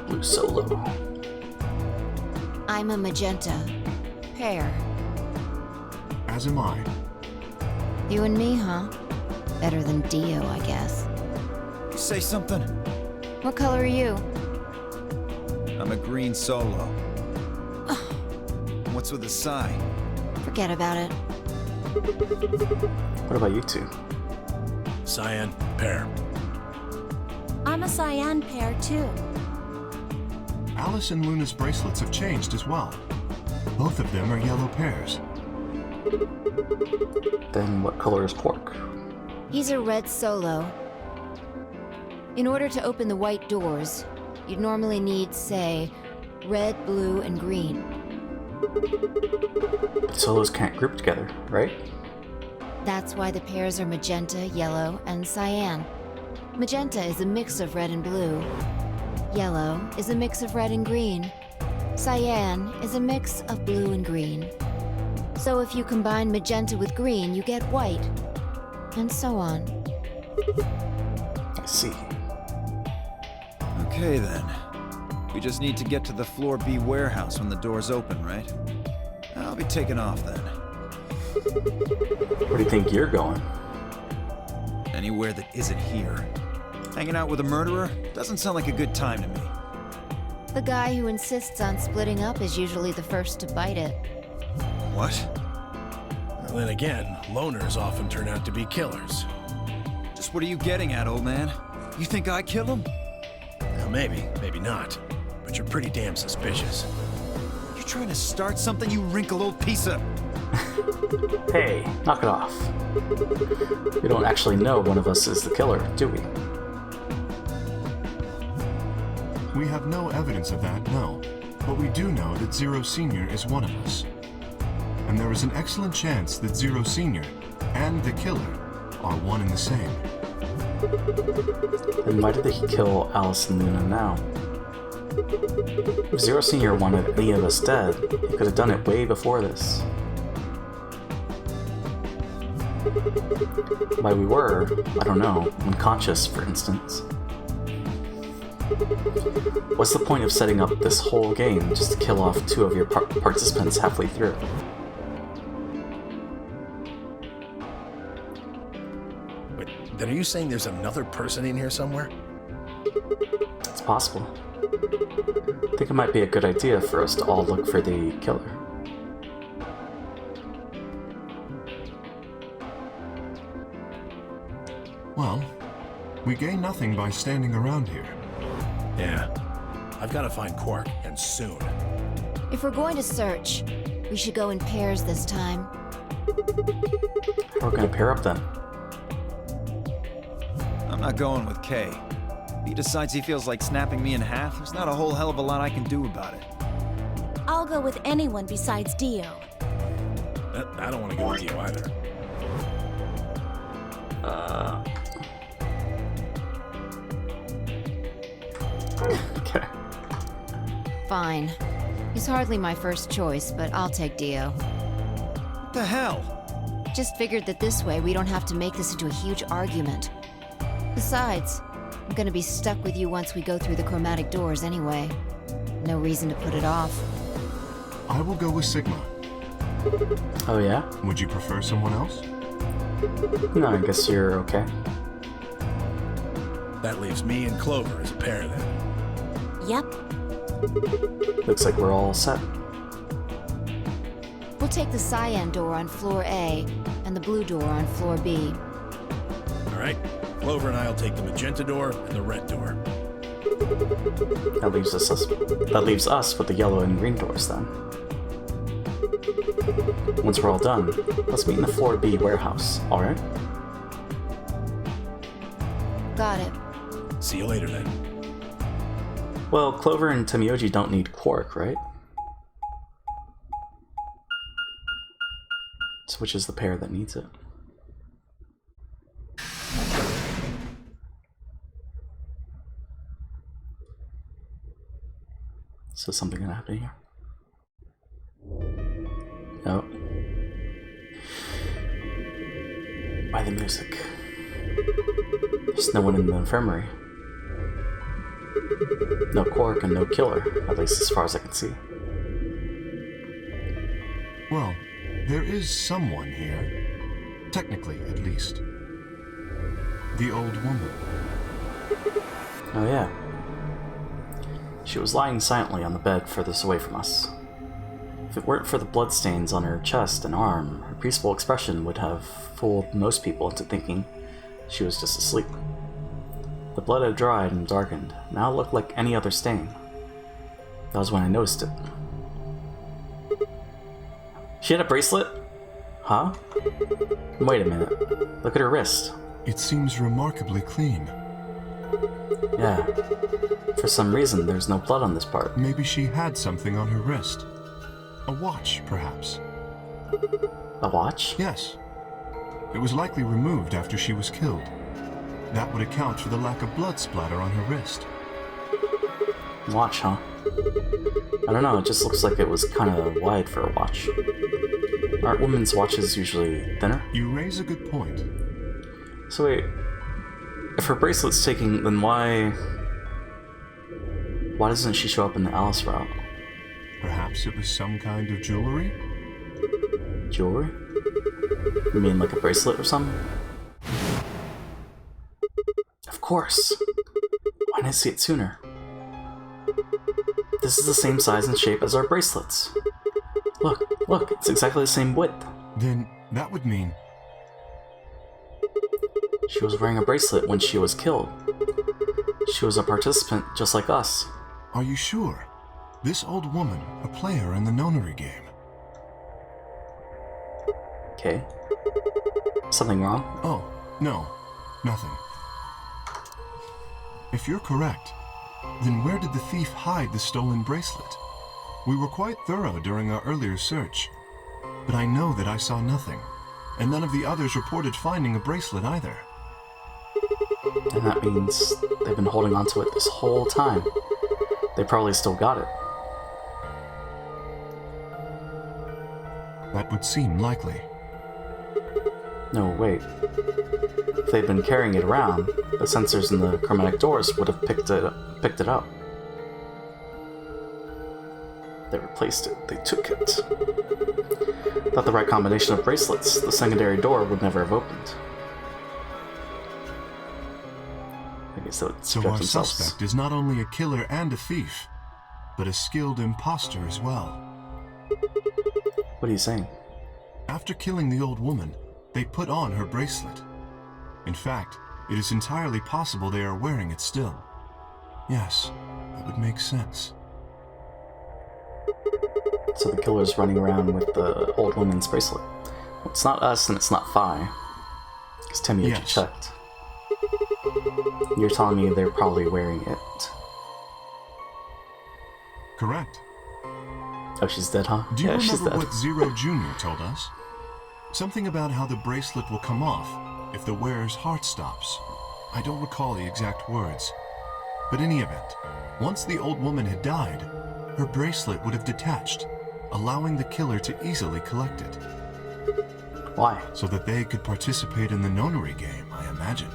blue solo. I'm a magenta. Pear. As am I. You and me, huh? Better than Dio, I guess. You say something? What color are you? I'm a green solo. What's with the sigh? Forget about it. What about you two? Cyan, pear. I'm a cyan pair, too. Alice and Luna's bracelets have changed as well. Both of them are yellow pairs. Then what color is Quark? He's a red solo. In order to open the white doors, you'd normally need, say, red, blue, and green. Solos can't group together, right? That's why the pairs are magenta, yellow, and cyan. Magenta is a mix of red and blue. Yellow is a mix of red and green. Cyan is a mix of blue and green. So if you combine magenta with green, you get white. And so on. I see. Okay then. We just need to get to the floor B warehouse when the doors open, right? I'll be taking off then. Where do you think you're going? Anywhere that isn't here. Hanging out with a murderer doesn't sound like a good time to me. The guy who insists on splitting up is usually the first to bite it. What? Well, then again, loners often turn out to be killers. Just what are you getting at, old man? You think I kill him? Well, maybe, maybe not. But you're pretty damn suspicious. You trying to start something, you wrinkled old piece of... Hey, knock it off. We don't actually know one of us is the killer, do we? We have no evidence of that, no. But we do know that Zero Senior is one of us. And there is an excellent chance that Zero Senior and the killer are one and the same. Then why did he kill Alice and Luna now? If Zero Senior wanted any of us dead, he could have done it way before this. Why we were, I don't know, unconscious, for instance. What's the point of setting up this whole game just to kill off 2 of your participants halfway through? Wait, then are you saying there's another person in here somewhere? It's possible. I think it might be a good idea for us to all look for the killer. Well, we gain nothing by standing around here. Yeah. I've got to find Quark, and soon. If we're going to search, we should go in pairs this time. How are we gonna pair up then? I'm not going with Kay. If he decides he feels like snapping me in half, there's not a whole hell of a lot I can do about it. I'll go with anyone besides Dio. I don't want to go with you either. Okay. Fine. He's hardly my first choice, but I'll take Dio. What the hell? Just figured that this way we don't have to make this into a huge argument. Besides, I'm gonna be stuck with you once we go through the chromatic doors anyway. No reason to put it off. I will go with Sigma. Oh yeah? Would you prefer someone else? No, I guess you're okay. That leaves me and Clover as a pair then. Yep. Looks like we're all set. We'll take the cyan door on floor A and the blue door on floor B. All right? Clover and I'll take the magenta door and the red door. That leaves us with the yellow and green doors then. Once we're all done, let's meet in the floor B warehouse, alright? Got it. See you later then. Well, Clover and Temioji don't need Quark, right? So which is the pair that needs it? So is something gonna happen here? No. Why the music? There's no one in the infirmary. No Quark and no killer, at least as far as I can see. Well, there is someone here. Technically, at least. The old woman. Oh yeah. She was lying silently on the bed furthest away from us. If it weren't for the bloodstains on her chest and arm, her peaceful expression would have fooled most people into thinking she was just asleep. The blood had dried and darkened, now looked like any other stain. That was when I noticed it. She had a bracelet? Huh? Wait a minute. Look at her wrist. It seems remarkably clean. Yeah. For some reason, there's no blood on this part. Maybe she had something on her wrist. A watch, perhaps. A watch? Yes. It was likely removed after she was killed. That would account for the lack of blood splatter on her wrist. Watch, huh? I don't know, it just looks like it was kind of wide for a watch. Aren't women's watches usually thinner? You raise a good point. So wait, if her bracelet's taking, then why doesn't she show up in the Alice route? Perhaps it was some kind of jewelry? Jewelry? You mean like a bracelet or something? Of course! Why didn't I see it sooner? This is the same size and shape as our bracelets. Look, it's exactly the same width. Then that would mean... She was wearing a bracelet when she was killed. She was a participant just like us. Are you sure? This old woman, a player in the nonary game. Okay. Something wrong? Oh, no. Nothing. If you're correct, then where did the thief hide the stolen bracelet? We were quite thorough during our earlier search, but I know that I saw nothing, and none of the others reported finding a bracelet either. And that means they've been holding on to it this whole time. They probably still got it. That would seem likely. No, wait. If they'd been carrying it around, the sensors in the chromatic doors would have picked it up. They replaced it. They took it. Without the right combination of bracelets, the secondary door would never have opened. I guess that would So our suspect is not only a killer and a thief, but a skilled imposter as well. What are you saying? After killing the old woman, they put on her bracelet. In fact, it is entirely possible they are wearing it still. Yes, that would make sense. So the killer's running around with the old woman's bracelet. Well, it's not us and it's not Phi. Because Temioji checked. You're telling me they're probably wearing it. Correct. Oh, she's dead, huh? Do you Yeah, she's remember dead. what Zero Jr. told us? Something about how the bracelet will come off if the wearer's heart stops. I don't recall the exact words. But in any event, once the old woman had died, her bracelet would have detached, allowing the killer to easily collect it. Why? So that they could participate in the nonary game, I imagine.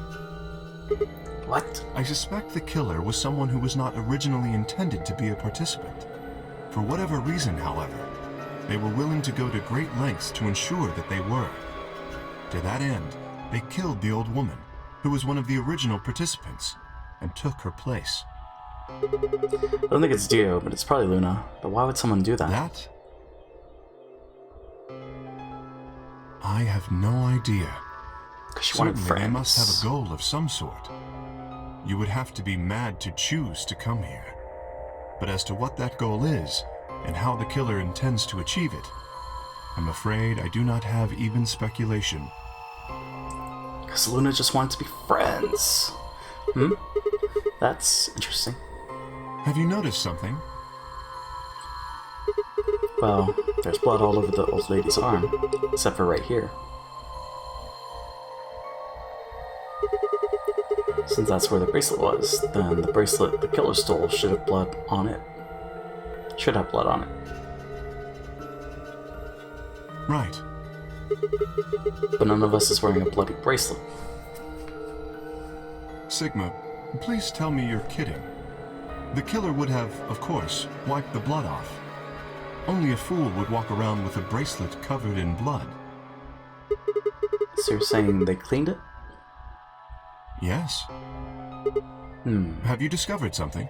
What? I suspect the killer was someone who was not originally intended to be a participant. For whatever reason, however, they were willing to go to great lengths to ensure that they were. To that end, they killed the old woman, who was one of the original participants, and took her place. I don't think it's Dio, but it's probably Luna. But why would someone do that? That? I have no idea. Because she wanted Certainly friends. they must have a goal of some sort. You would have to be mad to choose to come here. But as to what that goal is, and how the killer intends to achieve it, I'm afraid I do not have even speculation. Because Luna just wanted to be friends. Hmm? That's interesting. Have you noticed something? Well, there's blood all over the old lady's arm, except for right here. Since that's where the bracelet was, then the bracelet the killer stole should have blood on it. Should have blood on it. Right. But none of us is wearing a bloody bracelet. Sigma, please tell me you're kidding. The killer would have, of course, wiped the blood off. Only a fool would walk around with a bracelet covered in blood. So you're saying they cleaned it? Yes. Have you discovered something?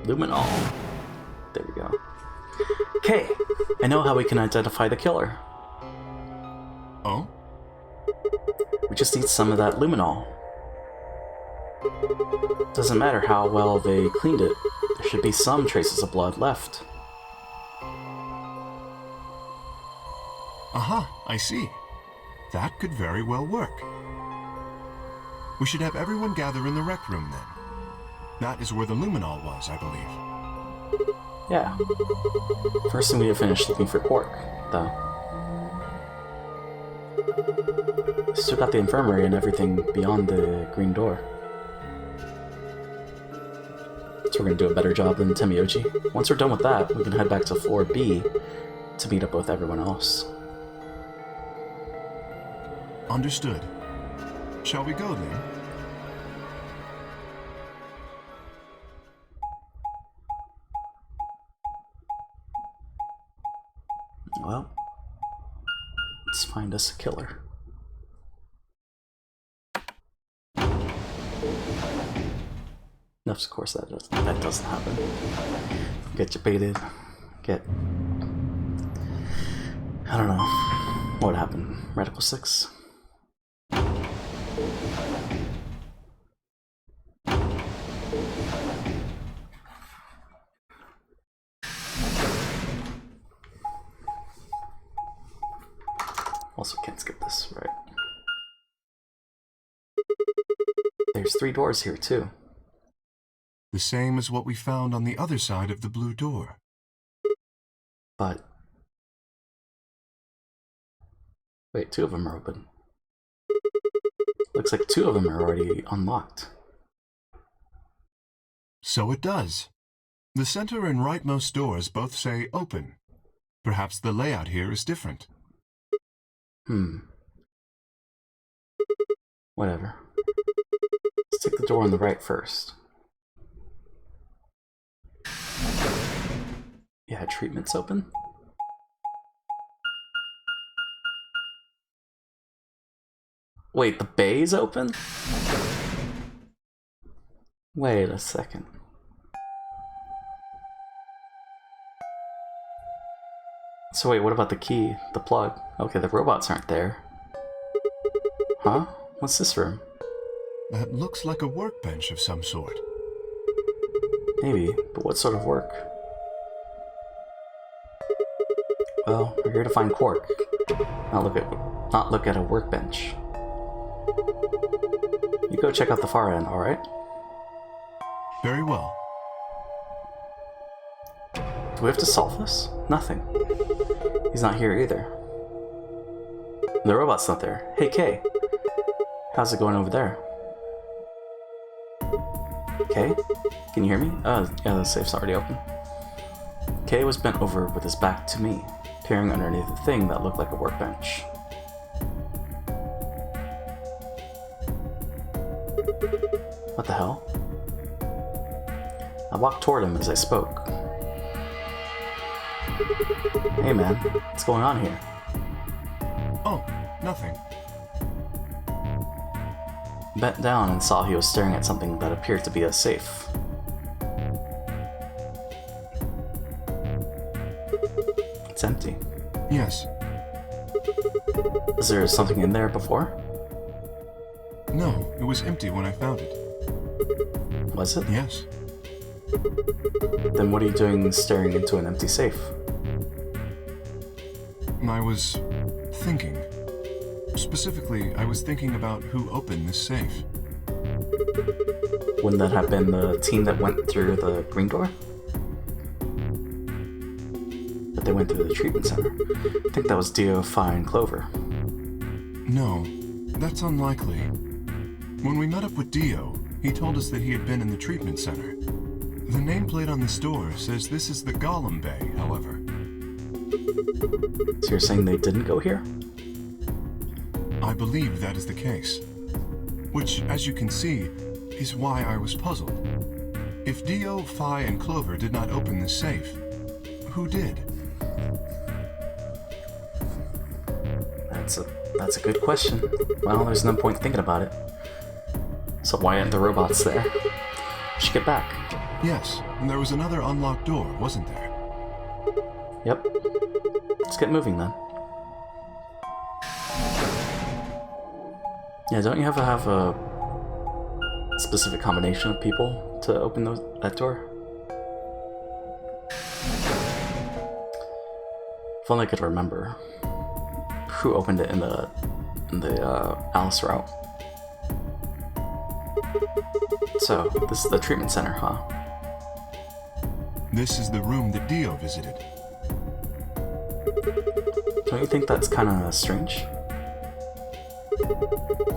Luminol. There we go. Okay, I know how we can identify the killer. Oh? We just need some of that luminol. Doesn't matter how well they cleaned it, there should be some traces of blood left. Aha, I see. That could very well work. We should have everyone gather in the rec room then. That is where the luminol was, I believe. Yeah. First thing we need to finish looking for Quark, though. Still got the infirmary and everything beyond the green door. So we're gonna do a better job than Temioji. Once we're done with that, we can head back to floor B to meet up with everyone else. Understood. Shall we go then? Well, let's find us a killer. Of course that doesn't happen. Get you baited. Get... I don't know. What happened? Radical 6? Also can't skip this, right? There's 3 doors here too. The same as what we found on the other side of the blue door. But... wait, 2 of them are open. Looks like 2 of them are already unlocked. So it does. The center and rightmost doors both say open. Perhaps the layout here is different. Whatever. Let's take the door on the right first. Yeah, treatment's open. Wait, the bay's open? Wait a second. So wait, what about the key? The plug? Okay, the robots aren't there. Huh? What's this room? That looks like a workbench of some sort. Maybe, but what sort of work? Well, we're here to find Quark. Not look at a workbench. You go check out the far end, alright? Very well. Do we have to solve this? Nothing. He's not here either. The robot's not there. Hey, Kay. How's it going over there? Kay? Can you hear me? Yeah, the safe's already open. Kay was bent over with his back to me, peering underneath a thing that looked like a workbench. What the hell? I walked toward him as I spoke. Hey man, what's going on here? Oh, nothing. Bent down and saw he was staring at something that appeared to be a safe. It's empty. Yes. Is there something in there before? No, it was empty when I found it. Was it? Yes. Then what are you doing staring into an empty safe? I was thinking. Specifically, I was thinking about who opened this safe. Wouldn't that have been the team that went through the green door? But they went through the treatment center. I think that was Dio, Phi, and Clover. No, that's unlikely. When we met up with Dio, he told us that he had been in the treatment center. The nameplate on this door says this is the Golem Bay, however. So you're saying they didn't go here? I believe that is the case. Which, as you can see, is why I was puzzled. If Dio, Phi, and Clover did not open this safe, who did? That's a good question. Well, there's no point thinking about it. So why aren't the robots there? We should get back. Yes, and there was another unlocked door, wasn't there? Yep. Let's get moving then. Yeah, don't you have to have a specific combination of people to open that door? If only I could remember who opened it in the Alice route. So, this is the treatment center, huh? This is the room that Dio visited. Don't you think that's kinda strange?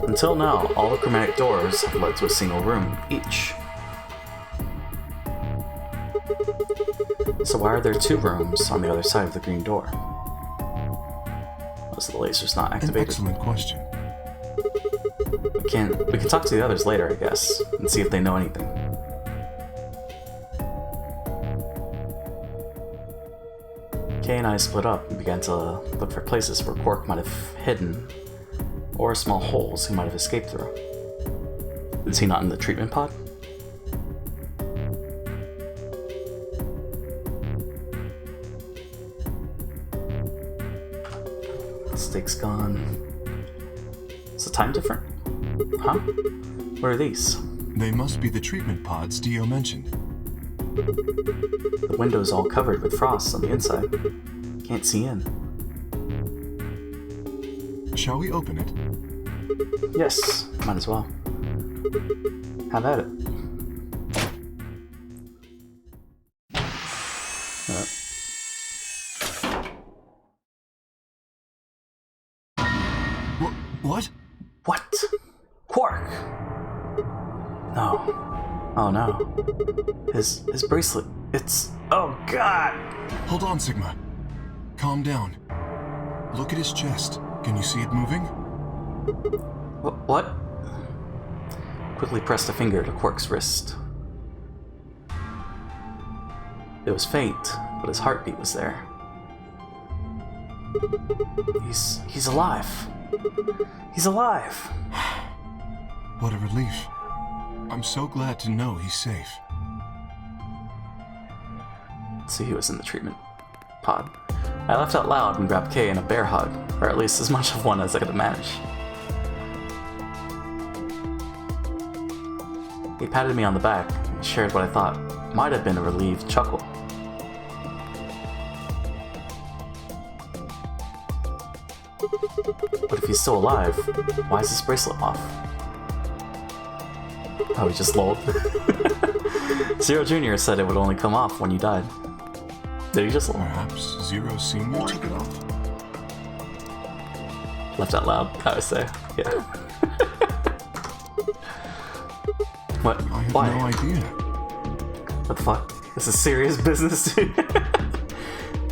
Until now, all the chromatic doors have led to a single room, each. So why are there two rooms on the other side of the green door? Was the laser's not An activated? excellent question. We can talk to the others later, I guess, and see if they know anything. Kay and I split up and began to look for places where Quark might have hidden, or small holes he might have escaped through. Is he not in the treatment pod? Stick's gone. Is the time different? Huh? What are these? They must be the treatment pods Dio mentioned. The window's all covered with frost on the inside. Can't see in. Shall we open it? Yes, might as well. Have at it. What? What? Quark! No. Oh no. His bracelet. It's... Oh god! Hold on, Sigma. Calm down. Look at his chest. Can you see it moving? What? Quickly pressed a finger to Quark's wrist. It was faint, but his heartbeat was there. He's alive. He's alive. What a relief. I'm so glad to know he's safe. So he was in the treatment pod. I laughed out loud and grabbed Kay in a bear hug, or at least as much of one as I could manage. He patted me on the back and shared what I thought might have been a relieved chuckle. But if he's still alive, why is his bracelet off? Oh, he just lolled. Zero Jr. said it would only come off when you died. Did he just Perhaps Zero Senior took it off? left out loud? I would say, yeah. What? I have Why? no idea. What the fuck? This is serious business, dude.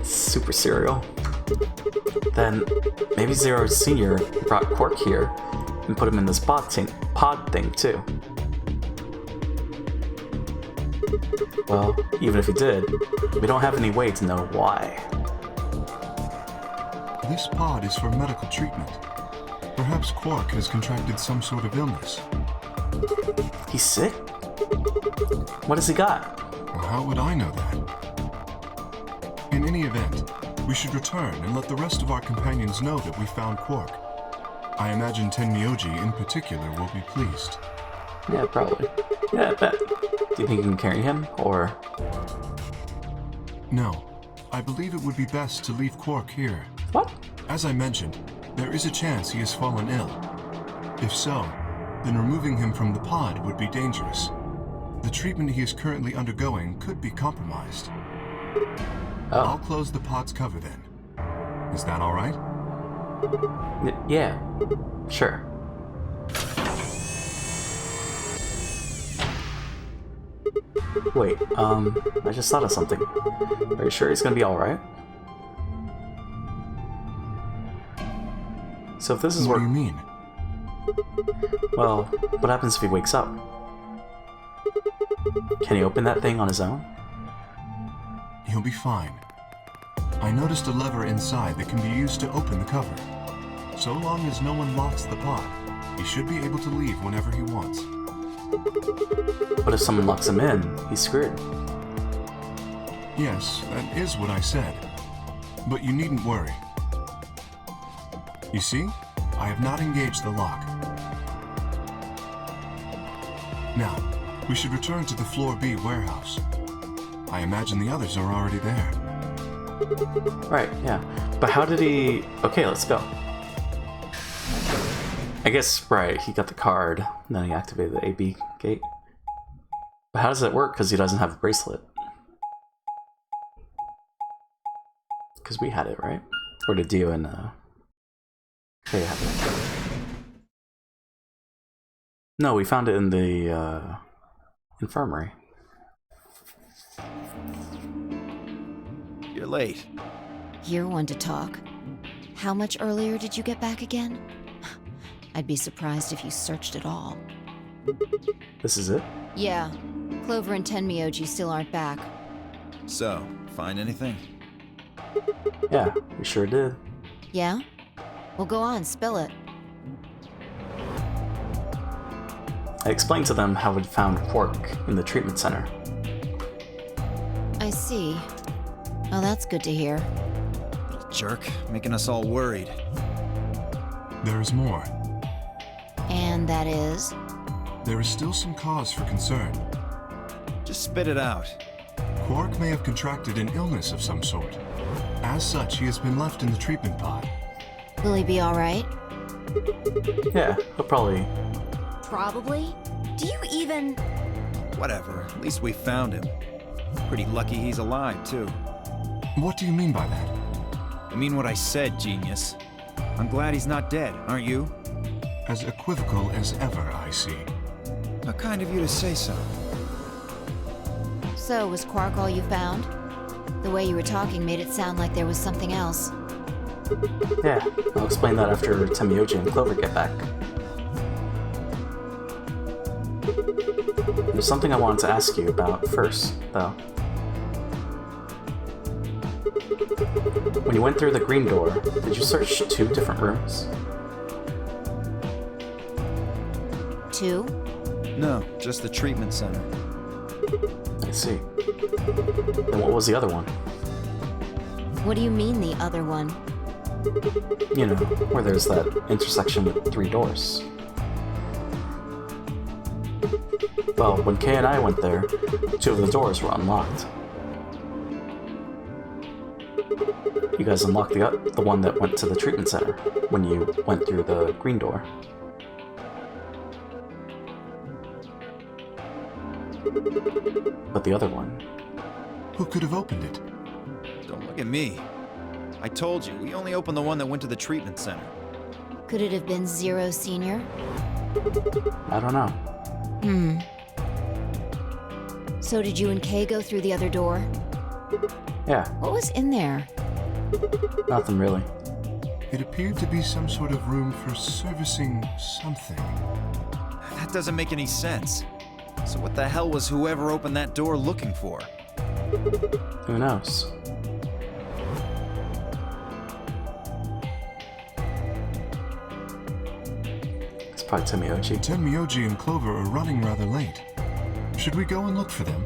Super serial. Then maybe Zero Senior brought Quark here and put him in this pod thing too. Well, even if he did, we don't have any way to know why. This pod is for medical treatment. Perhaps Quark has contracted some sort of illness. He's sick? What has he got? Well, how would I know that? In any event, we should return and let the rest of our companions know that we found Quark. I imagine Tenmyoji in particular will be pleased. Yeah, probably. Yeah, I bet. Do you think you can carry him, or...? No, I believe it would be best to leave Quark here. What? As I mentioned, there is a chance he has fallen ill. If so, then removing him from the pod would be dangerous. The treatment he is currently undergoing could be compromised. Oh. I'll close the pod's cover then. Is that all right? Yeah, sure. Wait, I just thought of something. Are you sure he's gonna be alright? So if this is What where... do you mean? Well, what happens if he wakes up? Can he open that thing on his own? He'll be fine. I noticed a lever inside that can be used to open the cover. So long as no one locks the pod, he should be able to leave whenever he wants. But if someone locks him in, he's screwed. Yes, that is what I said. But you needn't worry. You see, I have not engaged the lock. Now, we should return to the Floor B warehouse. I imagine the others are already there. Right, yeah. But how did he... Okay, let's go. I guess, right, he got the card, and then he activated the AB gate. But how does that work? Because he doesn't have a bracelet. Because we had it, right? Or did Dio and... They have it. No, we found it in the, infirmary. You're late. You're one to talk. How much earlier did you get back again? I'd be surprised if you searched at all. This is it? Yeah. Clover and Tenmyoji still aren't back. So, find anything? Yeah, we sure did. Yeah? Well, go on, spill it. I explained to them how we'd found Quark in the treatment center. I see. Oh, that's good to hear. Little jerk, making us all worried. There is more. And that is? There is still some cause for concern. Just spit it out. Quark may have contracted an illness of some sort. As such, he has been left in the treatment pod. Will he be alright? Yeah, he'll probably... Probably? Do you even... Whatever, at least we found him. Pretty lucky he's alive, too. What do you mean by that? I mean what I said, genius. I'm glad he's not dead, aren't you? As equivocal as ever, I see. How kind of you to say so. So, was Quark all you found? The way you were talking made it sound like there was something else. Yeah, I'll explain that after Tenmyoji and Clover get back. There's something I wanted to ask you about first, though. When you went through the green door, did you search 2 different rooms? 2? No, just the treatment center. I see. Then what was the other one? What do you mean, the other one? You know, where there's that intersection with 3 doors. Well, when Kay and I went there, 2 of the doors were unlocked. You guys unlocked the one that went to the treatment center when you went through the green door. But the other one... Who could have opened it? Don't look at me. I told you, we only opened the one that went to the treatment center. Could it have been Zero Senior? I don't know. So did you and Kay go through the other door? Yeah, What was in there? nothing really. It appeared to be some sort of room for servicing something. That doesn't make any sense. So what the hell was whoever opened that door looking for? Who knows? It's probably Tenmyoji. Tenmyoji and Clover are running rather late. Should we go and look for them?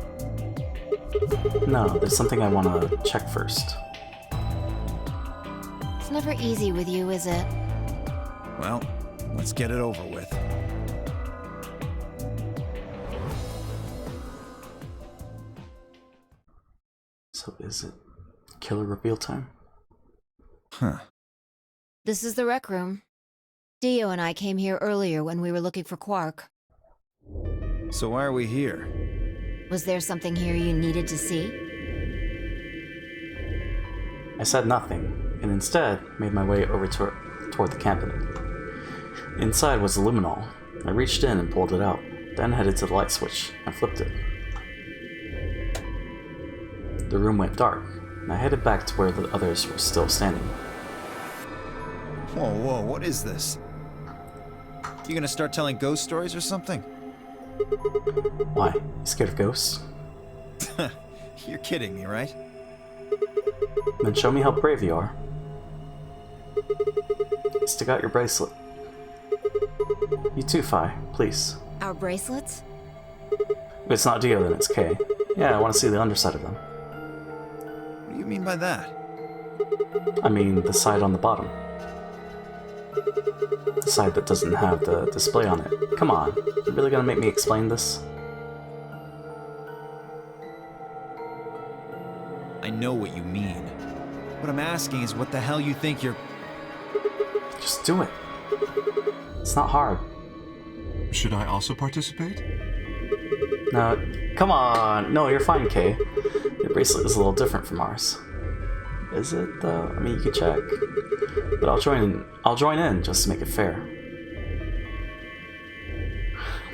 No, there's something I want to check first. It's never easy with you, is it? Well, let's get it over with. So is it killer reveal time? Huh. This is the rec room. Dio and I came here earlier when we were looking for Quark. So why are we here? Was there something here you needed to see? I said nothing, and instead made my way over toward the cabinet. Inside was a luminol. I reached in and pulled it out, then headed to the light switch and flipped it. The room went dark, and I headed back to where the others were still standing. Whoa, whoa, what is this? You gonna start telling ghost stories or something? Why? You scared of ghosts? You're kidding me, right? Then show me how brave you are. Stick out your bracelet. You too, Phi, please. Our bracelets? If it's not Dio, then it's Kay. Yeah, I want to see the underside of them. What do you mean by that? I mean, the side on the bottom. The side that doesn't have the display on it. Come on, you really gonna make me explain this? I know what you mean. What I'm asking is what the hell you think you're... Just do it. It's not hard. Should I also participate? No, come on. No, you're fine, Kay. Your bracelet is a little different from ours. Is it, though? I mean, you could check. But I'll join in just to make it fair.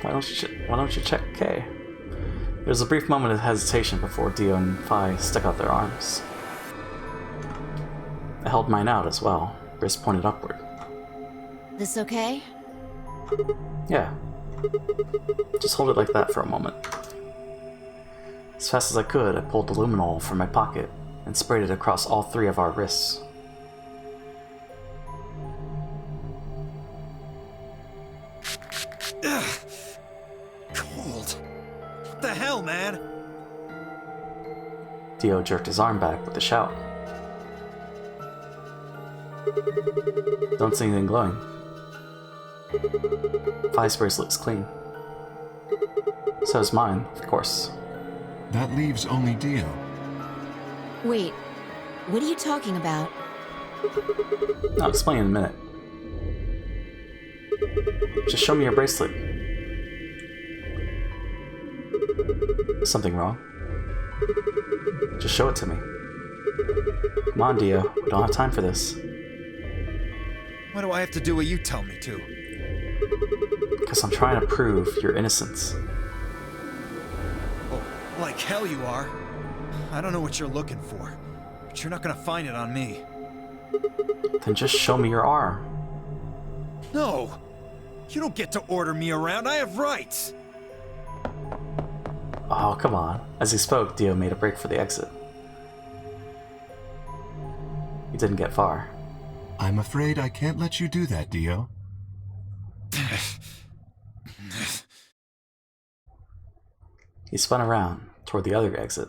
Why don't you check Kay? There was a brief moment of hesitation before Dio and Phi stuck out their arms. I held mine out as well, wrist pointed upward. This okay? Yeah. Just hold it like that for a moment. As fast as I could, I pulled the luminol from my pocket and sprayed it across all three of our wrists. Ugh. Cold. What the hell, man? Dio jerked his arm back with a shout. Don't see anything glowing. Phi's bracelet's clean. So is mine, of course. That leaves only Dio. Wait, what are you talking about? I'll explain in a minute. Just show me your bracelet. Something wrong? Just show it to me. Come on, Dio. We don't have time for this. Why do I have to do what you tell me to? Because I'm trying to prove your innocence. Oh, like hell you are. I don't know what you're looking for, but you're not gonna find it on me. Then just show me your arm. No! You don't get to order me around, I have rights! Oh, come on. As he spoke, Dio made a break for the exit. He didn't get far. I'm afraid I can't let you do that, Dio. He spun around toward the other exit.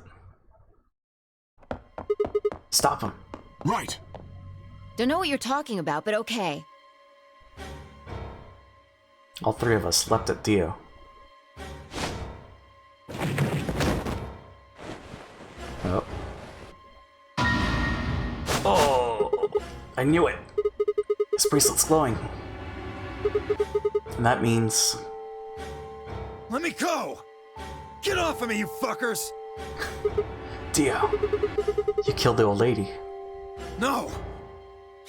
Stop him. Right! Don't know what you're talking about, but okay. All three of us leapt at Dio. Oh. Oh! I knew it! His bracelet's glowing. And that means... Let me go! Get off of me, you fuckers! Dio, you killed the old lady. No!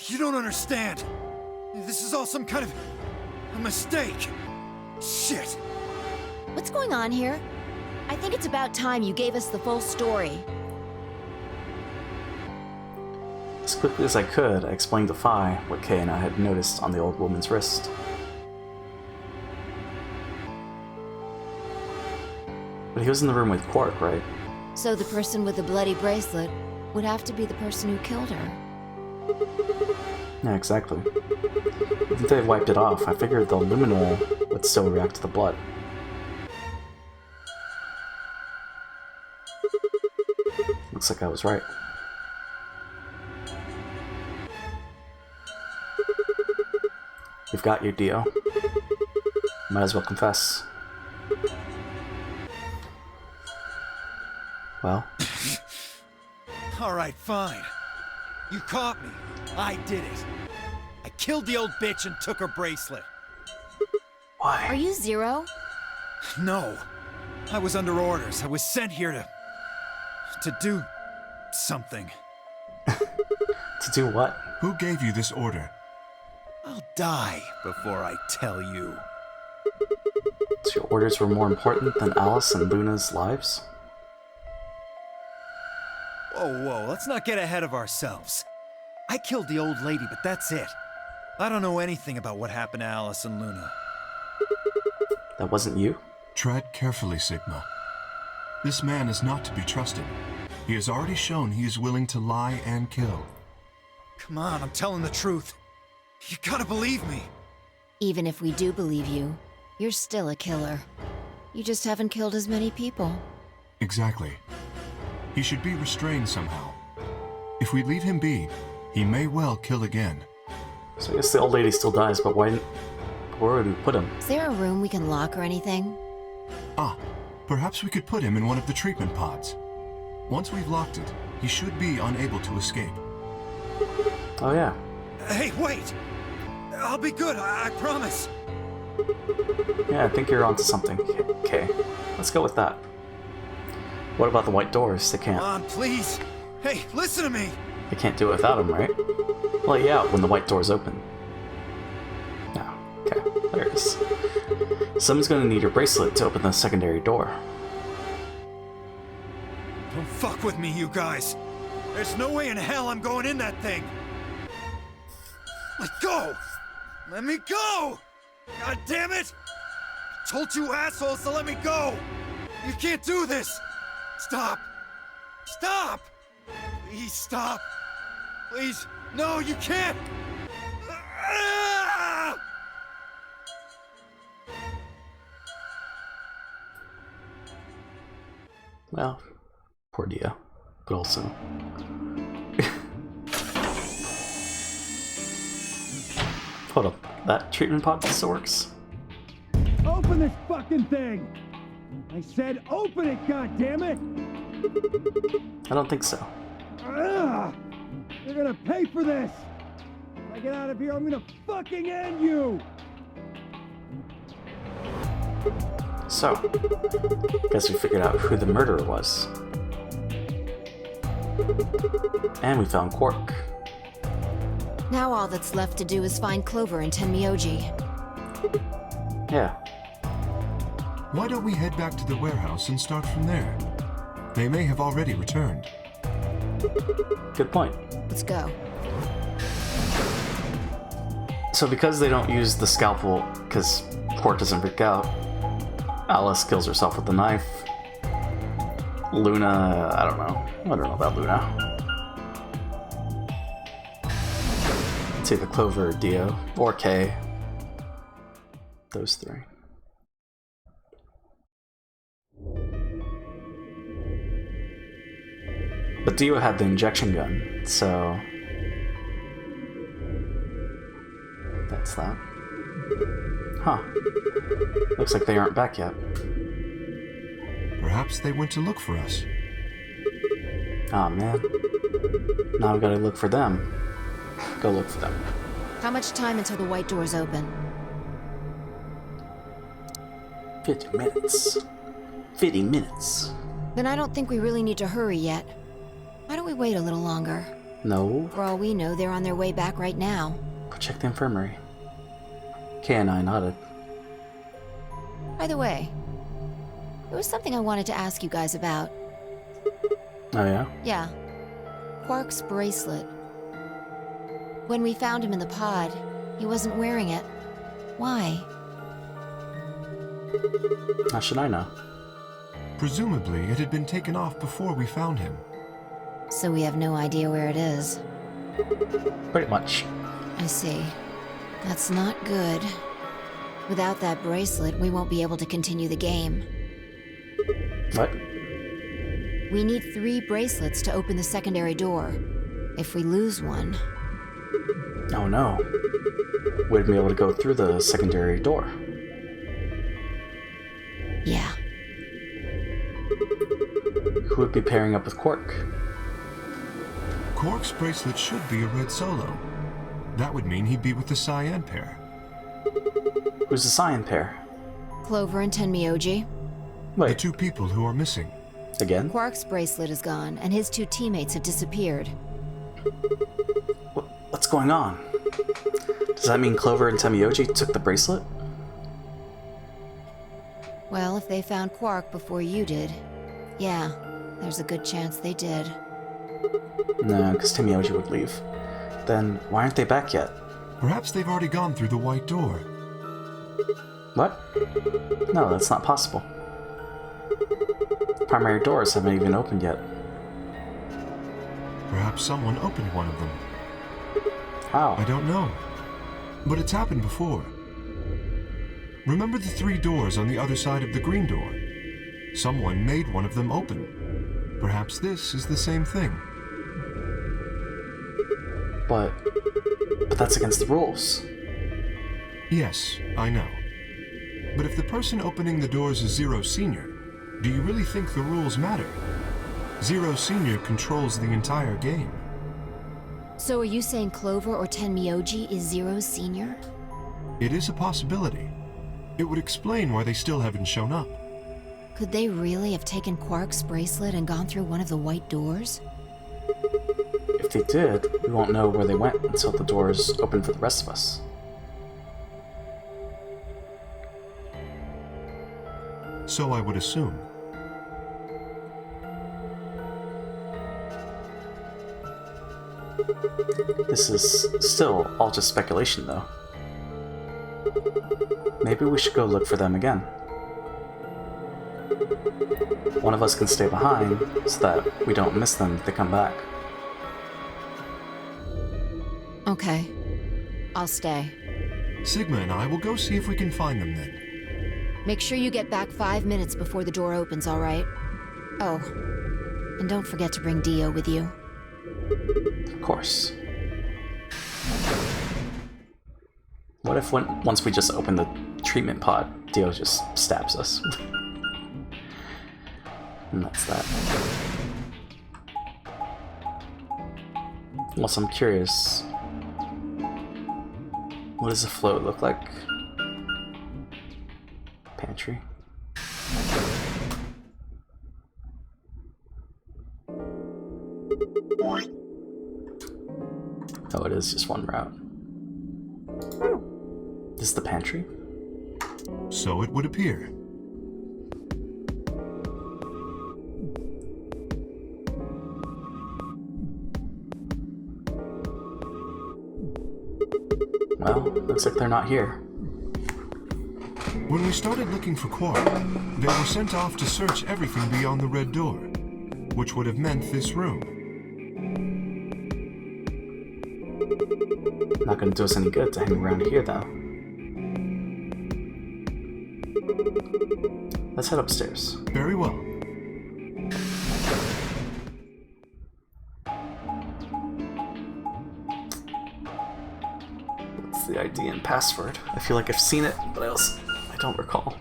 You don't understand. This is all some kind of a mistake. Shit. What's going on here? I think it's about time you gave us the full story. As quickly as I could, I explained to Phi what Kay and I had noticed on the old woman's wrist. But he was in the room with Quark, right? So the person with the bloody bracelet would have to be the person who killed her. Yeah, exactly. Even if they wiped it off, I figured the luminol would still react to the blood. Looks like I was right. We've got you, Dio. Might as well confess. Well? Alright, fine. You caught me. I did it. I killed the old bitch and took her bracelet. Why? Are you Zero? No. I was under orders. I was sent here to do something. To do what? Who gave you this order? I'll die before I tell you. So your orders were more important than Alice and Luna's lives? Whoa, let's not get ahead of ourselves. I killed the old lady, but that's it. I don't know anything about what happened to Alice and Luna. That wasn't you? Tread carefully, Sigma. This man is not to be trusted. He has already shown he is willing to lie and kill. Come on, I'm telling the truth. You gotta believe me. Even if we do believe you, you're still a killer. You just haven't killed as many people. Exactly. He should be restrained somehow. If we leave him be, he may well kill again. So I guess the old lady still dies, but where would we put him? Is there a room we can lock or anything? Ah, perhaps we could put him in one of the treatment pods. Once we've locked it, he should be unable to escape. Oh yeah. Hey, wait! I'll be good, I promise. Yeah, I think you're onto something. Okay, let's go with that. What about the white doors? They can't. Come on, please. Hey, listen to me. They can't do it without him, right? Well, yeah, when the white doors open. No. Okay, there it is. Someone's gonna need your bracelet to open the secondary door. Don't fuck with me, you guys. There's no way in hell I'm going in that thing. Let go! Let me go! God damn it! I told you assholes to let me go! You can't do this! Stop! Stop! Please stop! Please! No, you can't! Ah! Well, poor Dio, but also. Hold up, that treatment pod still works? Open this fucking thing! I said open it, goddammit! I don't think so. Ugh! You're gonna pay for this! If I get out of here, I'm gonna fucking end you! So, guess we figured out who the murderer was. And we found Quark. Now all that's left to do is find Clover and Tenmyoji. Yeah. Why don't we head back to the warehouse and start from there? They may have already returned. Good point. Let's go. So because they don't use the scalpel, because Quark doesn't freak out, Alice kills herself with the knife. Luna, I don't know about Luna. It's either Clover or Dio, or Kay. Those three. But Dio had the injection gun, so that's that. Huh. Looks like they aren't back yet. Perhaps they went to look for us. Aw, man. Now we gotta look for them. Go look for them. How much time until the white doors open? 50 minutes. 50 minutes. Then I don't think we really need to hurry yet. Why don't we wait a little longer? No. For all we know, they're on their way back right now. Check the infirmary. Kay and I nodded. By the way, there was something I wanted to ask you guys about. Oh yeah? Yeah. Quark's bracelet. When we found him in the pod, he wasn't wearing it. Why? How should I know? Presumably, it had been taken off before we found him. So we have no idea where it is. Pretty much. I see. That's not good. Without that bracelet, we won't be able to continue the game. What? We need 3 bracelets to open the secondary door. If we lose one... Oh no. We'd be able to go through the secondary door. Yeah. Who would be pairing up with Quark? Quark's bracelet should be a red solo. That would mean he'd be with the Cyan pair. Who's the Cyan pair? Clover and Tenmyoji. Wait. The 2 people who are missing. Again? Quark's bracelet is gone, and his 2 teammates have disappeared. What's going on? Does that mean Clover and Tenmyoji took the bracelet? Well, if they found Quark before you did, yeah, there's a good chance they did. No, because Tenmyoji would leave. Then why aren't they back yet? Perhaps they've already gone through the white door. What? No, that's not possible. The primary doors haven't even opened yet. Perhaps someone opened one of them. How? I don't know. But it's happened before. Remember the 3 doors on the other side of the green door? Someone made one of them open. Perhaps this is the same thing. But that's against the rules. Yes, I know. But if the person opening the doors is Zero Senior, do you really think the rules matter? Zero Senior controls the entire game. So are you saying Clover or Tenmyoji is Zero Senior? It is a possibility. It would explain why they still haven't shown up. Could they really have taken Quark's bracelet and gone through one of the white doors? If they did, we won't know where they went until the doors open for the rest of us. So I would assume. This is still all just speculation, though. Maybe we should go look for them again. One of us can stay behind so that we don't miss them if they come back. Okay. I'll stay. Sigma and I will go see if we can find them then. Make sure you get back 5 minutes before the door opens, all right? Oh, and don't forget to bring Dio with you. Of course. What if once we just open the treatment pod, Dio just stabs us? And that's that. Also, I'm curious. What does the float look like? Pantry. Oh, it is just one route. This is the pantry? So it would appear. Well, looks like they're not here. When we started looking for Quark, they were sent off to search everything beyond the red door, which would have meant this room. Not gonna do us any good to hang around here, though. Let's head upstairs. Very well. What's the ID and password? I feel like I've seen it, but I don't recall.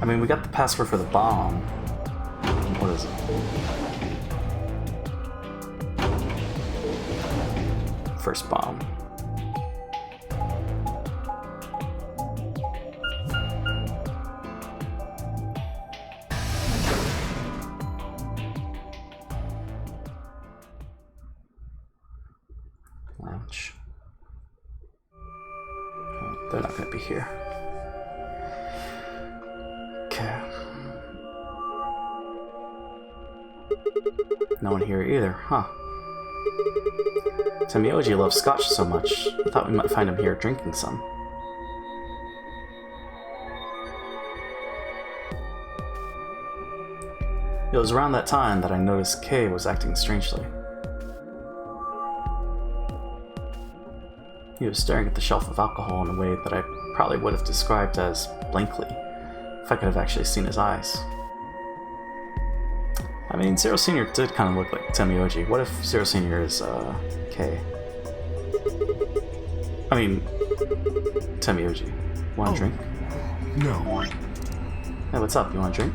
I mean, we got the password for the bomb. What is it? first bomb. Ouch. Oh, they're not going to be here. Okay. No one here either, huh? Temioji loves scotch so much, I thought we might find him here drinking some. It was around that time that I noticed Kay was acting strangely. He was staring at the shelf of alcohol in a way that I probably would have described as blankly, if I could have actually seen his eyes. I mean, Zero Senior did kind of look like Temioji. What if Zero Senior is, Kay? I mean, Temioji. Want a drink? No. Hey, what's up? You want a drink?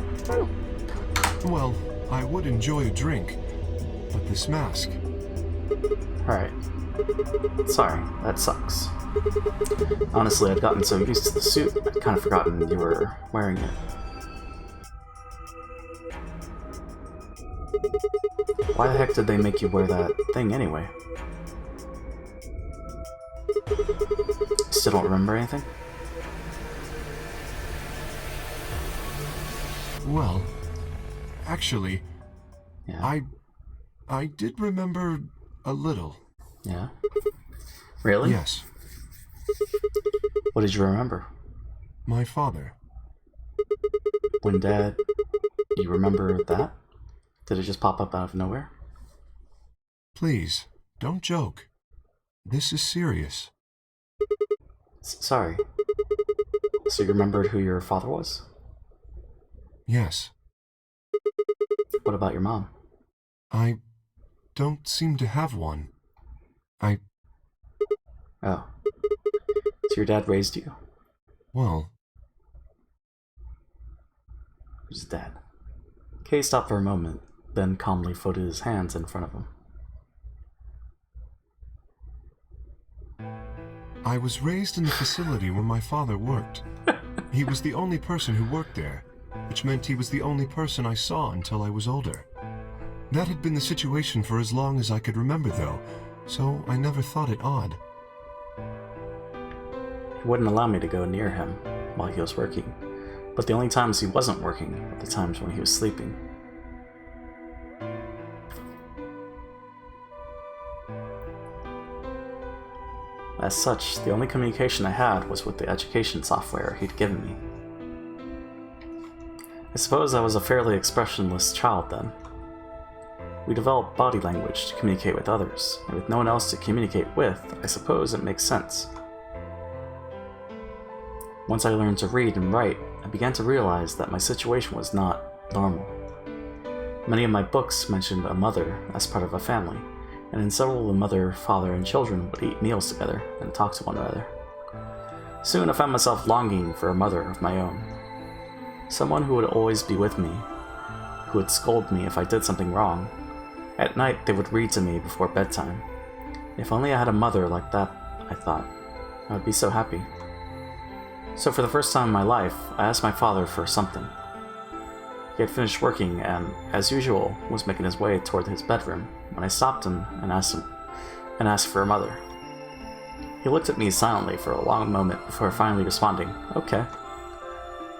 Well, I would enjoy a drink, but this mask... Alright. Sorry, that sucks. Honestly, I'd gotten so used to the suit, I'd kind of forgotten you were wearing it. Why the heck did they make you wear that thing anyway? Still don't remember anything? Well, actually, Yeah. I did remember a little. Yeah? Really? Yes, What did you remember? my father. When Dad... You remember that? Did it just pop up out of nowhere? Please, don't joke. This is serious. Sorry. So you remembered who your father was? Yes, What about your mom? I don't seem to have one. Oh. So your dad raised you? Well, Who's dad? Kay stopped for a moment, then calmly folded his hands in front of him. I was raised in the facility where my father worked. He was the only person who worked there, which meant he was the only person I saw until I was older. That had been the situation for as long as I could remember, though, so I never thought it odd. He wouldn't allow me to go near him while he was working, but the only times he wasn't working were the times when he was sleeping. As such, the only communication I had was with the education software he'd given me. I suppose I was a fairly expressionless child then. We developed body language to communicate with others, and with no one else to communicate with, I suppose it makes sense. Once I learned to read and write, I began to realize that my situation was not normal. Many of my books mentioned a mother as part of a family, and in several the mother, father, and children would eat meals together and talk to one another. Soon I found myself longing for a mother of my own. Someone who would always be with me, who would scold me if I did something wrong. At night they would read to me before bedtime. If only I had a mother like that, I thought, I would be so happy. So for the first time in my life, I asked my father for something. He had finished working and, as usual, was making his way toward his bedroom when I stopped him and asked for a mother. He looked at me silently for a long moment before finally responding, "Okay."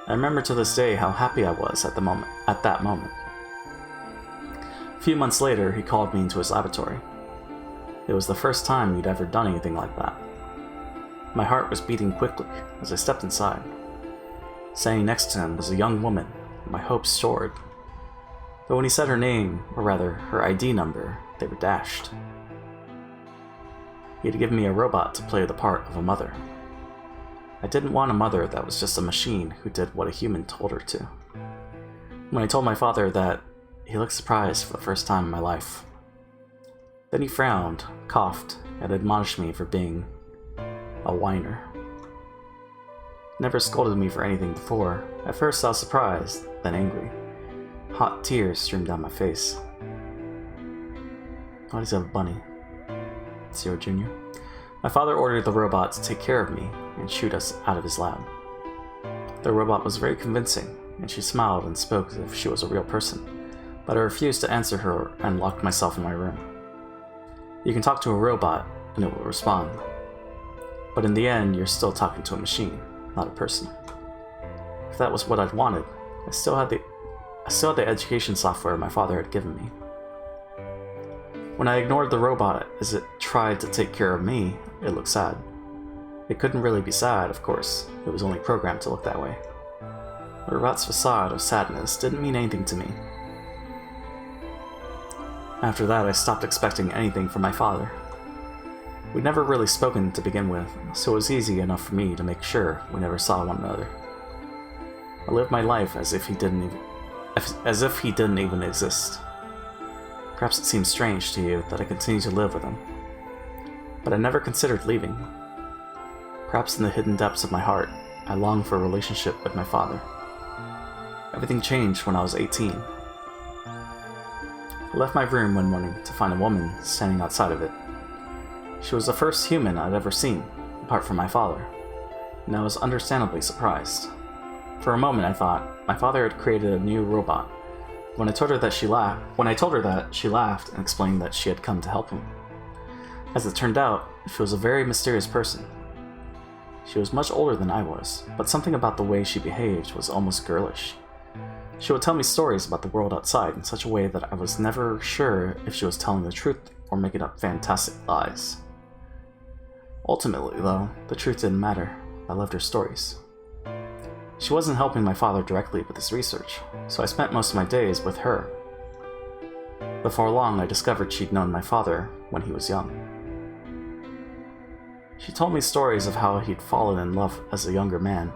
I remember to this day how happy I was at that moment. A few months later, he called me into his laboratory. It was the first time he'd ever done anything like that. My heart was beating quickly as I stepped inside. Standing next to him was a young woman, and my hopes soared. But when he said her name, or rather, her ID number, they were dashed. He had given me a robot to play the part of a mother. I didn't want a mother that was just a machine who did what a human told her to. When I told my father that, he looked surprised for the first time in my life. Then he frowned, coughed, and admonished me for being a whiner. Never scolded me for anything before. At first I was surprised, then angry. Hot tears streamed down my face. Why does he have a bunny? Ezio Jr., my father ordered the robot to take care of me and shoot us out of his lab. The robot was very convincing, and she smiled and spoke as if she was a real person, but I refused to answer her and locked myself in my room. You can talk to a robot, and it will respond. But in the end, you're still talking to a machine, not a person. If that was what I'd wanted, I still had the education software my father had given me. When I ignored the robot as it tried to take care of me, it looked sad. It couldn't really be sad, of course. It was only programmed to look that way. The robot's facade of sadness didn't mean anything to me. After that, I stopped expecting anything from my father. We'd never really spoken to begin with, so it was easy enough for me to make sure we never saw one another. I lived my life as if he didn't even exist. Perhaps it seems strange to you that I continue to live with him, but I never considered leaving. Perhaps in the hidden depths of my heart, I longed for a relationship with my father. Everything changed when I was 18. I left my room one morning to find a woman standing outside of it. She was the first human I'd ever seen, apart from my father, and I was understandably surprised. For a moment I thought my father had created a new robot. When I told her that, she laughed and explained that she had come to help him. As it turned out, she was a very mysterious person. She was much older than I was, but something about the way she behaved was almost girlish. She would tell me stories about the world outside in such a way that I was never sure if she was telling the truth or making up fantastic lies. Ultimately, though, the truth didn't matter. I loved her stories. She wasn't helping my father directly with his research, so I spent most of my days with her. Before long, I discovered she'd known my father when he was young. She told me stories of how he'd fallen in love as a younger man,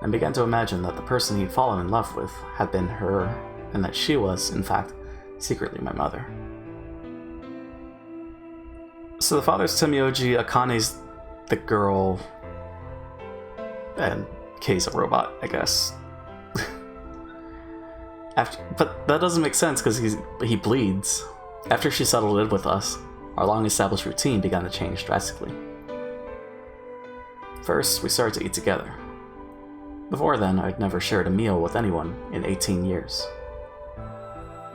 and began to imagine that the person he'd fallen in love with had been her, and that she was, in fact, secretly my mother. So the father's Tomioji, Akane's the girl, and Kei's a robot, I guess. But that doesn't make sense because he bleeds. After she settled in with us, our long-established routine began to change drastically. First, we started to eat together. Before then, I'd never shared a meal with anyone in 18 years.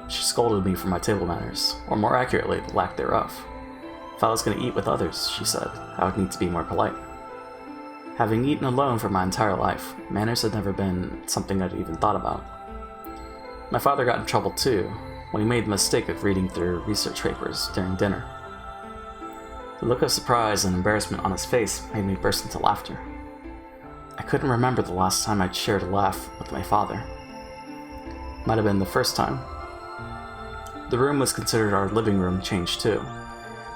She scolded me for my table manners, or more accurately, the lack thereof. If I was going to eat with others, she said, I would need to be more polite. Having eaten alone for my entire life, manners had never been something I'd even thought about. My father got in trouble too, when he made the mistake of reading through research papers during dinner. The look of surprise and embarrassment on his face made me burst into laughter. I couldn't remember the last time I'd shared a laugh with my father. Might have been the first time. The room was considered our living room change too.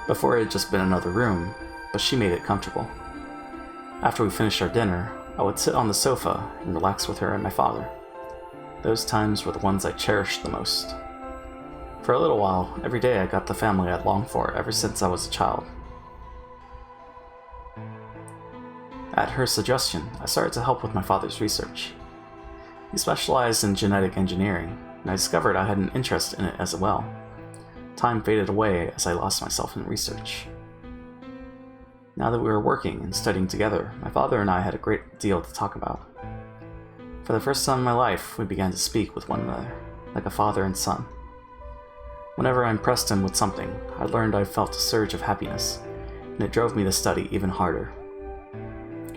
Before it had just been another room, but she made it comfortable. After we finished our dinner, I would sit on the sofa and relax with her and my father. Those times were the ones I cherished the most. For a little while, every day I got the family I'd longed for ever since I was a child. At her suggestion, I started to help with my father's research. He specialized in genetic engineering, and I discovered I had an interest in it as well. Time faded away as I lost myself in research. Now that we were working and studying together, my father and I had a great deal to talk about. For the first time in my life, we began to speak with one another, like a father and son. Whenever I impressed him with something, I learned I felt a surge of happiness, and it drove me to study even harder.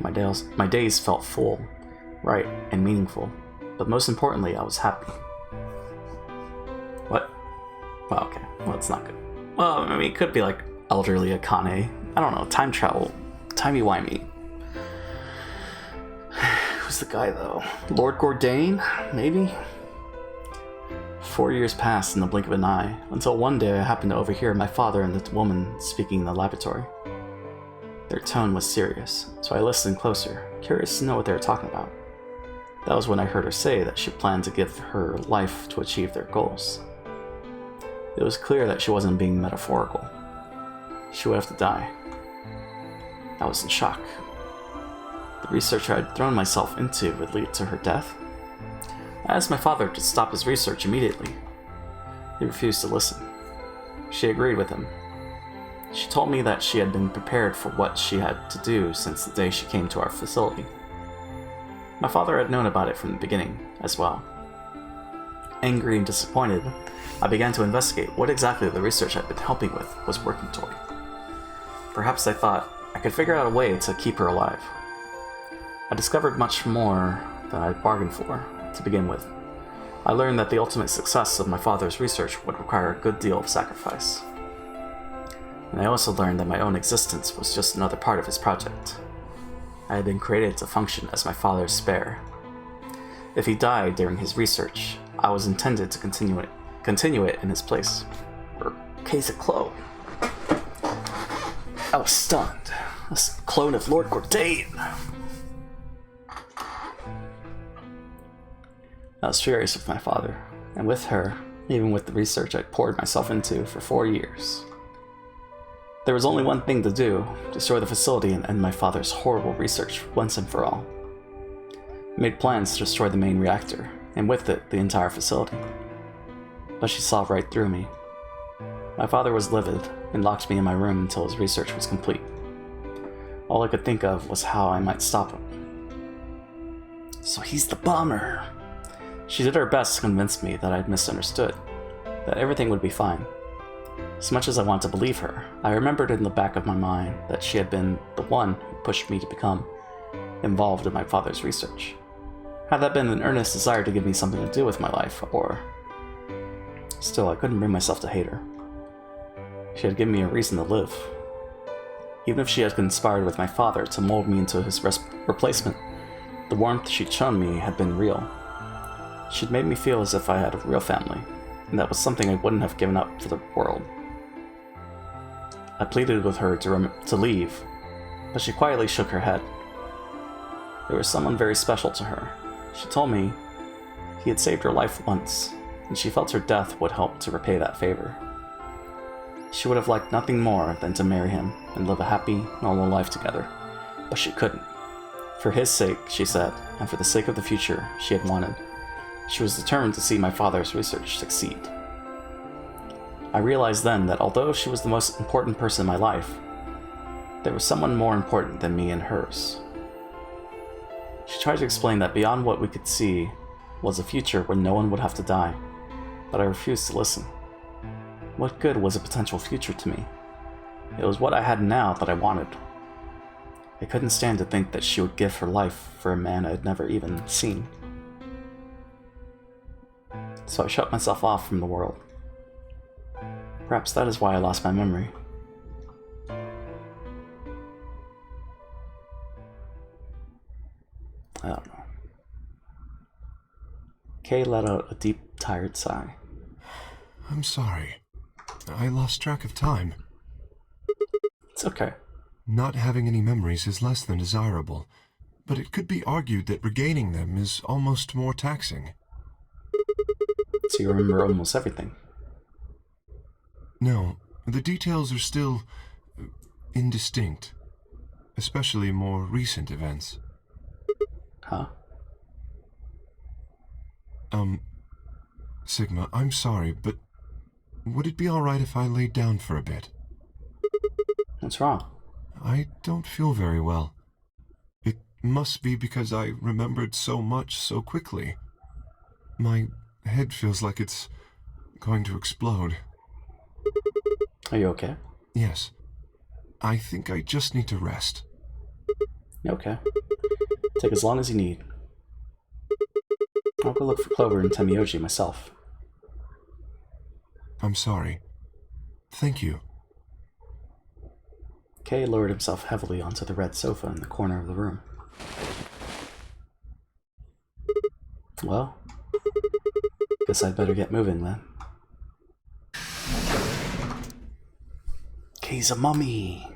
My days felt full, right, and meaningful, but most importantly, I was happy. What? Well, okay, well, it's not good. Well, I mean, it could be like elderly Akane. I don't know, time travel, timey-wimey. Who's the guy, though? Lord Gordain? Maybe? 4 years passed in the blink of an eye, until one day I happened to overhear my father and the woman speaking in the laboratory. Their tone was serious, so I listened closer, curious to know what they were talking about. That was when I heard her say that she planned to give her life to achieve their goals. It was clear that she wasn't being metaphorical. She would have to die. I was in shock. The research I had thrown myself into would lead to her death? I asked my father to stop his research immediately. He refused to listen. She agreed with him. She told me that she had been prepared for what she had to do since the day she came to our facility. My father had known about it from the beginning as well. Angry and disappointed, I began to investigate what exactly the research I'd been helping with was working toward. Perhaps I thought I could figure out a way to keep her alive. I discovered much more than I'd bargained for to begin with. I learned that the ultimate success of my father's research would require a good deal of sacrifice. And I also learned that my own existence was just another part of his project. I had been created to function as my father's spare. If he died during his research, I was intended to continue it in his place. Or case it clone. I was stunned. A clone of Lord Cordain. I was furious with my father, and with her, even with the research I'd poured myself into for 4 years. There was only one thing to do: destroy the facility and end my father's horrible research once and for all. I made plans to destroy the main reactor, and with it, the entire facility. But she saw right through me. My father was livid and locked me in my room until his research was complete. All I could think of was how I might stop him. So he's the bomber! She did her best to convince me that I'd misunderstood, that everything would be fine. As much as I wanted to believe her, I remembered in the back of my mind that she had been the one who pushed me to become involved in my father's research. Had that been an earnest desire to give me something to do with my life, or... Still, I couldn't bring myself to hate her. She had given me a reason to live. Even if she had conspired with my father to mold me into his replacement, the warmth she'd shown me had been real. She'd made me feel as if I had a real family, and that was something I wouldn't have given up for the world. I pleaded with her to leave, but she quietly shook her head. There was someone very special to her. She told me he had saved her life once, and she felt her death would help to repay that favor. She would have liked nothing more than to marry him and live a happy, normal life together, but she couldn't. For his sake, she said, and for the sake of the future she had wanted, she was determined to see my father's research succeed. I realized then that although she was the most important person in my life, there was someone more important than me and hers. She tried to explain that beyond what we could see was a future where no one would have to die, but I refused to listen. What good was a potential future to me? It was what I had now that I wanted. I couldn't stand to think that she would give her life for a man I had never even seen. So I shut myself off from the world. Perhaps that is why I lost my memory. I don't know. Kay let out a deep, tired sigh. I'm sorry. I lost track of time. It's okay. Not having any memories is less than desirable, but it could be argued that regaining them is almost more taxing. So you remember almost everything? No, the details are still indistinct, especially more recent events. Huh? Sigma, I'm sorry, but would it be alright if I laid down for a bit? What's wrong? I don't feel very well. It must be because I remembered so much so quickly. My head feels like it's going to explode. Are you okay? Yes. I think I just need to rest. Okay. Take as long as you need. I'll go look for Clover and Temioji myself. I'm sorry. Thank you. Kay lowered himself heavily onto the red sofa in the corner of the room. Well, guess I'd better get moving then. Kay's a mummy!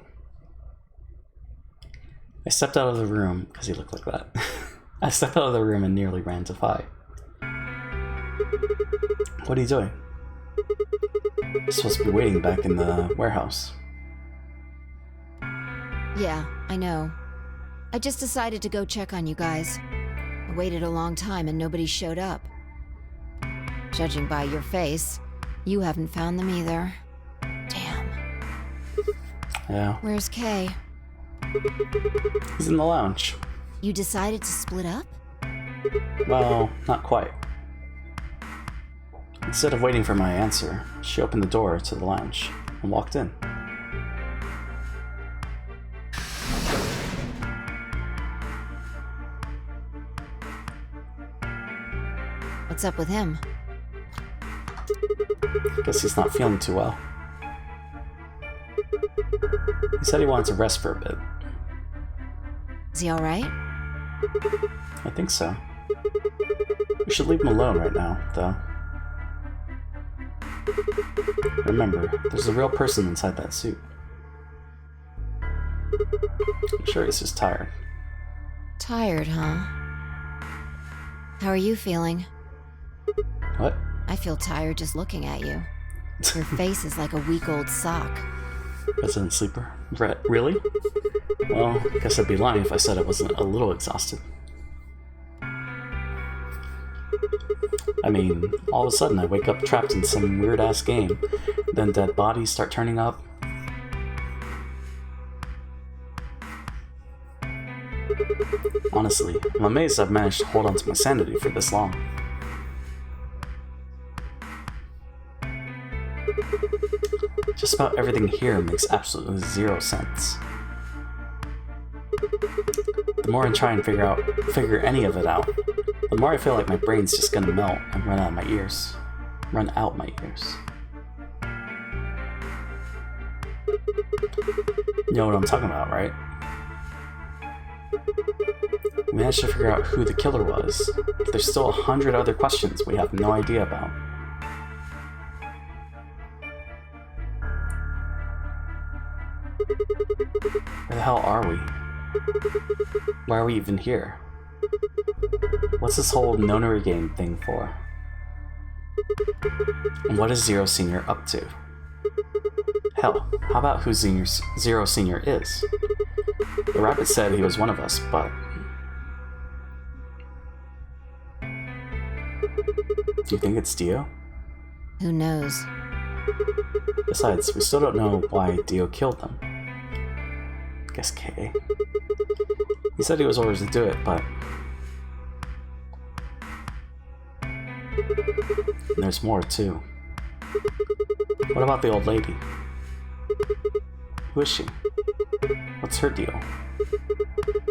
I stepped out of the room, because he looked like that. I stepped out of the room and nearly ran to Phi. What are you doing? You're supposed to be waiting back in the warehouse. Yeah, I know. I just decided to go check on you guys. I waited a long time and nobody showed up. Judging by your face, you haven't found them either. Damn. Yeah. Where's Kay? He's in the lounge. You decided to split up? Well, not quite. Instead of waiting for my answer, she opened the door to the lounge and walked in. What's up with him? Guess he's not feeling too well. He said he wanted to rest for a bit. Is he alright? I think so. We should leave him alone right now, though. Remember, there's a real person inside that suit. I'm sure he's just tired. Tired, huh? How are you feeling? What? I feel tired just looking at you. Your face is like a week-old sock. Resident Sleeper? Really? Well, I guess I'd be lying if I said I wasn't a little exhausted. I mean, all of a sudden I wake up trapped in some weird-ass game, then dead bodies start turning up. Honestly, I'm amazed I've managed to hold on to my sanity for this long. Just about everything here makes absolutely zero sense. The more I try and figure any of it out, the more I feel like my brain's just gonna melt and run out my ears. You know what I'm talking about, right? We managed to figure out who the killer was, but there's still 100 other questions we have no idea about. Where the hell are we? Why are we even here? What's this whole nonary game thing for? And what is Zero Senior up to? Hell, how about who Zero Senior is? The rabbit said he was one of us, but... Do you think it's Dio? Who knows? Besides, we still don't know why Dio killed them. Guess Kay. He said he was orders to do it, but... And there's more, too. What about the old lady? Who is she? What's her deal?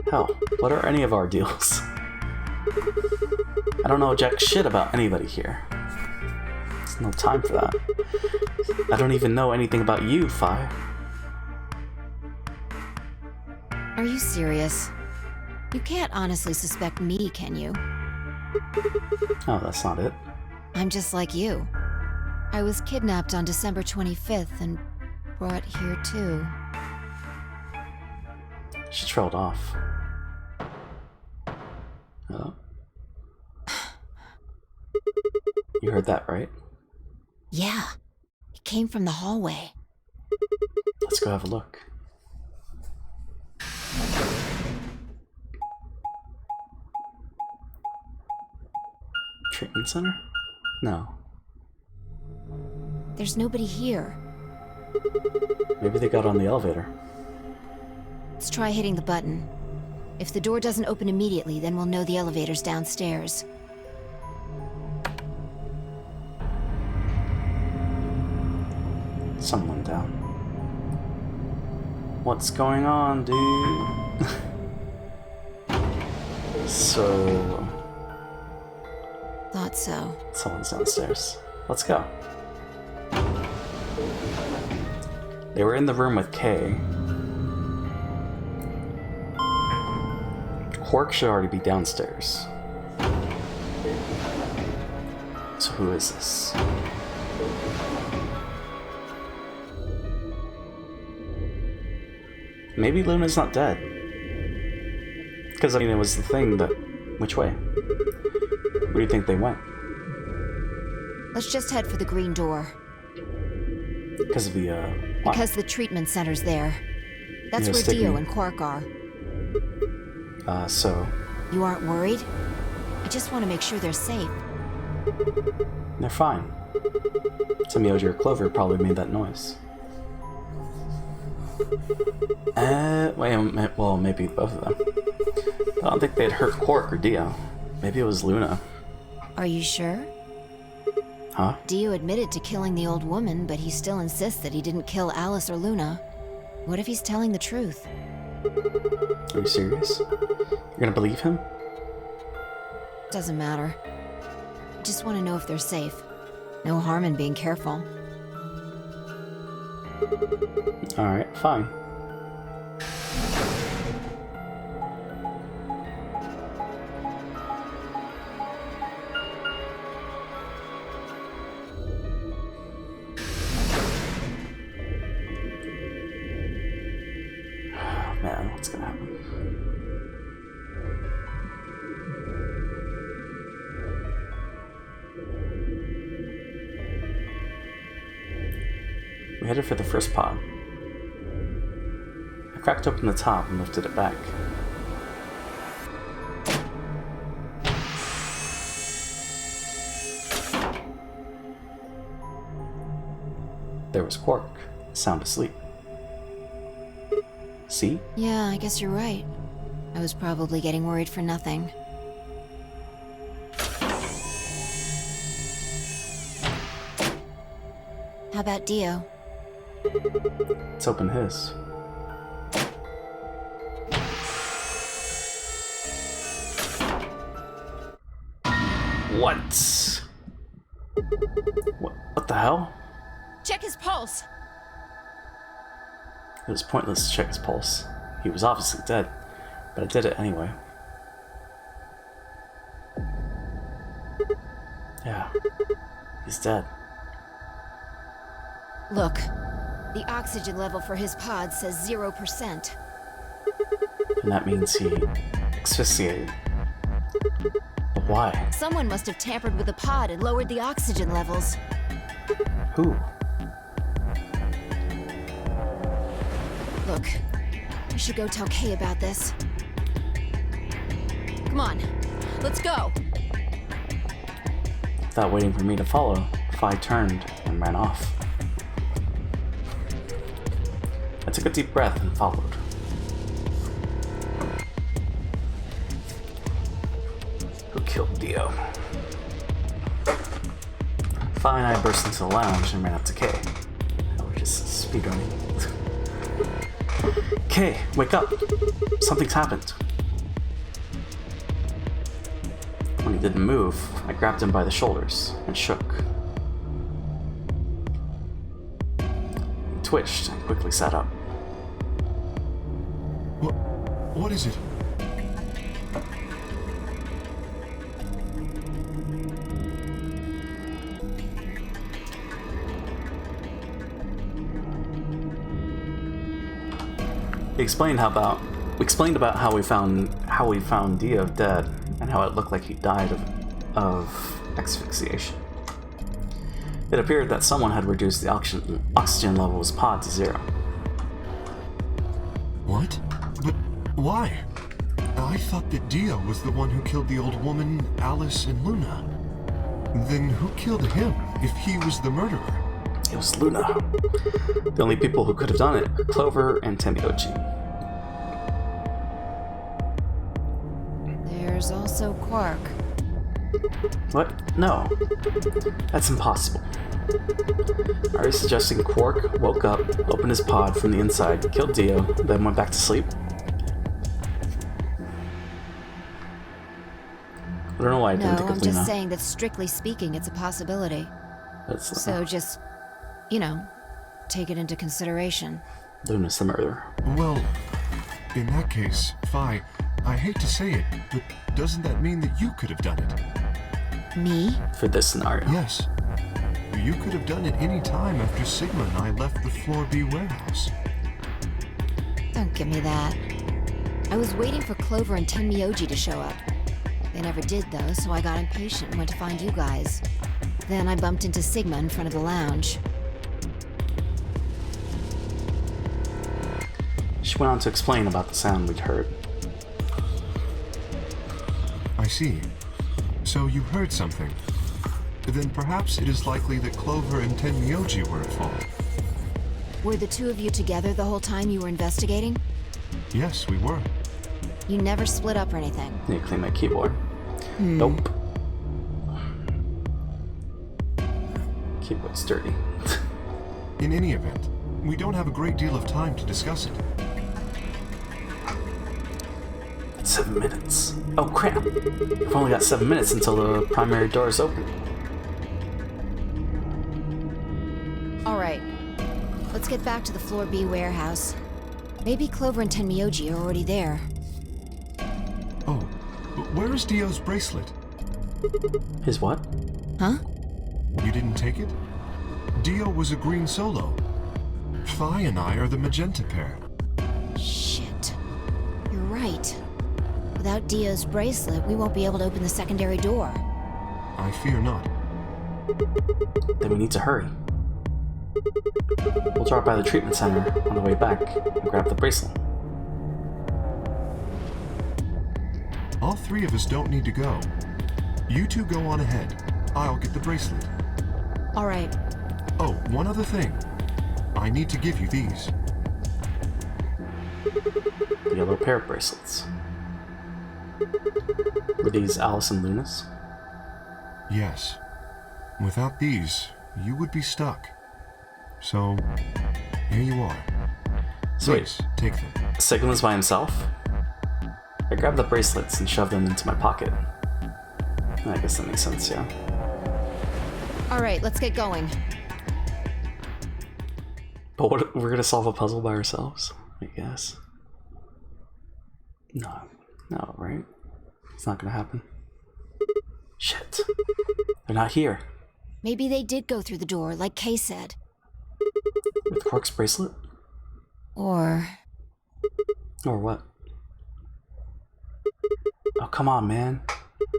Hell, what are any of our deals? I don't know jack shit about anybody here. There's no time for that. I don't even know anything about you, Fi. Are you serious? You can't honestly suspect me, can you? Oh, that's not it. I'm just like you. I was kidnapped on December 25th and brought here too. She trailed off. Oh. You heard that, right? Yeah. It came from the hallway. Let's go have a look. Treatment center? No. There's nobody here. Maybe they got on the elevator. Let's try hitting the button. If the door doesn't open immediately, then we'll know the elevator's downstairs. Someone down. What's going on, dude? So... Thought so. Someone's downstairs. Let's go. They were in the room with Kay. Quark should already be downstairs. So who is this? Maybe Luna's not dead. Because, I mean, it was the thing that... Which way? Where do you think they went? Let's just head for the green door. Because of the, wow. Because the treatment center's there. That's where Dio and Quark are. So... You aren't worried? I just want to make sure they're safe. They're fine. Some Yoji or Clover probably made that noise. Wait a minute. Well, maybe both of them. I don't think they'd hurt Quark or Dio. Maybe it was Luna. Are you sure? Huh? Dio admitted to killing the old woman, but he still insists that he didn't kill Alice or Luna. What if he's telling the truth? Are you serious? You're gonna believe him? Doesn't matter. Just want to know if they're safe. No harm in being careful. Alright, fine. Man, what's gonna happen? We headed for the first pod. I cracked open the top and lifted it back. There was Quark, sound asleep. See? Yeah, I guess you're right. I was probably getting worried for nothing. How about Dio? Let's open his. What? What the hell? Check his pulse. It was pointless to check his pulse. He was obviously dead, but I did it anyway. Yeah, he's dead. Look, the oxygen level for his pod says 0%. And that means he asphyxiated. But why? Someone must have tampered with the pod and lowered the oxygen levels. Who? Look, I should go tell Kay about this. Come on, let's go. Without waiting for me to follow, Phi turned and ran off. I took a deep breath and followed. Who killed Dio? Phi and I burst into the lounge and ran up to Kay. We're just speedrunning. Kay, wake up! Something's happened. When he didn't move, I grabbed him by the shoulders and shook. He twitched and quickly sat up. What is it? We explained about how we found Dio dead and how it looked like he died of asphyxiation. It appeared that someone had reduced the oxygen levels pod to 0. What? But why? I thought that Dio was the one who killed the old woman, Alice, and Luna. Then who killed him if he was the murderer? It was Luna. The only people who could have done it were Clover and Temioji. There's also Quark. What? No. That's impossible. Are you suggesting Quark woke up, opened his pod from the inside, killed Dio, then went back to sleep? I don't know why I didn't think No, of I'm Luna. just saying that strictly speaking, it's a possibility. So just, take it into consideration. Luna's the murderer. Well, in that case, Phi, I hate to say it, but doesn't that mean that you could have done it? Me? For this scenario. Yes. You could have done it any time after Sigma and I left the Floor B warehouse. Don't give me that. I was waiting for Clover and Tenmyoji to show up. They never did, though, so I got impatient and went to find you guys. Then I bumped into Sigma in front of the lounge. She went on to explain about the sound we'd heard. I see. So you heard something. Then perhaps it is likely that Clover and Tenmyoji were at fault. Were the two of you together the whole time you were investigating? Yes, we were. You never split up or anything? I need to clean my keyboard. Nope. Keyboard's dirty. In any event, we don't have a great deal of time to discuss it. 7 minutes. Oh crap! We've only got 7 minutes until the primary door is open. Alright. Let's get back to the Floor B warehouse. Maybe Clover and Tenmyoji are already there. Oh, but where is Dio's bracelet? His what? Huh? You didn't take it? Dio was a green solo. Phi and I are the magenta pair. Shit. You're right. Without Dio's bracelet, we won't be able to open the secondary door. I fear not. Then we need to hurry. We'll drop by the treatment center on the way back and grab the bracelet. All three of us don't need to go. You two go on ahead. I'll get the bracelet. Alright. Oh, one other thing. I need to give you these. The yellow pair of bracelets. Were these Alice and Luna's? Yes. Without these, you would be stuck. So, here you are. Sweet. Please, take them. Sigma's by himself? I grabbed the bracelets and shoved them into my pocket. I guess that makes sense, yeah. Alright, let's get going. But what, we're gonna solve a puzzle by ourselves? I guess. No, right? It's not gonna happen. Shit. They're not here. Maybe they did go through the door, like Kay said. With Quark's bracelet? Or what? Oh, come on, man.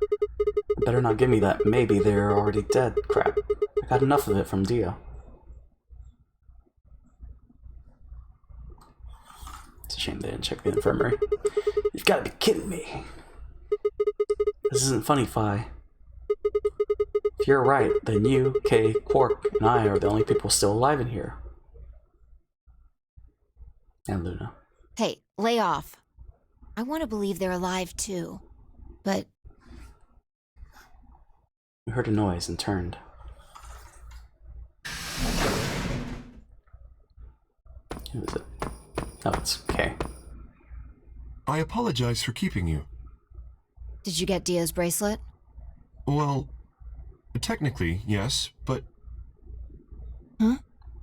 You better not give me that maybe they're already dead crap. I got enough of it from Dio. It's a shame they didn't check the infirmary. You've got to be kidding me. This isn't funny, Phi. If you're right, then you, Kay, Quark, and I are the only people still alive in here. And Luna. hey, lay off. I want to believe they're alive too. But We heard a noise and turned. Who is it? Oh, it's Kay. I apologize for keeping you. did you get Dio's bracelet? Well, technically, yes, but Huh?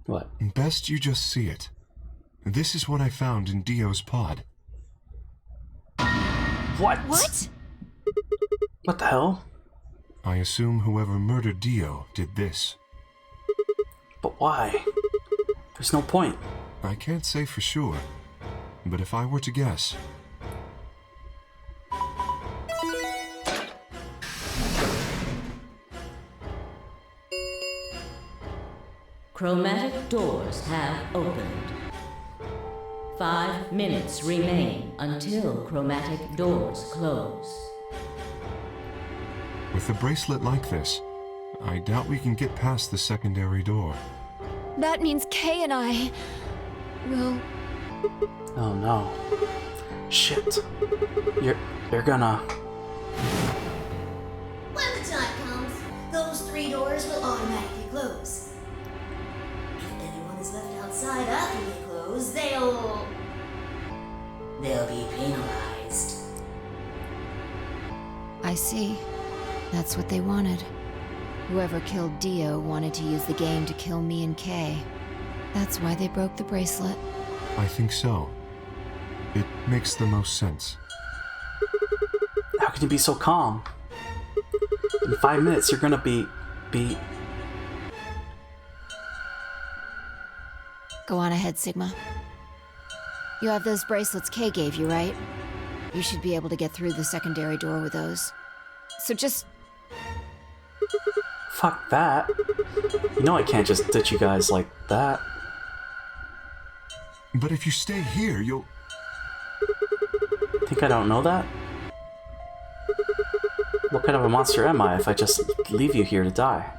What? best you just see it. This is what I found in Dio's pod. What? What? What the hell? I assume whoever murdered Dio did this. But why? There's no point. I can't say for sure, but if I were to guess, Chromatic doors have opened. 5 minutes remain until chromatic doors close. with a bracelet like this, I doubt we can get past the secondary door. That means Kay and I will. Oh no. Shit. You're gonna... When the time comes, those 3 doors will automatically close. If anyone is left outside after they close, they'll be penalized. I see. That's what they wanted. Whoever killed Dio wanted to use the game to kill me and Kay. That's why they broke the bracelet. I think so. It makes the most sense. How can you be so calm? In 5 minutes, you're gonna be... Go on ahead, Sigma. You have those bracelets Kay gave you, right? You should be able to get through the secondary door with those. So just... Fuck that. You know I can't just ditch you guys like that. But if you stay here, you'll... Think I don't know that? What kind of a monster am I if I just leave you here to die?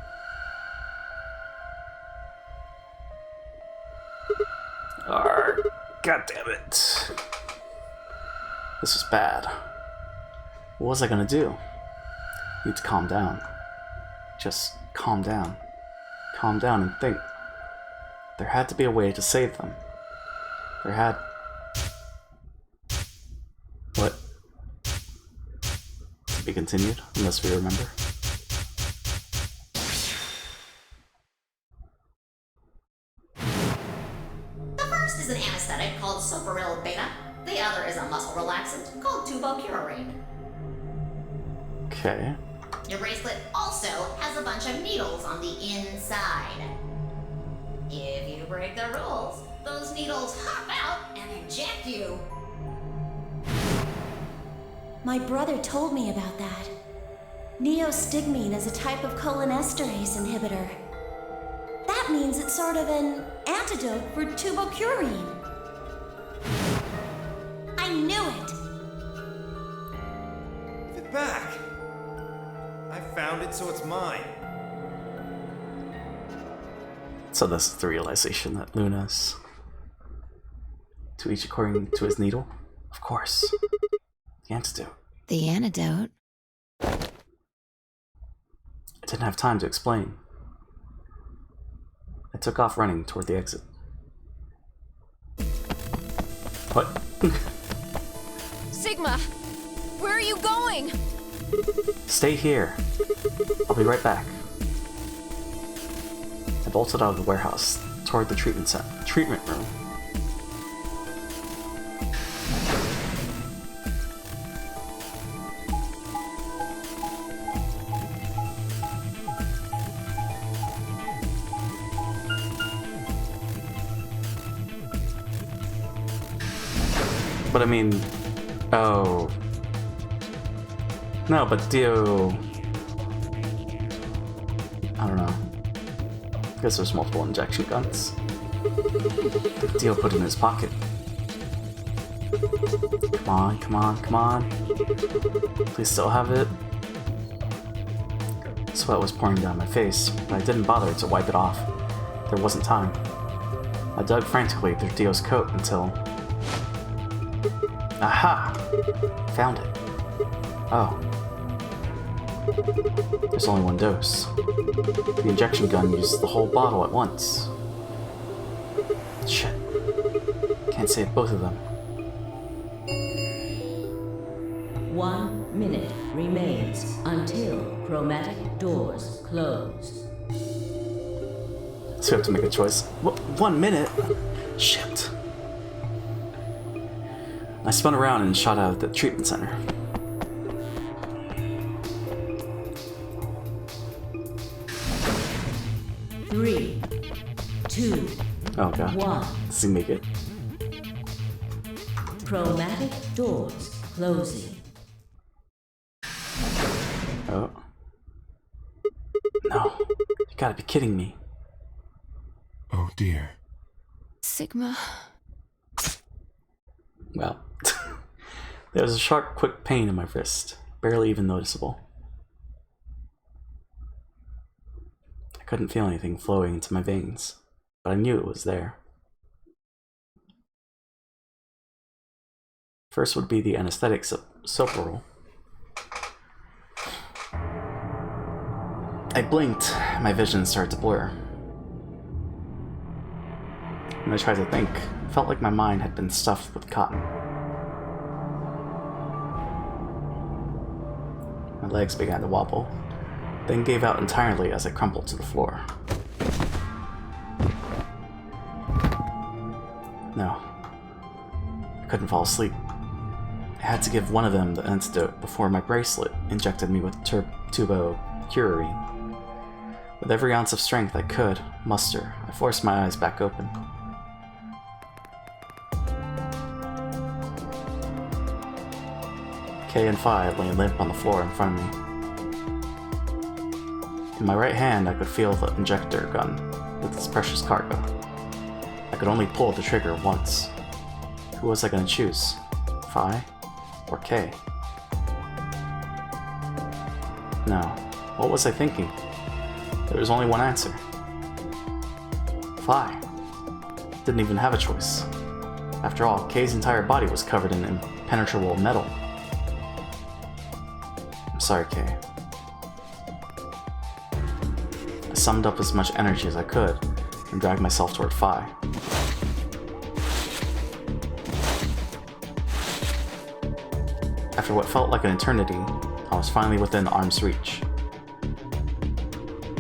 Arrgh. God damn it. This was bad. What was I gonna do? Need to calm down. Just calm down. Calm down and think. There had to be a way to save them. There had... What? To be continued, unless we remember. The first is an anesthetic called Soparil Beta. The other is a muscle relaxant called Tubocurarine. Okay. Your bracelet also has a bunch of needles on the inside. If you break the rules, those needles hop out and inject you. My brother told me about that. Neostigmine is a type of cholinesterase inhibitor. That means it's sort of an antidote for tubocurarine. I knew it! Give it back! I found it, so it's mine. So this is the realization that Luna's to each according to his needle? Of course. The antidote. The antidote? I didn't have time to explain. I took off running toward the exit. What? Sigma! Where are you going? Stay here. I'll be right back. I bolted out of the warehouse toward the treatment room. But I mean, oh. No, but Dio... I don't know. I guess there's multiple injection guns. Dio put it in his pocket. Come on, come on, come on. Please still have it. Sweat was pouring down my face, but I didn't bother to wipe it off. There wasn't time. I dug frantically through Dio's coat until... Aha! Found it. Oh. There's only one dose. The injection gun used the whole bottle at once. Shit. Can't save both of them. 1 minute remains until chromatic doors close. So we have to make a choice. 1 minute? Shit. I spun around and shot out of the treatment center. Three, two, Oh god. 1. Does he make it? Chromatic doors closing. Oh. No. You gotta be kidding me. Oh dear. Sigma. Well. There was a sharp, quick pain in my wrist. Barely even noticeable. I couldn't feel anything flowing into my veins, but I knew it was there. First would be the anesthetic Soparil. I blinked, my vision started to blur. When I tried to think, it felt like my mind had been stuffed with cotton. My legs began to wobble, then gave out entirely as I crumpled to the floor. No. I couldn't fall asleep. I had to give one of them the antidote before my bracelet injected me with tubocurarine. With every ounce of strength I could muster, I forced my eyes back open. K and Phi lay limp on the floor in front of me. In my right hand, I could feel the injector gun with its precious cargo. I could only pull the trigger once. Who was I going to choose? Phi or K? No. What was I thinking? There was only one answer. Phi. didn't even have a choice. After all, Kay's entire body was covered in impenetrable metal. I'm sorry, Kay. I summoned up as much energy as I could and dragged myself toward Phi. After what felt like an eternity, I was finally within arm's reach.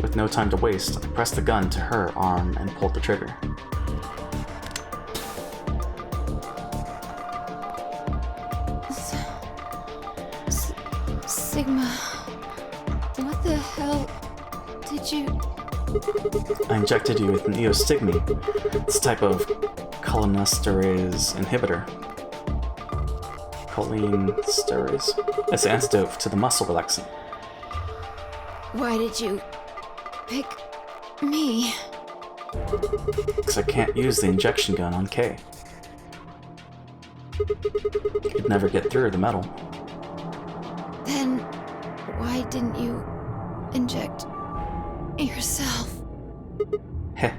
With no time to waste, I pressed the gun to her arm and pulled the trigger. Sigma, what the hell did you... I injected you with neostigmine. It's a type of cholinesterase inhibitor. Cholinesterase. It's an antidote to the muscle relaxant. Why did you pick me? Because I can't use the injection gun on Kay. You'd never get through the metal. Then why didn't you inject yourself? Heh.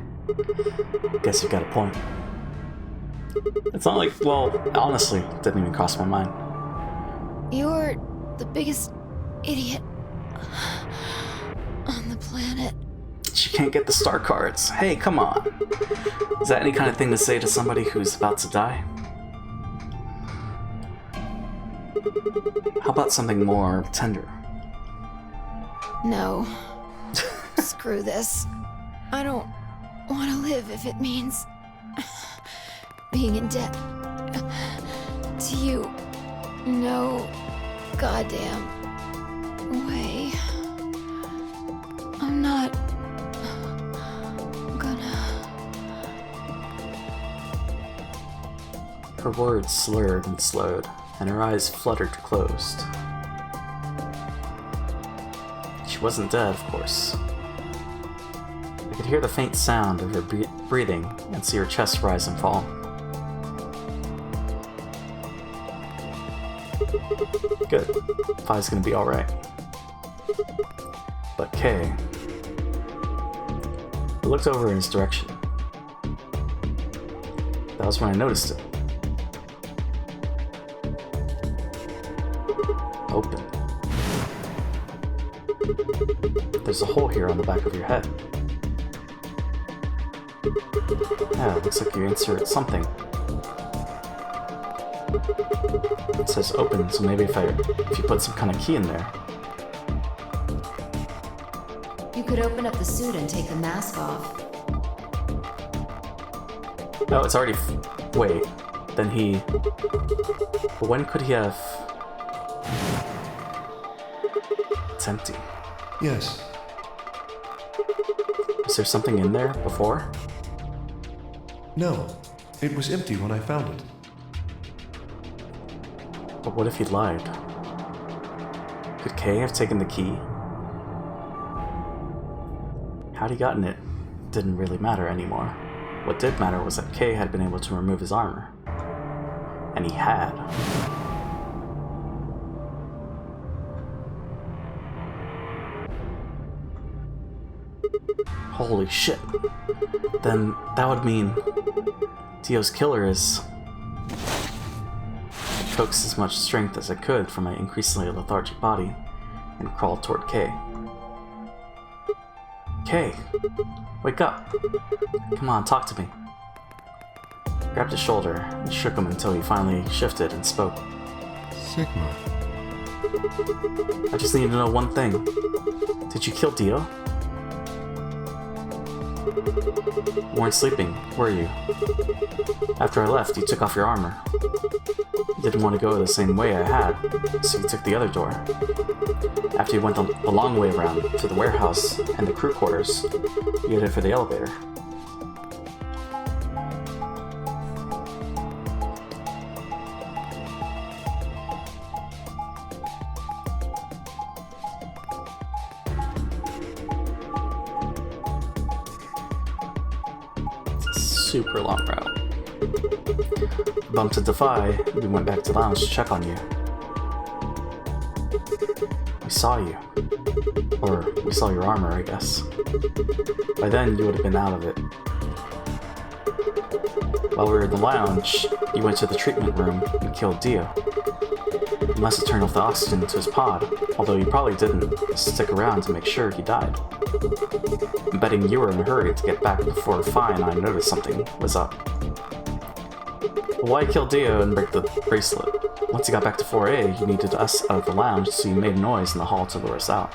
Guess you've got a point. It's not like, well, honestly, it didn't even cross my mind. You're the biggest idiot on the planet. She can't get the star cards. Hey, come on. Is that any kind of thing to say to somebody who's about to die? How about something more tender? No. Screw this. I don't want to live if it means being in debt to you. No goddamn way. I'm not gonna... Her words slurred and slowed, and her eyes fluttered closed. She wasn't dead, of course. I could hear the faint sound of her breathing and see her chest rise and fall. Good. Phi's gonna be alright. But Kay... I looked over in his direction. That was when I noticed it. Open. There's a hole here on the back of your head. Yeah, it looks like you insert something. It says open, so maybe if you put some kind of key in there. You could open up the suit and take the mask off. No, it's already... Wait. Then he... But when could he have... It's empty. Yes. Is there something in there before? No. It was empty when I found it. But what if he lied? Could Kay have taken the key? How'd he gotten it didn't really matter anymore. What did matter was that Kay had been able to remove his armor. And he had. Holy shit. Then that would mean Dio's killer is... I coaxed as much strength as I could from my increasingly lethargic body and crawled toward Kay. Kay! Wake up! Come on, talk to me. I grabbed his shoulder and shook him until he finally shifted and spoke. Sigma. I just need to know one thing. Did you kill Dio? You weren't sleeping, were you? After I left, you took off your armor. You didn't want to go the same way I had, so you took the other door. After you went the long way around to the warehouse and the crew quarters, you headed for the elevator. Super long route. Bumped into Phi, we went back to the lounge to check on you. We saw you. Or, we saw your armor, I guess. By then, you would have been out of it. While we were in the lounge, you went to the treatment room and killed Dio. You must have turned off the oxygen to his pod, although you probably didn't stick around to make sure he died. I'm betting you were in a hurry to get back before Fi and I noticed something was up. Why kill Dio and break the bracelet? Once you got back to 4A, you needed us out of the lounge, so you made a noise in the hall to lure us out.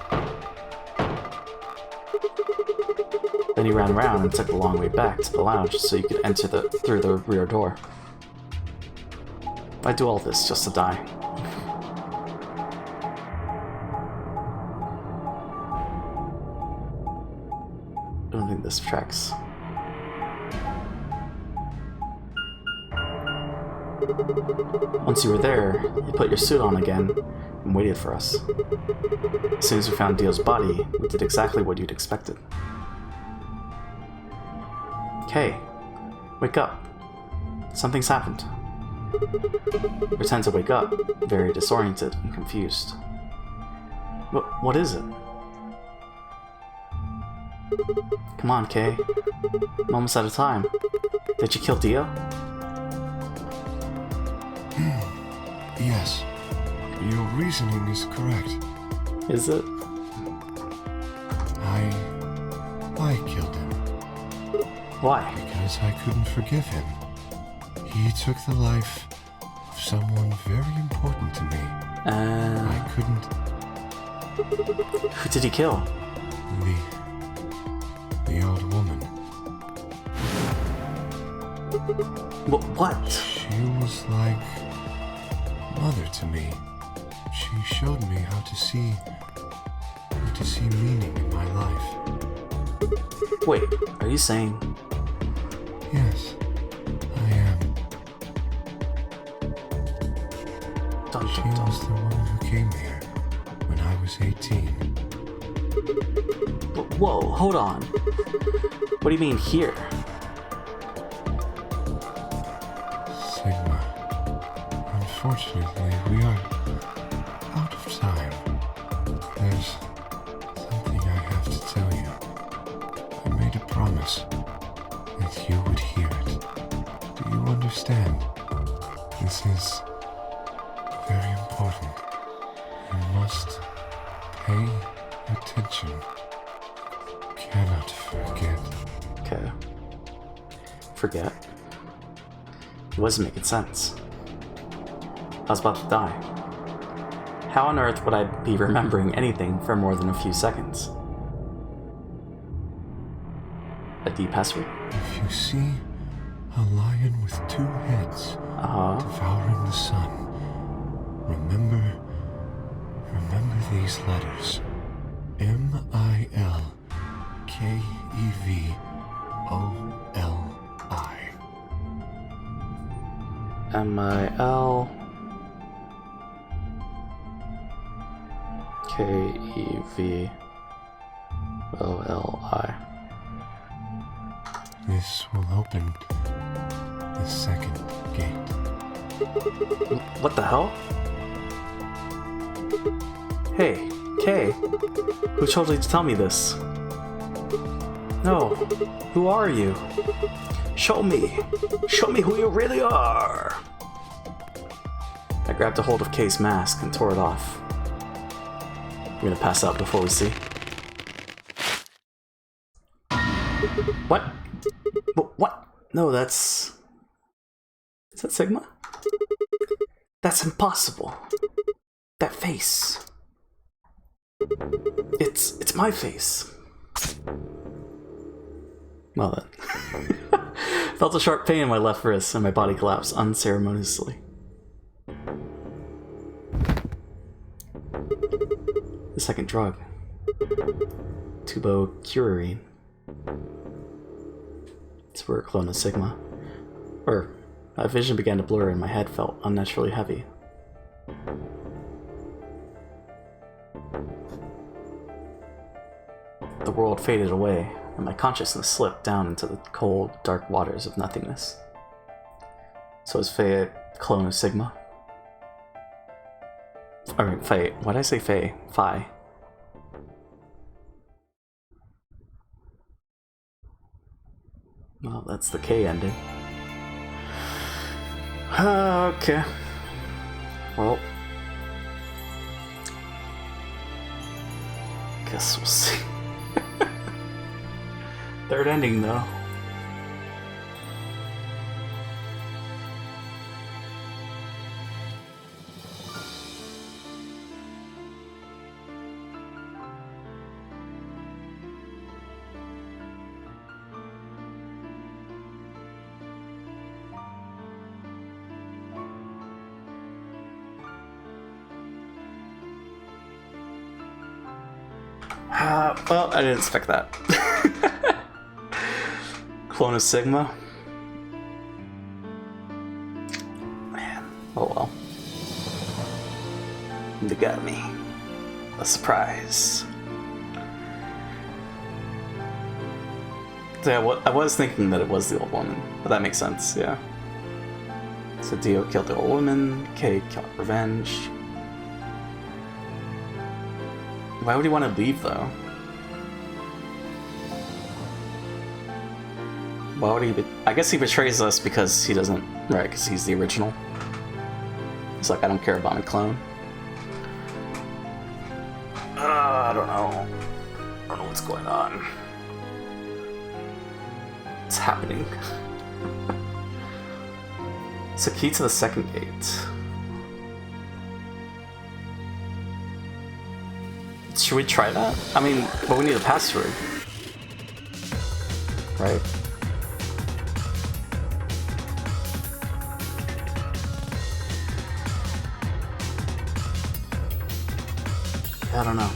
Then you ran around and took the long way back to the lounge so you could enter through the rear door. Why do all this just to die? I don't think this tracks. Once you were there, you put your suit on again and waited for us. As soon as we found Dio's body, we did exactly what you'd expected. Kay, wake up. Something's happened. Pretend to wake up, very disoriented and confused. What is it? Come on, Kay. Moments at a time. Did you kill Dio? Yes. Your reasoning is correct. Is it? I killed him. Why? Because I couldn't forgive him. He took the life of someone very important to me. I couldn't... Who did he kill? The old woman. What? She was like mother to me. She showed me how to see meaning in my life. Wait, are you saying? Yes, I am. She was the woman who came here when I was 18. Whoa, hold on. What do you mean here? Sigma. Unfortunately, we are out of time. There's something I have to tell you. I made a promise that you would hear it. Do you understand? This is very important. You must pay attention. Cannot forget. Okay. Forget? It wasn't making sense. I was about to die. How on earth would I be remembering anything for more than a few seconds? A deep password? If you see a lion with two heads devouring the sun, remember these letters. M-I-L-K-E-V-O-L-I. M-I-L K-E-V-O-L-I. This will open the second gate. What the hell? Hey, Kay. Who told you to tell me this? No. Who are you? Show me. Show me who you really are. I grabbed a hold of Kay's mask and tore it off. I'm gonna pass out before we see. What? What? No, that's... Is that Sigma? That's impossible. That face. It's my face. Well then. Felt a sharp pain in my left wrist and my body collapsed unceremoniously. The second drug. JPChivalry. It's where a clone of Sigma. My vision began to blur and my head felt unnaturally heavy. The world faded away, and my consciousness slipped down into the cold, dark waters of nothingness. So is Faye a clone of Sigma? Faye. Why did I say Faye? Phi. Well, that's the K ending. Okay. Well, guess we'll see. Third ending, though. Well, I didn't expect that. Clone of Sigma. Man, oh well. They got me. A surprise. So yeah, I was thinking that it was the old woman, but that makes sense, yeah. So Dio killed the old woman, Kay got revenge. Why would he want to leave, though? Why would he I guess he betrays us because he doesn't... Right, because he's the original. He's like, I don't care about my clone. I don't know. I don't know what's going on. What's happening? It's a key to the second gate. Should we try that? I mean, but we need a password. Right? I don't know.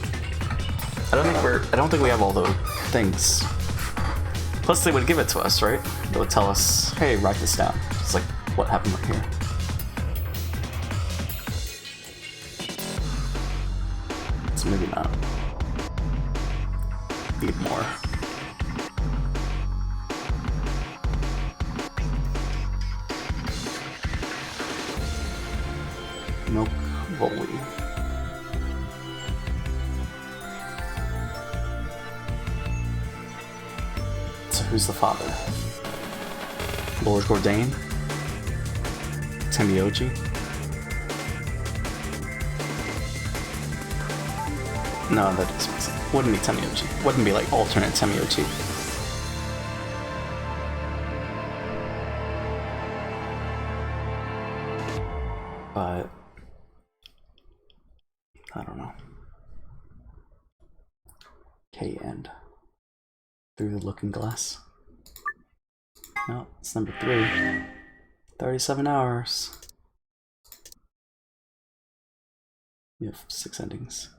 I don't think we have all the things. Plus they would give it to us, right? They would tell us, hey, write this down. It's like what happened right here. So maybe not. Need more. Milk Volley. So who's the father? Lord Gordain? Temioji? No, that doesn't make sense. Wouldn't be Temioji. Wouldn't be like alternate Temioji. But I don't know. K end. Through the looking glass. No, it's number 3. 37 hours. You have 6 endings.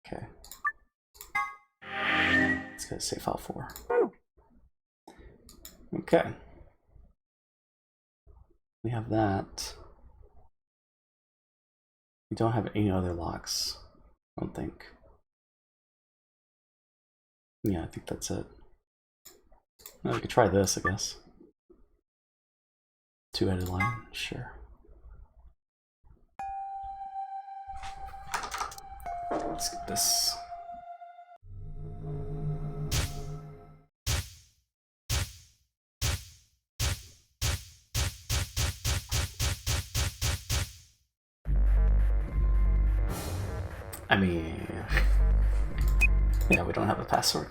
Okay. Let's go to save file 4. Okay. We have that. We don't have any other locks, I don't think. Yeah, I think that's it. Well, we could try this, I guess. 2-headed lion, sure. Let's get this. I mean, yeah, we don't have a password.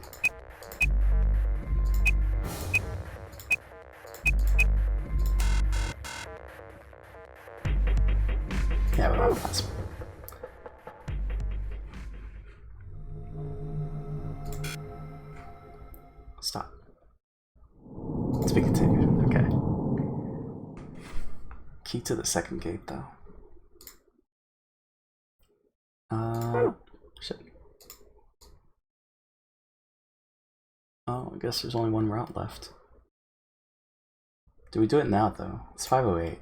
Yeah, we don't have a password. Stop. To be continued. Okay. Key to the second gate, though. Shit. Oh, I guess there's only one route left. Do we do it now, though? It's 5:08.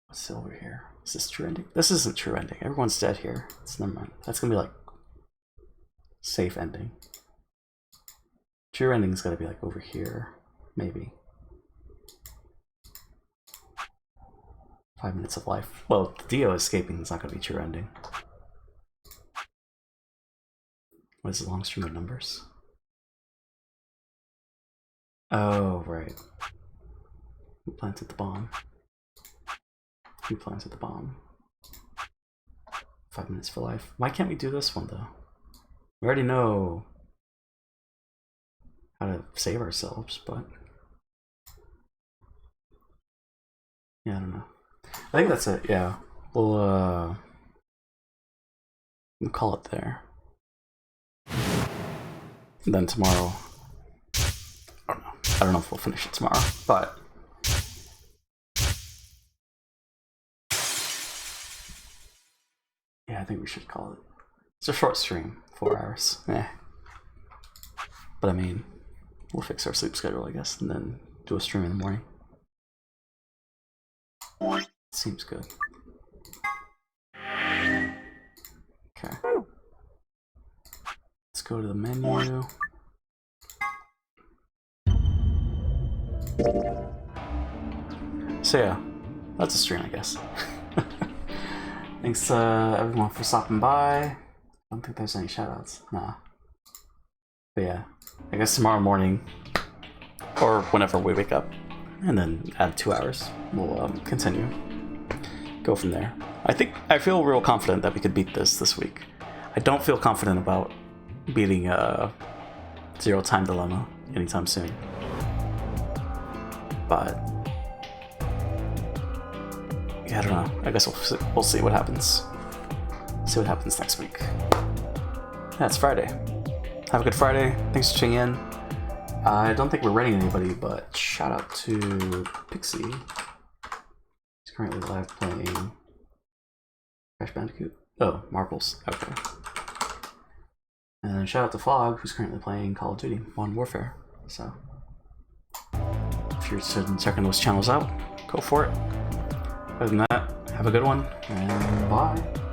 What's over here? Is this true ending? This isn't true ending. Everyone's dead here. It's never mind. That's gonna be like safe ending. True ending's gotta be like over here, maybe. 5 minutes of life. Well, Dio escaping is not gonna be true ending. What is the long string of numbers? Oh, right. Who planted the bomb? Who planted the bomb? 5 minutes for life. Why can't we do this one, though? We already know how to save ourselves, but... yeah, I don't know. I think that's it, yeah. We'll call it there. And then tomorrow... I don't know if we'll finish it tomorrow, but... yeah, I think we should call it. It's a short stream, 4 hours. Eh. But I mean, we'll fix our sleep schedule, I guess, and then do a stream in the morning. Seems good. Okay. Let's go to the menu. So yeah, that's a stream, I guess. Thanks everyone for stopping by. I don't think there's any shoutouts. Nah. But yeah, I guess tomorrow morning, or whenever we wake up, and then add 2 hours, we'll continue. Go from there. I feel real confident that we could beat this week. I don't feel confident about beating Zero Time Dilemma anytime soon. But yeah, I don't know. I guess we'll see what happens. See what happens next week. Yeah, it's Friday. Have a good Friday. Thanks for tuning in. I don't think we're rating anybody, but shout out to Pixie. He's currently live playing Crash Bandicoot. Oh, Marbles. Okay. And shout out to Fog, who's currently playing Call of Duty Modern Warfare. So if you're interested in checking those channels out, go for it. Other than that, have a good one, and bye.